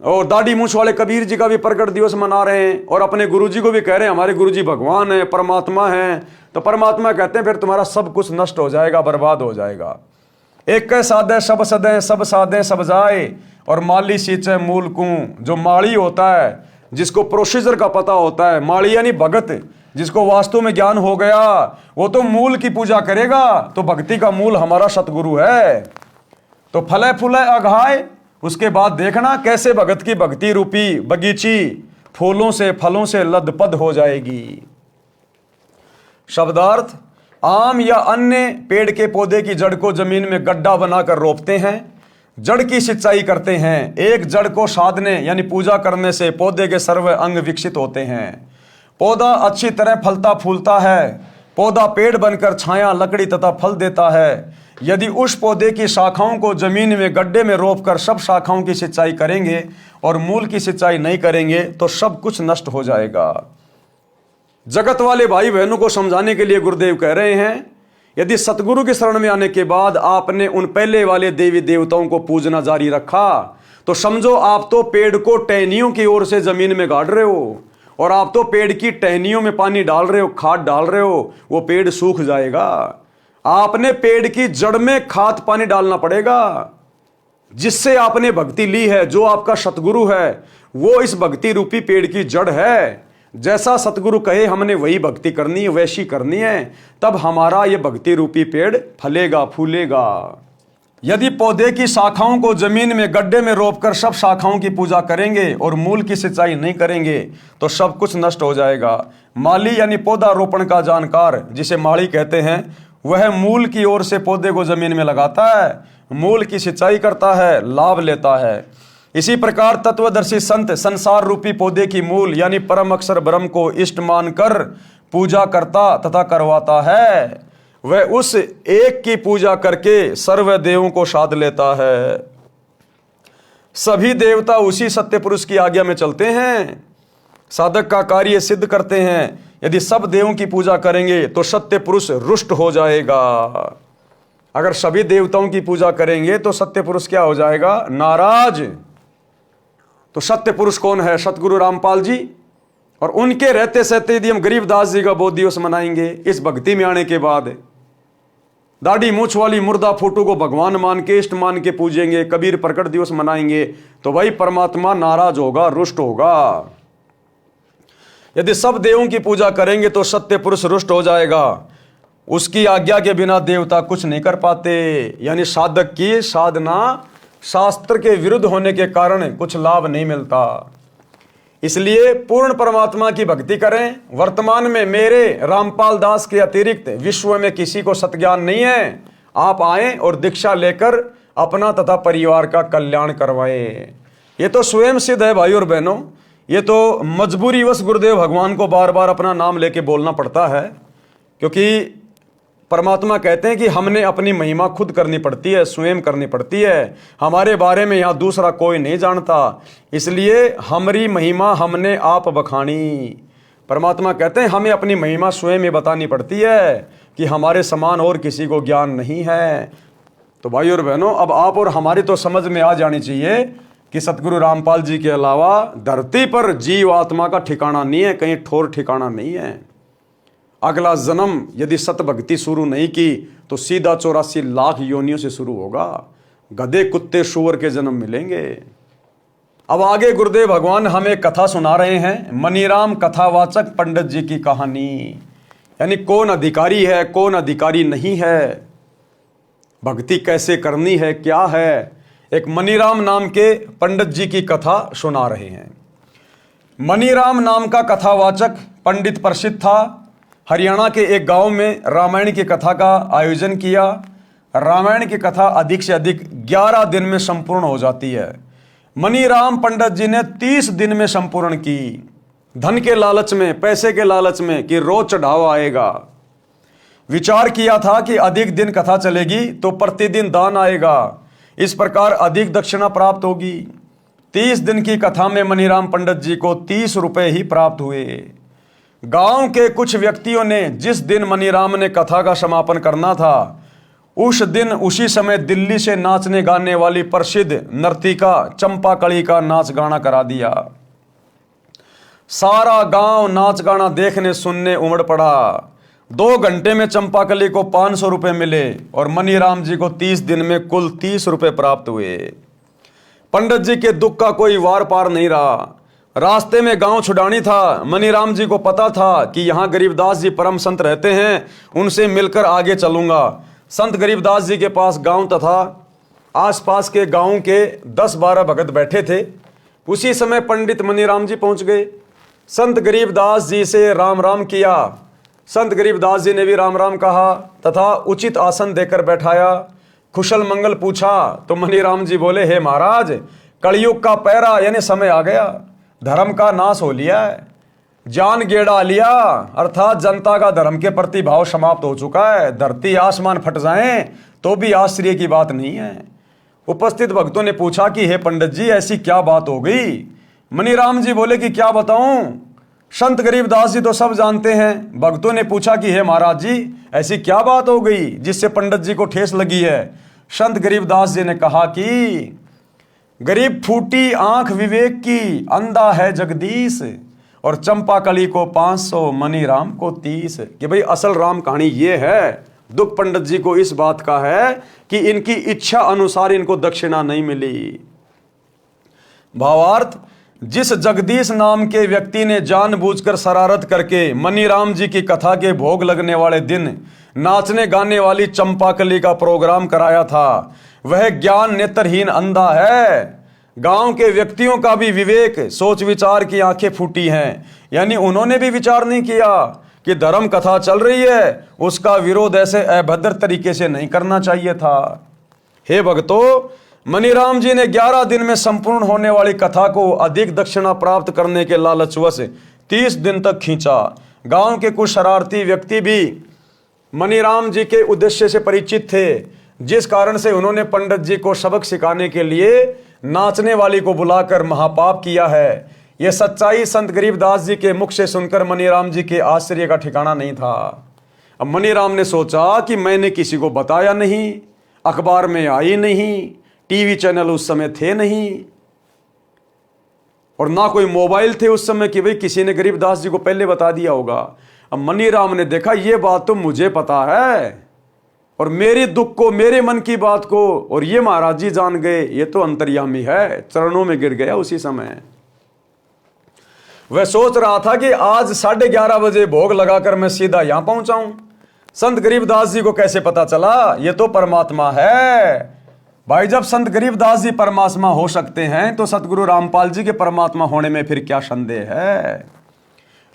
और दाढ़ी मूंछ वाले कबीर जी का भी प्रकट दिवस मना रहे हैं, और अपने गुरु जी को भी कह रहे हैं हमारे गुरु जी भगवान है, परमात्मा है, तो परमात्मा कहते हैं फिर तुम्हारा सब कुछ नष्ट हो जाएगा, बर्बाद हो जाएगा। एक के साधे सब सदे, सब साधे सब जाए, और माली सींचे मूल को, जो माली होता है, जिसको प्रोसीजर का पता होता है, माली यानी भगत, जिसको वास्तु में ज्ञान हो गया, वो तो मूल की पूजा करेगा। तो भक्ति का मूल हमारा सतगुरु है। तो फले फूले अघाए, उसके बाद देखना कैसे भगत की भक्ति रूपी बगीची फूलों से फलों से लदपद हो जाएगी। शब्दार्थ, आम या अन्य पेड़ के पौधे की जड़ को जमीन में गड्ढा बनाकर रोपते हैं, जड़ की सिंचाई करते हैं। एक जड़ को साधने यानी पूजा करने से पौधे के सर्व अंग विकसित होते हैं। पौधा अच्छी तरह फलता फूलता है। पौधा पेड़ बनकर छाया, लकड़ी तथा फल देता है। यदि उस पौधे की शाखाओं को जमीन में गड्ढे में रोपकर सब शाखाओं की सिंचाई करेंगे और मूल की सिंचाई नहीं करेंगे तो सब कुछ नष्ट हो जाएगा। जगत वाले भाई बहनों को समझाने के लिए गुरुदेव कह रहे हैं, यदि सतगुरु की शरण में आने के बाद आपने उन पहले वाले देवी देवताओं को पूजना जारी रखा तो समझो आप तो पेड़ को टहनियों की ओर से जमीन में गाड़ रहे हो, और आप तो पेड़ की टहनियों में पानी डाल रहे हो, खाद डाल रहे हो, वो पेड़ सूख जाएगा। आपने पेड़ की जड़ में खाद पानी डालना पड़ेगा। जिससे आपने भक्ति ली है, जो आपका सतगुरु है, वो इस भक्ति रूपी पेड़ की जड़ है। जैसा सतगुरु कहे हमने वही भक्ति करनी है, वैसी करनी है, तब हमारा ये भक्ति रूपी पेड़ फलेगा फूलेगा। यदि पौधे की शाखाओं को जमीन में गड्ढे में रोपकर सब शाखाओं की पूजा करेंगे और मूल की सिंचाई नहीं करेंगे तो सब कुछ नष्ट हो जाएगा। माली यानी पौधा रोपण का जानकार, जिसे माली कहते हैं, वह मूल की ओर से पौधे को जमीन में लगाता है, मूल की सिंचाई करता है, लाभ लेता है। इसी प्रकार तत्वदर्शी संत संसार रूपी पौधे की मूल यानी परम अक्षर ब्रह्म को इष्ट मानकर पूजा करता तथा करवाता है। वह उस एक की पूजा करके सर्व देवों को साध लेता है। सभी देवता उसी सत्य पुरुष की आज्ञा में चलते हैं, साधक का कार्य सिद्ध करते हैं। यदि सब देवों की पूजा करेंगे तो सत्य पुरुष रुष्ट हो जाएगा। अगर सभी देवताओं की पूजा करेंगे तो सत्य पुरुष क्या हो जाएगा? नाराज। तो सत्य पुरुष कौन है? सतगुरु रामपाल जी। और उनके रहते सहते यदि हम गरीबदास जी का बोध दिवस मनाएंगे इस भक्ति में आने के बाद, दाढ़ी मूछ वाली मुर्दा फोटो को भगवान मान के इष्ट मान के पूजेंगे, कबीर प्रकट दिवस मनाएंगे, तो भाई परमात्मा नाराज होगा, रुष्ट होगा। यदि सब देवों की पूजा करेंगे तो सत्य पुरुष रुष्ट हो जाएगा। उसकी आज्ञा के बिना देवता कुछ नहीं कर पाते। यानी साधक की साधना शास्त्र के विरुद्ध होने के कारण कुछ लाभ नहीं मिलता। इसलिए पूर्ण परमात्मा की भक्ति करें। वर्तमान में मेरे रामपाल दास के अतिरिक्त विश्व में किसी को सतज्ञान नहीं है। आप आएं और दीक्षा लेकर अपना तथा परिवार का कल्याण करवाएं। ये तो स्वयं सिद्ध है भाई और बहनों। ये तो मजबूरीवश गुरुदेव भगवान को बार बार अपना नाम लेके बोलना पड़ता है, क्योंकि परमात्मा कहते हैं कि हमने अपनी महिमा खुद करनी पड़ती है, स्वयं करनी पड़ती है। हमारे बारे में यहाँ दूसरा कोई नहीं जानता, इसलिए हमारी महिमा हमने आप बखानी। परमात्मा कहते हैं हमें अपनी महिमा स्वयं में बतानी पड़ती है कि हमारे समान और किसी को ज्ञान नहीं है। तो भाई और बहनों, अब आप और हमारी तो समझ में आ जानी चाहिए कि सतगुरु रामपाल जी के अलावा धरती पर जीव आत्मा का ठिकाना नहीं है, कहीं ठोर ठिकाना नहीं है। अगला जन्म यदि सत भक्ति शुरू नहीं की तो सीधा 84 लाख योनियों से शुरू होगा। गधे कुत्ते शुअर के जन्म मिलेंगे। अब आगे गुरुदेव भगवान हमें कथा सुना रहे हैं, मनीराम कथावाचक पंडित जी की कहानी। यानी कौन अधिकारी है, कौन अधिकारी नहीं है, भक्ति कैसे करनी है, क्या है। एक मनीराम नाम के पंडित जी की कथा सुना रहे हैं। मनीराम नाम का कथावाचक पंडित प्रसिद्ध था। हरियाणा के एक गांव में रामायण की कथा का आयोजन किया। रामायण की कथा अधिक से अधिक 11 दिन में संपूर्ण हो जाती है। मनीराम पंडित जी ने 30 दिन में संपूर्ण की। धन के लालच में, पैसे के लालच में कि रोज चढ़ावा आएगा। विचार किया था कि अधिक दिन कथा चलेगी तो प्रतिदिन दान आएगा, इस प्रकार अधिक दक्षिणा प्राप्त होगी। 30 दिन की कथा में मनीराम पंडित जी को 30 रुपए ही प्राप्त हुए। गांव के कुछ व्यक्तियों ने जिस दिन मनीराम ने कथा का समापन करना था उस दिन उसी समय दिल्ली से नाचने गाने वाली प्रसिद्ध नर्तिका चंपाकली का नाच गाना करा दिया। सारा गांव नाच गाना देखने सुनने उमड़ पड़ा। 2 घंटे में चंपाकली को 500 रुपए मिले और मनीराम जी को 30 दिन में कुल 30 रुपए प्राप्त हुए। पंडित जी के दुख का कोई वार पार नहीं रहा। रास्ते में गांव छुड़ानी था। मनीराम जी को पता था कि यहाँ गरीबदास जी परम संत रहते हैं, उनसे मिलकर आगे चलूंगा। संत गरीबदास जी के पास गांव तथा आसपास के गांव के 10-12 भगत बैठे थे। उसी समय पंडित मनीराम जी पहुंच गए। संत गरीबदास जी से राम राम किया। संत गरीबदास जी ने भी राम राम कहा तथा उचित आसन देकर बैठाया। कुशल मंगल पूछा तो मनीराम जी बोले, हे महाराज, कलयुग का पैरा यानी समय आ गया, धर्म का नाश हो लिया है, जान गेड़ा लिया, अर्थात जनता का धर्म के प्रति भाव समाप्त हो चुका है, धरती आसमान फट जाएं तो भी आश्चर्य की बात नहीं है। उपस्थित भक्तों ने पूछा कि हे पंडित जी, ऐसी क्या बात हो गई? मनीराम जी बोले कि क्या बताऊं, संत गरीबदास जी तो सब जानते हैं। भक्तों ने पूछा कि हे महाराज जी, ऐसी क्या बात हो गई जिससे पंडित जी को ठेस लगी है? संत गरीबदास जी ने कहा कि गरीब फूटी आंख विवेक की, अंधा है जगदीश, और चंपा कली को 500, मनीराम को 30। कि भाई असल राम कहानी ये है। दुख पंडित जी को इस बात का है कि इनकी इच्छा अनुसार इनको दक्षिणा नहीं मिली। भावार्थ, जिस जगदीश नाम के व्यक्ति ने जानबूझकर शरारत करके मनीराम जी की कथा के भोग लगने वाले दिन नाचने गाने वाली चंपाकली का प्रोग्राम कराया था, वह ज्ञान नेत्रहीन अंधा है। गांव के व्यक्तियों का भी विवेक, सोच विचार की आंखें फूटी हैं, यानी उन्होंने भी विचार नहीं किया कि धर्म कथा चल रही है, उसका विरोध ऐसे अभद्र तरीके से नहीं करना चाहिए था। हे भक्तों, मनीराम जी ने 11 दिन में संपूर्ण होने वाली कथा को अधिक दक्षिणा प्राप्त करने के लालचवश 30 दिन तक खींचा। गांव के कुछ शरारती व्यक्ति भी मनीराम जी के उद्देश्य से परिचित थे, जिस कारण से उन्होंने पंडित जी को सबक सिखाने के लिए नाचने वाली को बुलाकर महापाप किया है। यह सच्चाई संत गरीबदास जी के मुख से सुनकर मनीराम जी के आश्चर्य का ठिकाना नहीं था। अब मनीराम ने सोचा कि मैंने किसी को बताया नहीं, अखबार में आई नहीं, टीवी चैनल उस समय थे नहीं, और ना कोई मोबाइल थे उस समय कि भाई किसी ने गरीबदास जी को पहले बता दिया होगा। अब मनीराम ने देखा ये बात तो मुझे पता है, और मेरे दुख को, मेरे मन की बात को और ये महाराज जी जान गए, ये तो अंतर्यामी है। चरणों में गिर गया उसी समय। वह सोच रहा था कि आज 11:30 बजे भोग लगाकर मैं सीधा यहां पहुंचाऊं। संत गरीबदास जी को कैसे पता चला? ये तो परमात्मा है। भाई, जब संत गरीबदास जी परमात्मा हो सकते हैं तो सतगुरु रामपाल जी के परमात्मा होने में फिर क्या संदेह है?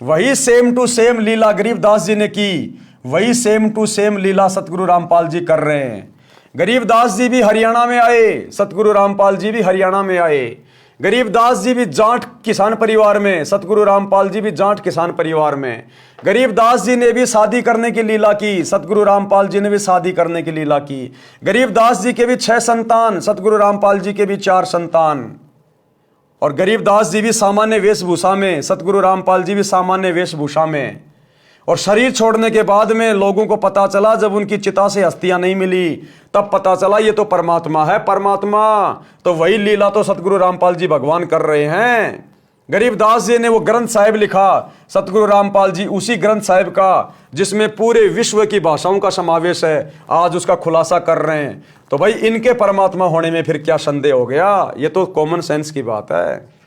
वही सेम टू सेम लीला गरीबदास जी ने की, वही सेम टू सेम लीला सतगुरु रामपाल जी कर रहे हैं। गरीबदास जी भी हरियाणा में आए, सतगुरु रामपाल जी भी हरियाणा में आए। गरीबदास जी भी जाट किसान परिवार में, सतगुरु रामपाल जी भी जाट किसान परिवार में। गरीबदास जी ने भी शादी करने की लीला की, सतगुरु रामपाल जी ने भी शादी करने की लीला की। गरीबदास जी के भी 6 संतान, सतगुरु रामपाल जी के भी 4 संतान। और गरीबदास जी भी सामान्य वेशभूषा में, सतगुरु रामपाल जी भी सामान्य वेशभूषा में। और शरीर छोड़ने के बाद में लोगों को पता चला, जब उनकी चिता से अस्थियां नहीं मिली, तब पता चला ये तो परमात्मा है। परमात्मा तो वही लीला तो सतगुरु रामपाल जी भगवान कर रहे हैं। गरीबदास जी ने वो ग्रंथ साहिब लिखा, सतगुरु रामपाल जी उसी ग्रंथ साहिब का जिसमें पूरे विश्व की भाषाओं का समावेश है, आज उसका खुलासा कर रहे हैं। तो भाई इनके परमात्मा होने में फिर क्या संदेह हो गया? ये तो कॉमन सेंस की बात है।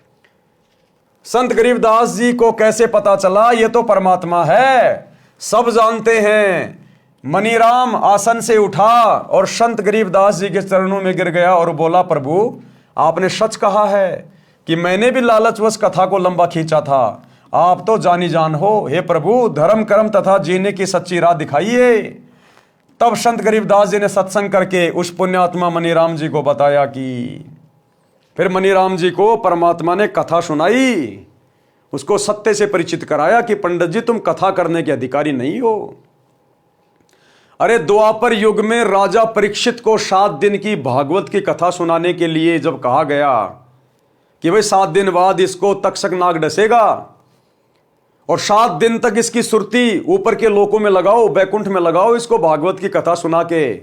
संत गरीबदास जी को कैसे पता चला ये तो परमात्मा है? सब जानते हैं। मनीराम आसन से उठा और संत गरीबदास जी के चरणों में गिर गया और बोला, प्रभु आपने सच कहा है कि मैंने भी लालचवश कथा को लंबा खींचा था, आप तो जानी जान हो। हे प्रभु, धर्म कर्म तथा जीने की सच्ची राह दिखाइए। तब संत गरीबदास जी ने सत्संग करके उस पुण्यात्मा मनीराम जी को बताया कि फिर मनीराम जी को परमात्मा ने कथा सुनाई, उसको सत्य से परिचित कराया कि पंडित जी तुम कथा करने के अधिकारी नहीं हो। अरे द्वापर युग में राजा परीक्षित को 7 दिन की भागवत की कथा सुनाने के लिए जब कहा गया कि भाई 7 दिन बाद इसको तक्षक नाग डसेगा और 7 दिन तक इसकी सुरती ऊपर के लोकों में लगाओ, बैकुंठ में लगाओ इसको भागवत की कथा सुना के,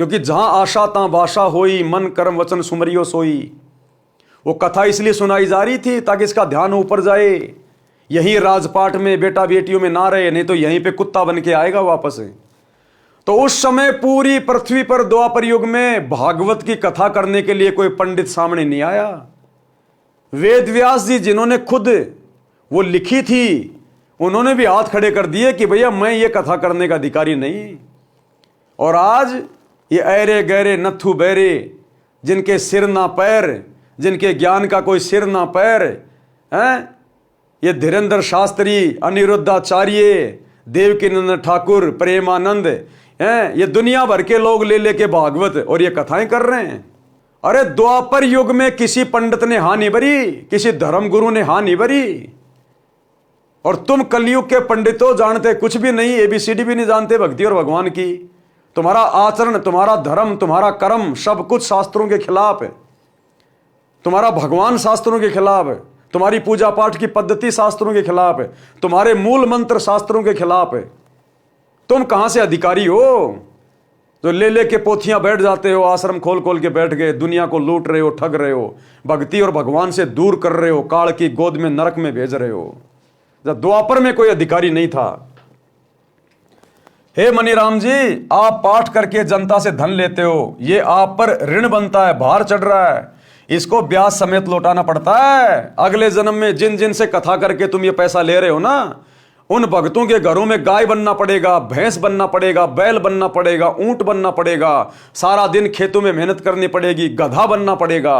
क्योंकि जहां आशा तां भाषा होई, मन कर्म वचन सुमरियो सोई। वो कथा इसलिए सुनाई जा रही थी ताकि इसका ध्यान ऊपर जाए, यही राजपाट में बेटा बेटियों में ना रहे, नहीं तो यहीं पे कुत्ता बन के आएगा वापस। तो उस समय पूरी पृथ्वी पर द्वापर युग में भागवत की कथा करने के लिए कोई पंडित सामने नहीं आया। वेद व्यास जी जिन्होंने खुद वो लिखी थी, उन्होंने भी हाथ खड़े कर दिए कि भैया मैं ये कथा करने का अधिकारी नहीं। और आज ये ऐरे गहरे नथु बैरे, जिनके सिर ना पैर, जिनके ज्ञान का कोई सिर ना पैर हैं, ये धीरेन्द्र शास्त्री, अनिरुद्धाचार्य, देवकीनंदन ठाकुर, प्रेमानंद, हैं, ये दुनिया भर के लोग ले लेके भागवत और ये कथाएं कर रहे हैं। अरे द्वापर युग में किसी पंडित ने हाँ नहीं भरी, किसी धर्म गुरु ने हाँ नहीं भरी, और तुम कलयुग के पंडितों जानते कुछ भी नहीं, ABCD भी नहीं जानते भक्ति और भगवान की। तुम्हारा आचरण, तुम्हारा धर्म, तुम्हारा कर्म सब कुछ शास्त्रों के खिलाफ है। तुम्हारा भगवान शास्त्रों के खिलाफ है, तुम्हारी पूजा पाठ की पद्धति शास्त्रों के खिलाफ है, तुम्हारे मूल मंत्र शास्त्रों के खिलाफ है। तुम कहां से अधिकारी हो जो ले लेके पोथियां बैठ जाते हो, आश्रम खोल खोल के बैठ गए, दुनिया को लूट रहे हो, ठग रहे हो, भक्ति और भगवान से दूर कर रहे हो, काल की गोद में नरक में भेज रहे हो। जब द्वापर में कोई अधिकारी नहीं था। हे मनीराम जी, आप पाठ करके जनता से धन लेते हो, ये आप पर ऋण बनता है, भार चढ़ रहा है, इसको ब्याज समेत लौटाना पड़ता है। अगले जन्म में जिन जिन से कथा करके तुम ये पैसा ले रहे हो ना, उन भक्तों के घरों में गाय बनना पड़ेगा, भैंस बनना पड़ेगा, बैल बनना पड़ेगा, ऊंट बनना पड़ेगा, सारा दिन खेतों में मेहनत करनी पड़ेगी, गधा बनना पड़ेगा,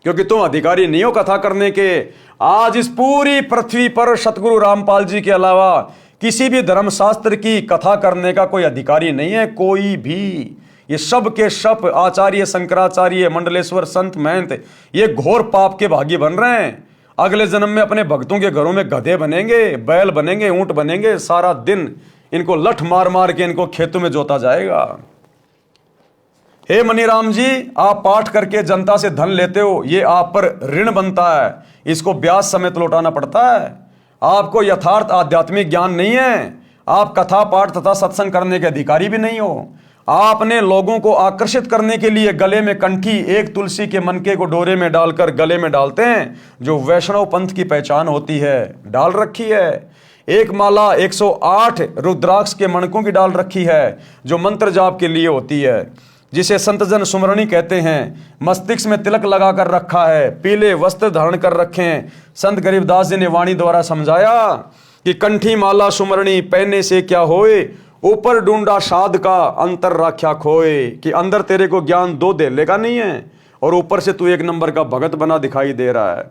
क्योंकि तुम अधिकारी नहीं हो कथा करने के। आज इस पूरी पृथ्वी पर सतगुरु रामपाल जी के अलावा किसी भी धर्मशास्त्र की कथा करने का कोई अधिकारी नहीं है, कोई भी। ये सब के सब आचार्य, शंकराचार्य, मंडलेश्वर, संत, महंत, ये घोर पाप के भागी बन रहे हैं। अगले जन्म में अपने भक्तों के घरों में गधे बनेंगे, बैल बनेंगे, ऊंट बनेंगे, सारा दिन इनको लठ मार मार के इनको खेतों में जोता जाएगा। हे मनीराम जी, आप पाठ करके जनता से धन लेते हो, ये आप पर ऋण बनता है, इसको ब्याज समेत लौटाना पड़ता है। आपको यथार्थ आध्यात्मिक ज्ञान नहीं है, आप कथा पाठ तथा सत्संग करने के अधिकारी भी नहीं हो। आपने लोगों को आकर्षित करने के लिए गले में कंठी, एक तुलसी के मनके को डोरे में डालकर गले में डालते हैं, जो वैष्णव पंथ की पहचान होती है, डाल रखी है। एक माला 108 रुद्राक्ष के मणकों की डाल रखी है, जो मंत्र जाप के लिए होती है, जिसे संतजन सुमरणी कहते हैं। मस्तिष्क में तिलक लगा कर रखा है, पीले वस्त्र धारण कर रखे हैं। संत गरीबदास जी ने वाणी द्वारा समझाया कि कंठी माला सुमरणी पहनने से क्या होए, ऊपर ढूंढा साध का अंतर राख्या खोए, कि अंदर तेरे को ज्ञान दो देले का नहीं है और ऊपर से तू एक नंबर का भगत बना दिखाई दे रहा है।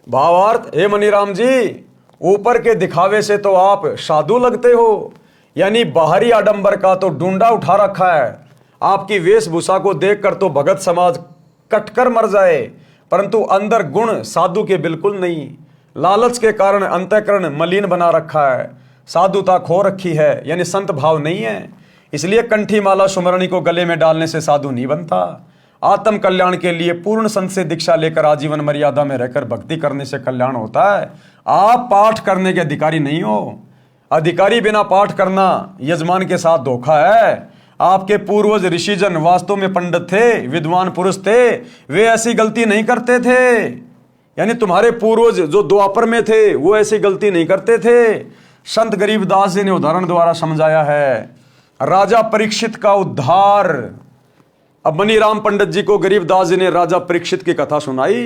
भावार्थ, हे मनीराम जी, ऊपर के दिखावे से तो आप साधु लगते हो, यानी बाहरी आडंबर का तो डूंडा उठा रखा है। आपकी वेशभूषा को देखकर तो भगत समाज कटकर मर जाए, परंतु अंदर गुण साधु के बिल्कुल नहीं। लालच के कारण अंतःकरण मलिन बना रखा है, साधुता खो रखी है, यानी संत भाव नहीं है। इसलिए कंठी माला सुमरणी को गले में डालने से साधु नहीं बनता। आत्म कल्याण के लिए पूर्ण संत से दीक्षा लेकर आजीवन मर्यादा में रहकर भक्ति करने से कल्याण होता है। आप पाठ करने के अधिकारी नहीं हो। अधिकारी बिना पाठ करना यजमान के साथ धोखा है। आपके पूर्वज ऋषिजन वास्तव में पंडित थे, विद्वान पुरुष थे, वे ऐसी गलती नहीं करते थे। यानी तुम्हारे पूर्वज जो द्वापर में थे वो ऐसी गलती नहीं करते थे। संत गरीबदास जी ने उदाहरण द्वारा समझाया है। राजा परीक्षित का उद्धार। अब मनीराम पंडित जी को गरीबदास जी ने राजा परीक्षित की कथा सुनाई,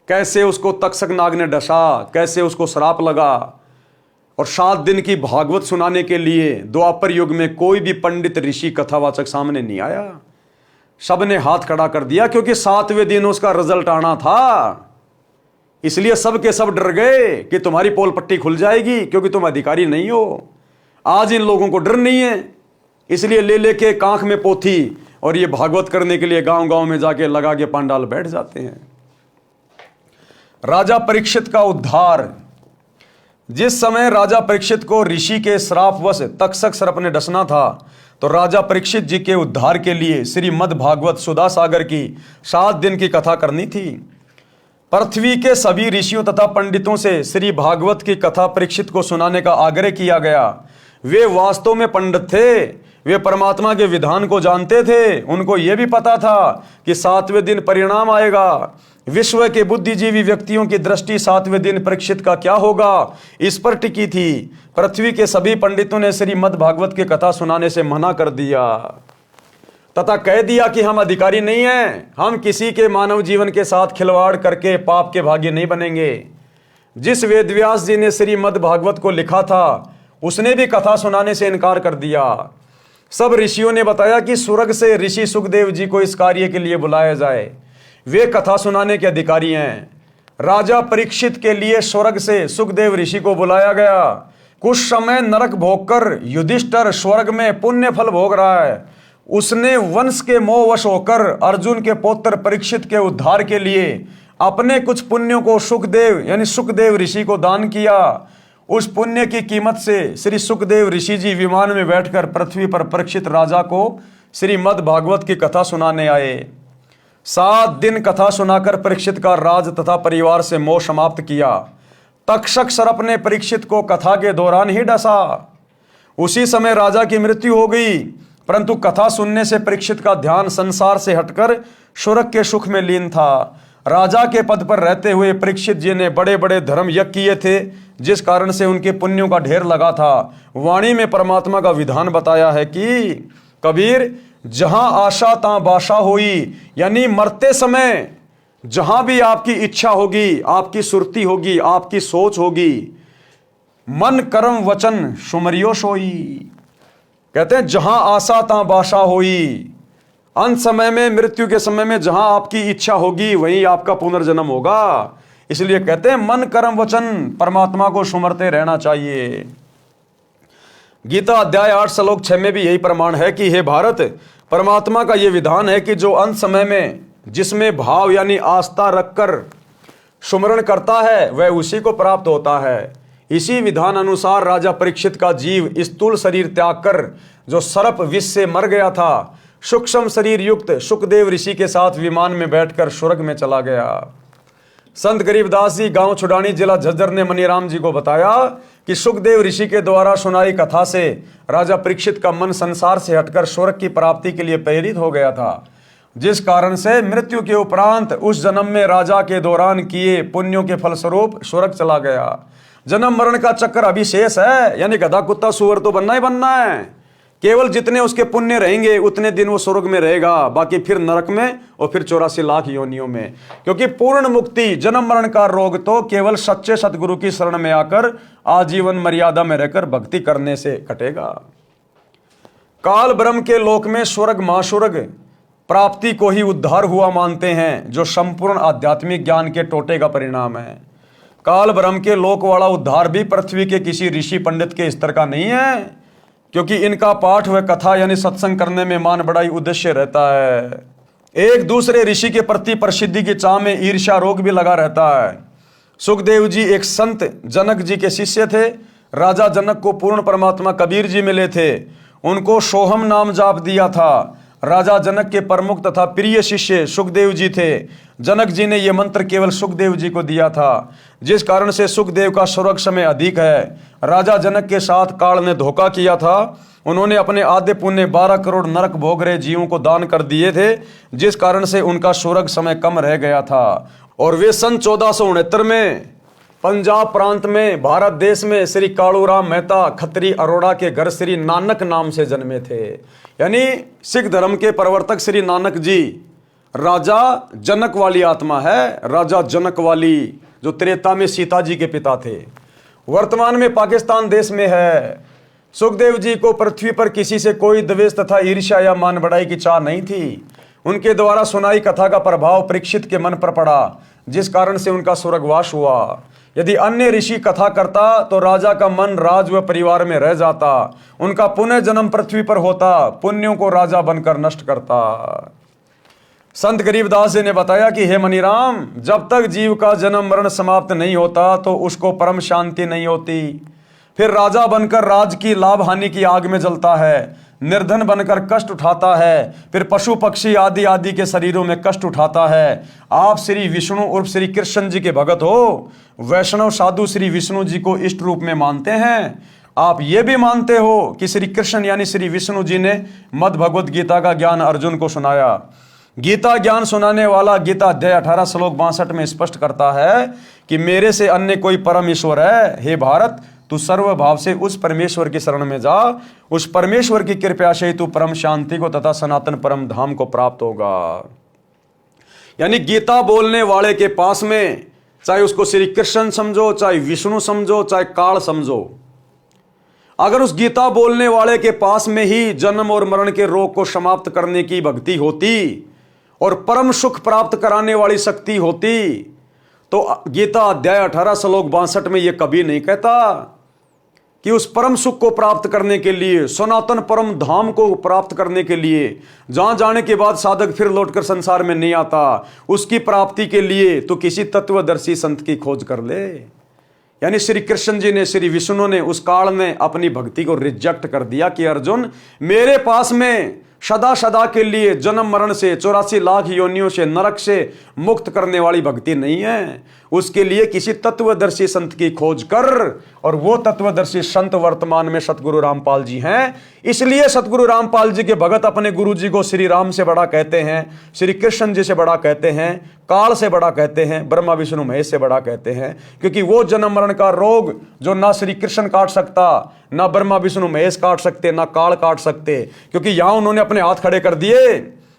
कैसे उसको तक्षक नाग ने डसा, कैसे उसको श्राप लगा, और 7 दिन की भागवत सुनाने के लिए द्वापर युग में कोई भी पंडित ऋषि कथावाचक सामने नहीं आया। सबने हाथ खड़ा कर दिया, क्योंकि 7वें दिन उसका रिजल्ट आना था। इसलिए सब के सब डर गए कि तुम्हारी पोल पट्टी खुल जाएगी, क्योंकि तुम अधिकारी नहीं हो। आज इन लोगों को डर नहीं है, इसलिए ले लेके कांख में पोथी और ये भागवत करने के लिए गांव गांव में जाके लगा के पांडाल बैठ जाते हैं। राजा परीक्षित का उद्धार। जिस समय राजा परीक्षित को ऋषि के श्रापवश तक्षक सर्प ने डसना था, तो राजा परीक्षित जी के उद्धार के लिए श्रीमद् भागवत सुधा सागर की 7 दिन की कथा करनी थी। पृथ्वी के सभी ऋषियों तथा पंडितों से श्री भागवत की कथा परीक्षित को सुनाने का आग्रह किया गया। वे वास्तव में पंडित थे, वे परमात्मा के विधान को जानते थे। उनको यह भी पता था कि 7वें दिन परिणाम आएगा। विश्व के बुद्धिजीवी व्यक्तियों की दृष्टि 7वें दिन परीक्षित का क्या होगा, इस पर टिकी थी। पृथ्वी के सभी पंडितों ने श्रीमद् भागवत की कथा सुनाने से मना कर दिया तथा कह दिया कि हम अधिकारी नहीं हैं, हम किसी के मानव जीवन के साथ खिलवाड़ करके पाप के भागी नहीं बनेंगे। जिस वेदव्यास जी ने श्रीमद् भागवत को लिखा था, उसने भी कथा सुनाने से इनकार कर दिया। सब ऋषियों ने बताया कि स्वर्ग से ऋषि सुखदेव जी को इस कार्य के लिए बुलाया जाए, वे कथा सुनाने के अधिकारी हैं। राजा परीक्षित के लिए स्वर्ग से सुखदेव ऋषि को बुलाया गया। कुछ समय नरक भोगकर युधिष्ठिर स्वर्ग में पुण्य फल भोग रहा है। उसने वंश के मोहवश होकर अर्जुन के पौत्र परीक्षित के उद्धार के लिए अपने कुछ पुण्यों को सुखदेव यानी सुखदेव ऋषि को दान किया। उस पुण्य की कीमत से श्री सुखदेव ऋषि जी विमान में बैठकर पृथ्वी पर परीक्षित राजा को श्रीमद् भागवत की कथा सुनाने आए। 7 दिन कथा सुनाकर परीक्षित का राज तथा परिवार से मोह समाप्त किया। तक्षक सर्प ने परीक्षित को कथा के दौरान ही डसा। उसी समय राजा की मृत्यु हो गई, परंतु कथा सुनने से परीक्षित का ध्यान संसार से हटकर स्वर्ग के सुख में लीन था। राजा के पद पर रहते हुए परीक्षित जी ने बड़े बड़े धर्म यज्ञ किए थे, जिस कारण से उनके पुण्यों का ढेर लगा था। वाणी में परमात्मा का विधान बताया है कि कबीर, जहां आशा तां बाशा होई, यानी मरते समय जहां भी आपकी इच्छा होगी, आपकी सुरती होगी, आपकी सोच होगी, मन कर्म वचन सुमरियो सोई। कहते हैं जहां आशा तां बाशा होई, अंत समय में मृत्यु के समय में जहां आपकी इच्छा होगी वहीं आपका पुनर्जन्म होगा। इसलिए कहते हैं मन कर्म वचन परमात्मा को सुमरते रहना चाहिए। गीता अध्याय 8 श्लोक 6 में भी यही प्रमाण है कि हे भारत, परमात्मा का यह विधान है कि जो अंत समय में जिसमें भाव यानी आस्था रखकर सुमरण करता है वह उसी को प्राप्त होता है। इसी विधान अनुसार राजा परीक्षित का जीव स्थूल शरीर त्याग कर जो सर्प विष से मर गया था, सूक्ष्म शरीर युक्त सुखदेव ऋषि के साथ विमान में बैठकर स्वर्ग में चला गया। संत गरीबदास जी गांव छुडानी जिला झज्जर ने मनीराम जी को बताया कि सुखदेव ऋषि के द्वारा सुनाई कथा से राजा परीक्षित का मन संसार से हटकर स्वर्ग की प्राप्ति के लिए प्रेरित हो गया था, जिस कारण से मृत्यु के उपरांत उस जन्म में राजा के दौरान किए पुण्यों के फलस्वरूप स्वर्ग चला गया। जन्म मरण का चक्कर अभी शेष है, यानी गधा कुत्ता सुअर तो बनना ही बनना है। केवल जितने उसके पुण्य रहेंगे उतने दिन वो स्वर्ग में रहेगा, बाकी फिर नरक में और फिर 84 लाख योनियों में। क्योंकि पूर्ण मुक्ति जन्म मरण का रोग तो केवल सच्चे सतगुरु की शरण में आकर आजीवन मर्यादा में रहकर भक्ति करने से कटेगा। काल ब्रह्म के लोक में स्वर्ग महास्वर्ग प्राप्ति को ही उद्धार हुआ मानते हैं, जो संपूर्ण आध्यात्मिक ज्ञान के टोटे का परिणाम है। काल ब्रह्म के लोक वाला उद्धार भी पृथ्वी के किसी ऋषि पंडित के स्तर का नहीं है, क्योंकि इनका पाठ व कथा यानी सत्संग करने में मान बढ़ाई उद्देश्य रहता है। एक दूसरे ऋषि के प्रति प्रसिद्धि की चाह में ईर्ष्या रोग भी लगा रहता है। सुखदेव जी एक संत जनक जी के शिष्य थे। राजा जनक को पूर्ण परमात्मा कबीर जी मिले थे, उनको सोहम नाम जाप दिया था। राजा जनक के प्रमुख तथा प्रिय शिष्य सुखदेव जी थे। जनक जी ने यह मंत्र केवल सुखदेव जी को दिया था, जिस कारण से सुखदेव का स्वर्ग समय अधिक है। राजा जनक के साथ काल ने धोखा किया था। उन्होंने अपने आधे पुण्य 12 करोड़ नरक भोग रहे जीवों को दान कर दिए थे, जिस कारण से उनका स्वर्ग समय कम रह गया था। और वे सन 1469 में पंजाब प्रांत में भारत देश में श्री कालूराम मेहता खत्री अरोड़ा के घर श्री नानक नाम से जन्मे थे। यानी सिख धर्म के प्रवर्तक श्री नानक जी राजा जनक वाली आत्मा है। राजा जनक वाली जो त्रेता में सीता जी के पिता थे, वर्तमान में पाकिस्तान देश में है। सुखदेव जी को पृथ्वी पर किसी से कोई द्वेष तथा ईर्ष्या या मान बढ़ाई की चाह नहीं थी। उनके द्वारा सुनाई कथा का प्रभाव परीक्षित के मन पर पड़ा, जिस कारण से उनका स्वर्गवास हुआ। यदि अन्य ऋषि कथा करता तो राजा का मन राज व परिवार में रह जाता, उनका पुनः जन्म पृथ्वी पर होता, पुण्यों को राजा बनकर नष्ट करता। संत गरीबदास जी ने बताया कि हे मनीराम, जब तक जीव का जन्म मरण समाप्त नहीं होता तो उसको परम शांति नहीं होती। फिर राजा बनकर राज की लाभ हानि की आग में जलता है, निर्धन बनकर कष्ट उठाता है, फिर पशु पक्षी आदि आदि के शरीरों में कष्ट उठाता है। आप श्री विष्णु उर्फ श्री कृष्ण जी के भगत हो। वैष्णव साधु श्री विष्णु जी को इष्ट रूप में मानते हैं। आप ये भी मानते हो कि श्री कृष्ण यानी श्री विष्णु जी ने मद भगवत गीता का ज्ञान अर्जुन को सुनाया। गीता ज्ञान सुनाने वाला गीता अध्याय 18 श्लोक 62 में स्पष्ट करता है कि मेरे से अन्य कोई परम ईश्वर है। हे भारत, तू सर्व भाव से उस परमेश्वर की शरण में जा। उस परमेश्वर की कृपा से तू परम शांति को तथा सनातन परम धाम को प्राप्त होगा। यानी गीता बोलने वाले के पास में चाहे उसको श्री कृष्ण समझो, चाहे विष्णु समझो, चाहे काल समझो, अगर उस गीता बोलने वाले के पास में ही जन्म और मरण के रोग को समाप्त करने की भक्ति होती और परम सुख प्राप्त कराने वाली शक्ति होती, तो गीता अध्याय 18 श्लोक 62 में यह कभी नहीं कहता कि उस परम सुख को प्राप्त करने के लिए, सनातन परम धाम को प्राप्त करने के लिए, जहां जाने के बाद साधक फिर लौटकर संसार में नहीं आता, उसकी प्राप्ति के लिए तो किसी तत्वदर्शी संत की खोज कर ले। यानी श्री कृष्ण जी ने, श्री विष्णु ने उस काल में अपनी भक्ति को रिजेक्ट कर दिया कि अर्जुन, मेरे पास में सदा सदा के लिए जन्म मरण से, 84 लाख योनियों से, नरक से मुक्त करने वाली भक्ति नहीं है। उसके लिए किसी तत्वदर्शी संत की खोज कर, और वो तत्वदर्शी संत वर्तमान में सतगुरु रामपाल जी हैं। इसलिए सतगुरु रामपाल जी के भगत अपने गुरु जी को श्री राम से बड़ा कहते हैं, श्री कृष्ण जी से बड़ा कहते हैं, काल से बड़ा कहते हैं, ब्रह्मा विष्णु महेश से बड़ा कहते हैं। क्योंकि वो जन्म मरण का रोग जो ना श्री कृष्ण काट सकता, ना ब्रह्मा विष्णु महेश काट सकते, ना काल काट सकते, क्योंकि यहां उन्होंने अपने हाथ खड़े कर दिए।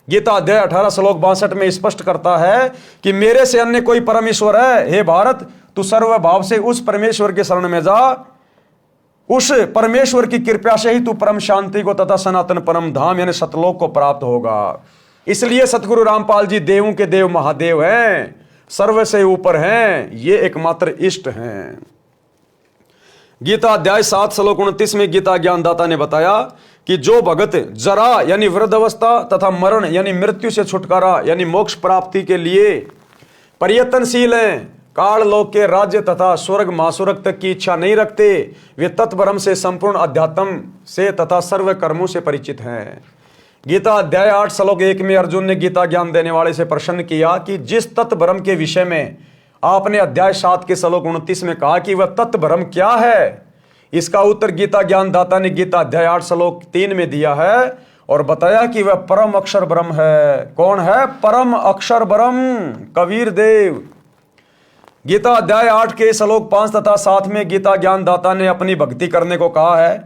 गीता अध्याय 18 श्लोक 62 में स्पष्ट करता है कि मेरे से अन्य कोई परमेश्वर है, हे भारत तू सर्वभाव से उस परमेश्वर के शरण में जा, उस परमेश्वर की कृपा से ही तू परम शांति को तथा सनातन परम धाम यानी सतलोक को प्राप्त होगा। इसलिए सतगुरु रामपाल जी देवों के देव महादेव हैं, सर्व से ऊपर हैं, ये एकमात्र इष्ट हैं। गीता अध्याय 7 श्लोक 29 में गीता ज्ञानदाता ने बताया कि जो भगत जरा यानी वृद्धावस्था तथा मरण यानी मृत्यु से छुटकारा यानी मोक्ष प्राप्ति के लिए प्रयत्नशील हैं, काल लोक के राज्य तथा स्वर्ग महास्वर्ग तक की इच्छा नहीं रखते, वे तत्ब्रह्म से संपूर्ण अध्यात्म से तथा सर्व कर्मों से परिचित हैं। गीता अध्याय 8 श्लोक 1 में अर्जुन ने गीता ज्ञान देने वाले से प्रश्न किया कि जिस तत्ब्रह्म के विषय में आपने अध्याय 7 के श्लोक 29 में कहा कि वह तत्ब्रह्म क्या है, इसका उत्तर गीता ज्ञानदाता ने गीता अध्याय 8 श्लोक 3 में दिया है और बताया कि वह परम अक्षर ब्रह्म है। कौन है परम अक्षर ब्रह्म? कबीर देव। गीता अध्याय 8 के श्लोक 5 तथा 7 में गीता ज्ञानदाता ने अपनी भक्ति करने को कहा है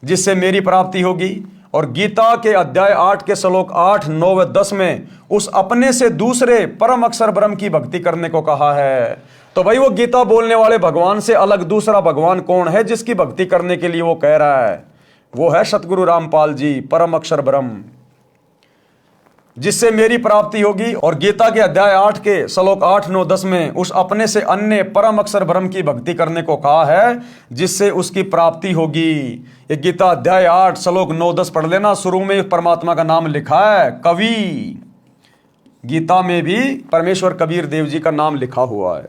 जिससे मेरी प्राप्ति होगी, और गीता के अध्याय 8 के श्लोक 8, 9 व 10 में उस अपने से दूसरे परम अक्षर ब्रह्म की भक्ति करने को कहा है। तो भाई वो गीता बोलने वाले भगवान से अलग दूसरा भगवान कौन है जिसकी भक्ति करने के लिए वो कह रहा है? वो है सतगुरु रामपाल जी, परम अक्षर ब्रह्म, जिससे मेरी प्राप्ति होगी। और गीता के अध्याय 8 के श्लोक 8, 9, 10 में उस अपने से अन्य परम अक्षर ब्रह्म की भक्ति करने को कहा है जिससे उसकी प्राप्ति होगी। ये गीता अध्याय 8 श्लोक 9, 10 पढ़ लेना। शुरू में परमात्मा का नाम लिखा है कवि, गीता में भी परमेश्वर कबीर देव जी का नाम लिखा हुआ है।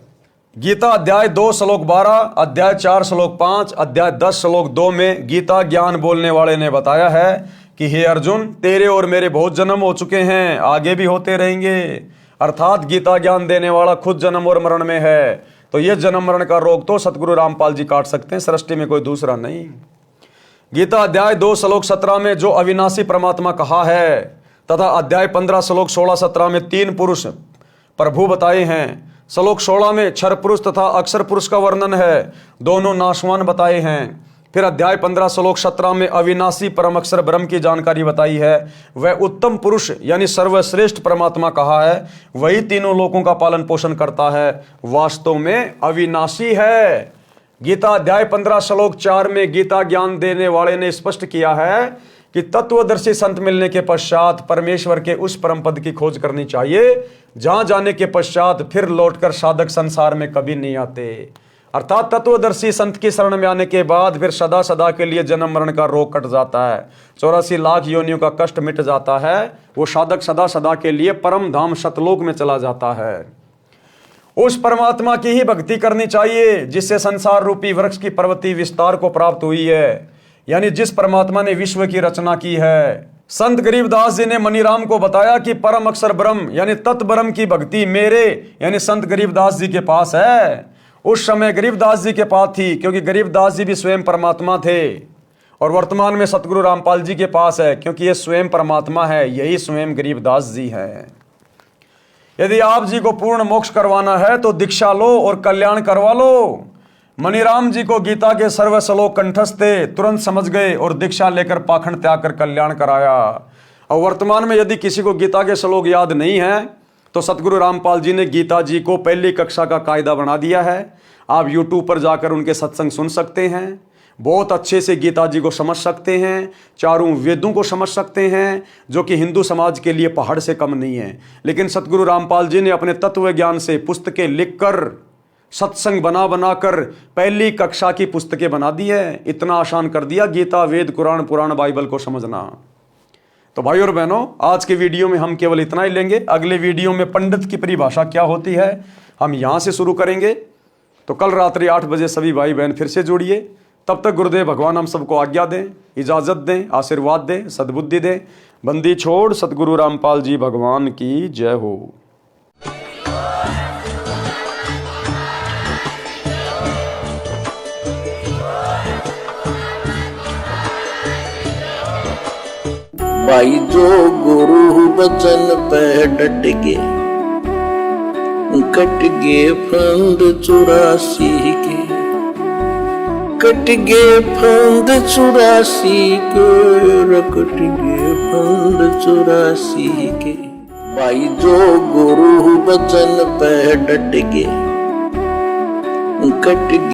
गीता अध्याय 2 श्लोक 12, अध्याय 4 श्लोक 5, अध्याय 10 श्लोक 2 में गीता ज्ञान बोलने वाले ने बताया है कि हे अर्जुन, तेरे और मेरे बहुत जन्म हो चुके हैं, आगे भी होते रहेंगे। अर्थात गीता ज्ञान देने वाला खुद जन्म और मरण में है, तो यह जन्म मरण का रोग तो सतगुरु रामपाल जी काट सकते हैं, सृष्टि में कोई दूसरा नहीं। गीता अध्याय 2 श्लोक 17 में जो अविनाशी परमात्मा कहा है तथा अध्याय 15 श्लोक 16, 17 में 3 पुरुष प्रभु बताए हैं। श्लोक 16 में क्षर पुरुष तथा अक्षर पुरुष का वर्णन है, दोनों नाशवान बताए हैं। फिर अध्याय 15 श्लोक 17 में अविनाशी परम अक्षर ब्रह्म की जानकारी बताई है। वह उत्तम पुरुष यानी सर्वश्रेष्ठ परमात्मा कहा है, वही तीनों लोकों का पालन पोषण करता है, वास्तव में अविनाशी है। गीता अध्याय 15 श्लोक 4 में गीता ज्ञान देने वाले ने स्पष्ट किया है कि तत्वदर्शी संत मिलने के पश्चात परमेश्वर के उस परम पद की खोज करनी चाहिए जहां जाने के पश्चात फिर लौटकर साधक संसार में कभी नहीं आते। अर्थात तत्वदर्शी संत की शरण में आने के बाद फिर सदा सदा के लिए जन्म मरण का रोग कट जाता है, 84 लाख योनियों का कष्ट मिट जाता है, वो साधक सदा सदा के लिए परम धाम सतलोक में चला जाता है। उस परमात्मा की ही भक्ति करनी चाहिए जिससे संसार रूपी वृक्ष की पर्वतीय विस्तार को प्राप्त हुई है, यानी जिस परमात्मा ने विश्व की रचना की है। संत गरीबदास जी ने मनीराम को बताया कि परम अक्षर ब्रह्म यानी तत् ब्रह्म की भक्ति मेरे यानी संत गरीबदास जी के पास है। उस समय गरीबदास जी के पास थी क्योंकि गरीबदास जी भी स्वयं परमात्मा थे, और वर्तमान में सतगुरु रामपाल जी के पास है क्योंकि ये स्वयं परमात्मा है, यही स्वयं गरीबदास जी हैं। यदि आप जी को पूर्ण मोक्ष करवाना है तो दीक्षा लो और कल्याण करवा लो। मनीराम जी को गीता के सर्व श्लोक कंठस्थ थे, तुरंत समझ गए और दीक्षा लेकर पाखंड त्याग कर कल्याण कराया। और वर्तमान में यदि किसी को गीता के श्लोक याद नहीं है तो सतगुरु रामपाल जी ने गीता जी को पहली कक्षा का कायदा बना दिया है। आप YouTube पर जाकर उनके सत्संग सुन सकते हैं, बहुत अच्छे से गीता जी को समझ सकते हैं, चारों वेदों को समझ सकते हैं, जो कि हिंदू समाज के लिए पहाड़ से कम नहीं है। लेकिन सतगुरु रामपाल जी ने अपने तत्व ज्ञान से पुस्तकें लिखकर सत्संग बना बना कर पहली कक्षा की पुस्तकें बना दी है। इतना आसान कर दिया गीता, वेद, कुरान, पुराण, बाइबल को समझना। तो भाई और बहनों, आज के वीडियो में हम केवल इतना ही लेंगे। अगले वीडियो में पंडित की परिभाषा क्या होती है हम यहां से शुरू करेंगे। तो कल रात्रि 8 बजे सभी भाई बहन फिर से जुड़िए। तब तक गुरुदेव भगवान हम सबको आज्ञा दें, इजाजत दें, आशीर्वाद दें, सद्बुद्धि दें। बंदी छोड़ सतगुरु रामपाल जी भगवान की जय हो। भाई जो गुरु बचन पे डट के, कट गे फंद 84 के, कट गे फंद 84 के, कट गे फंद 84 के। भाई जो गुरु बचन पे डट के, कट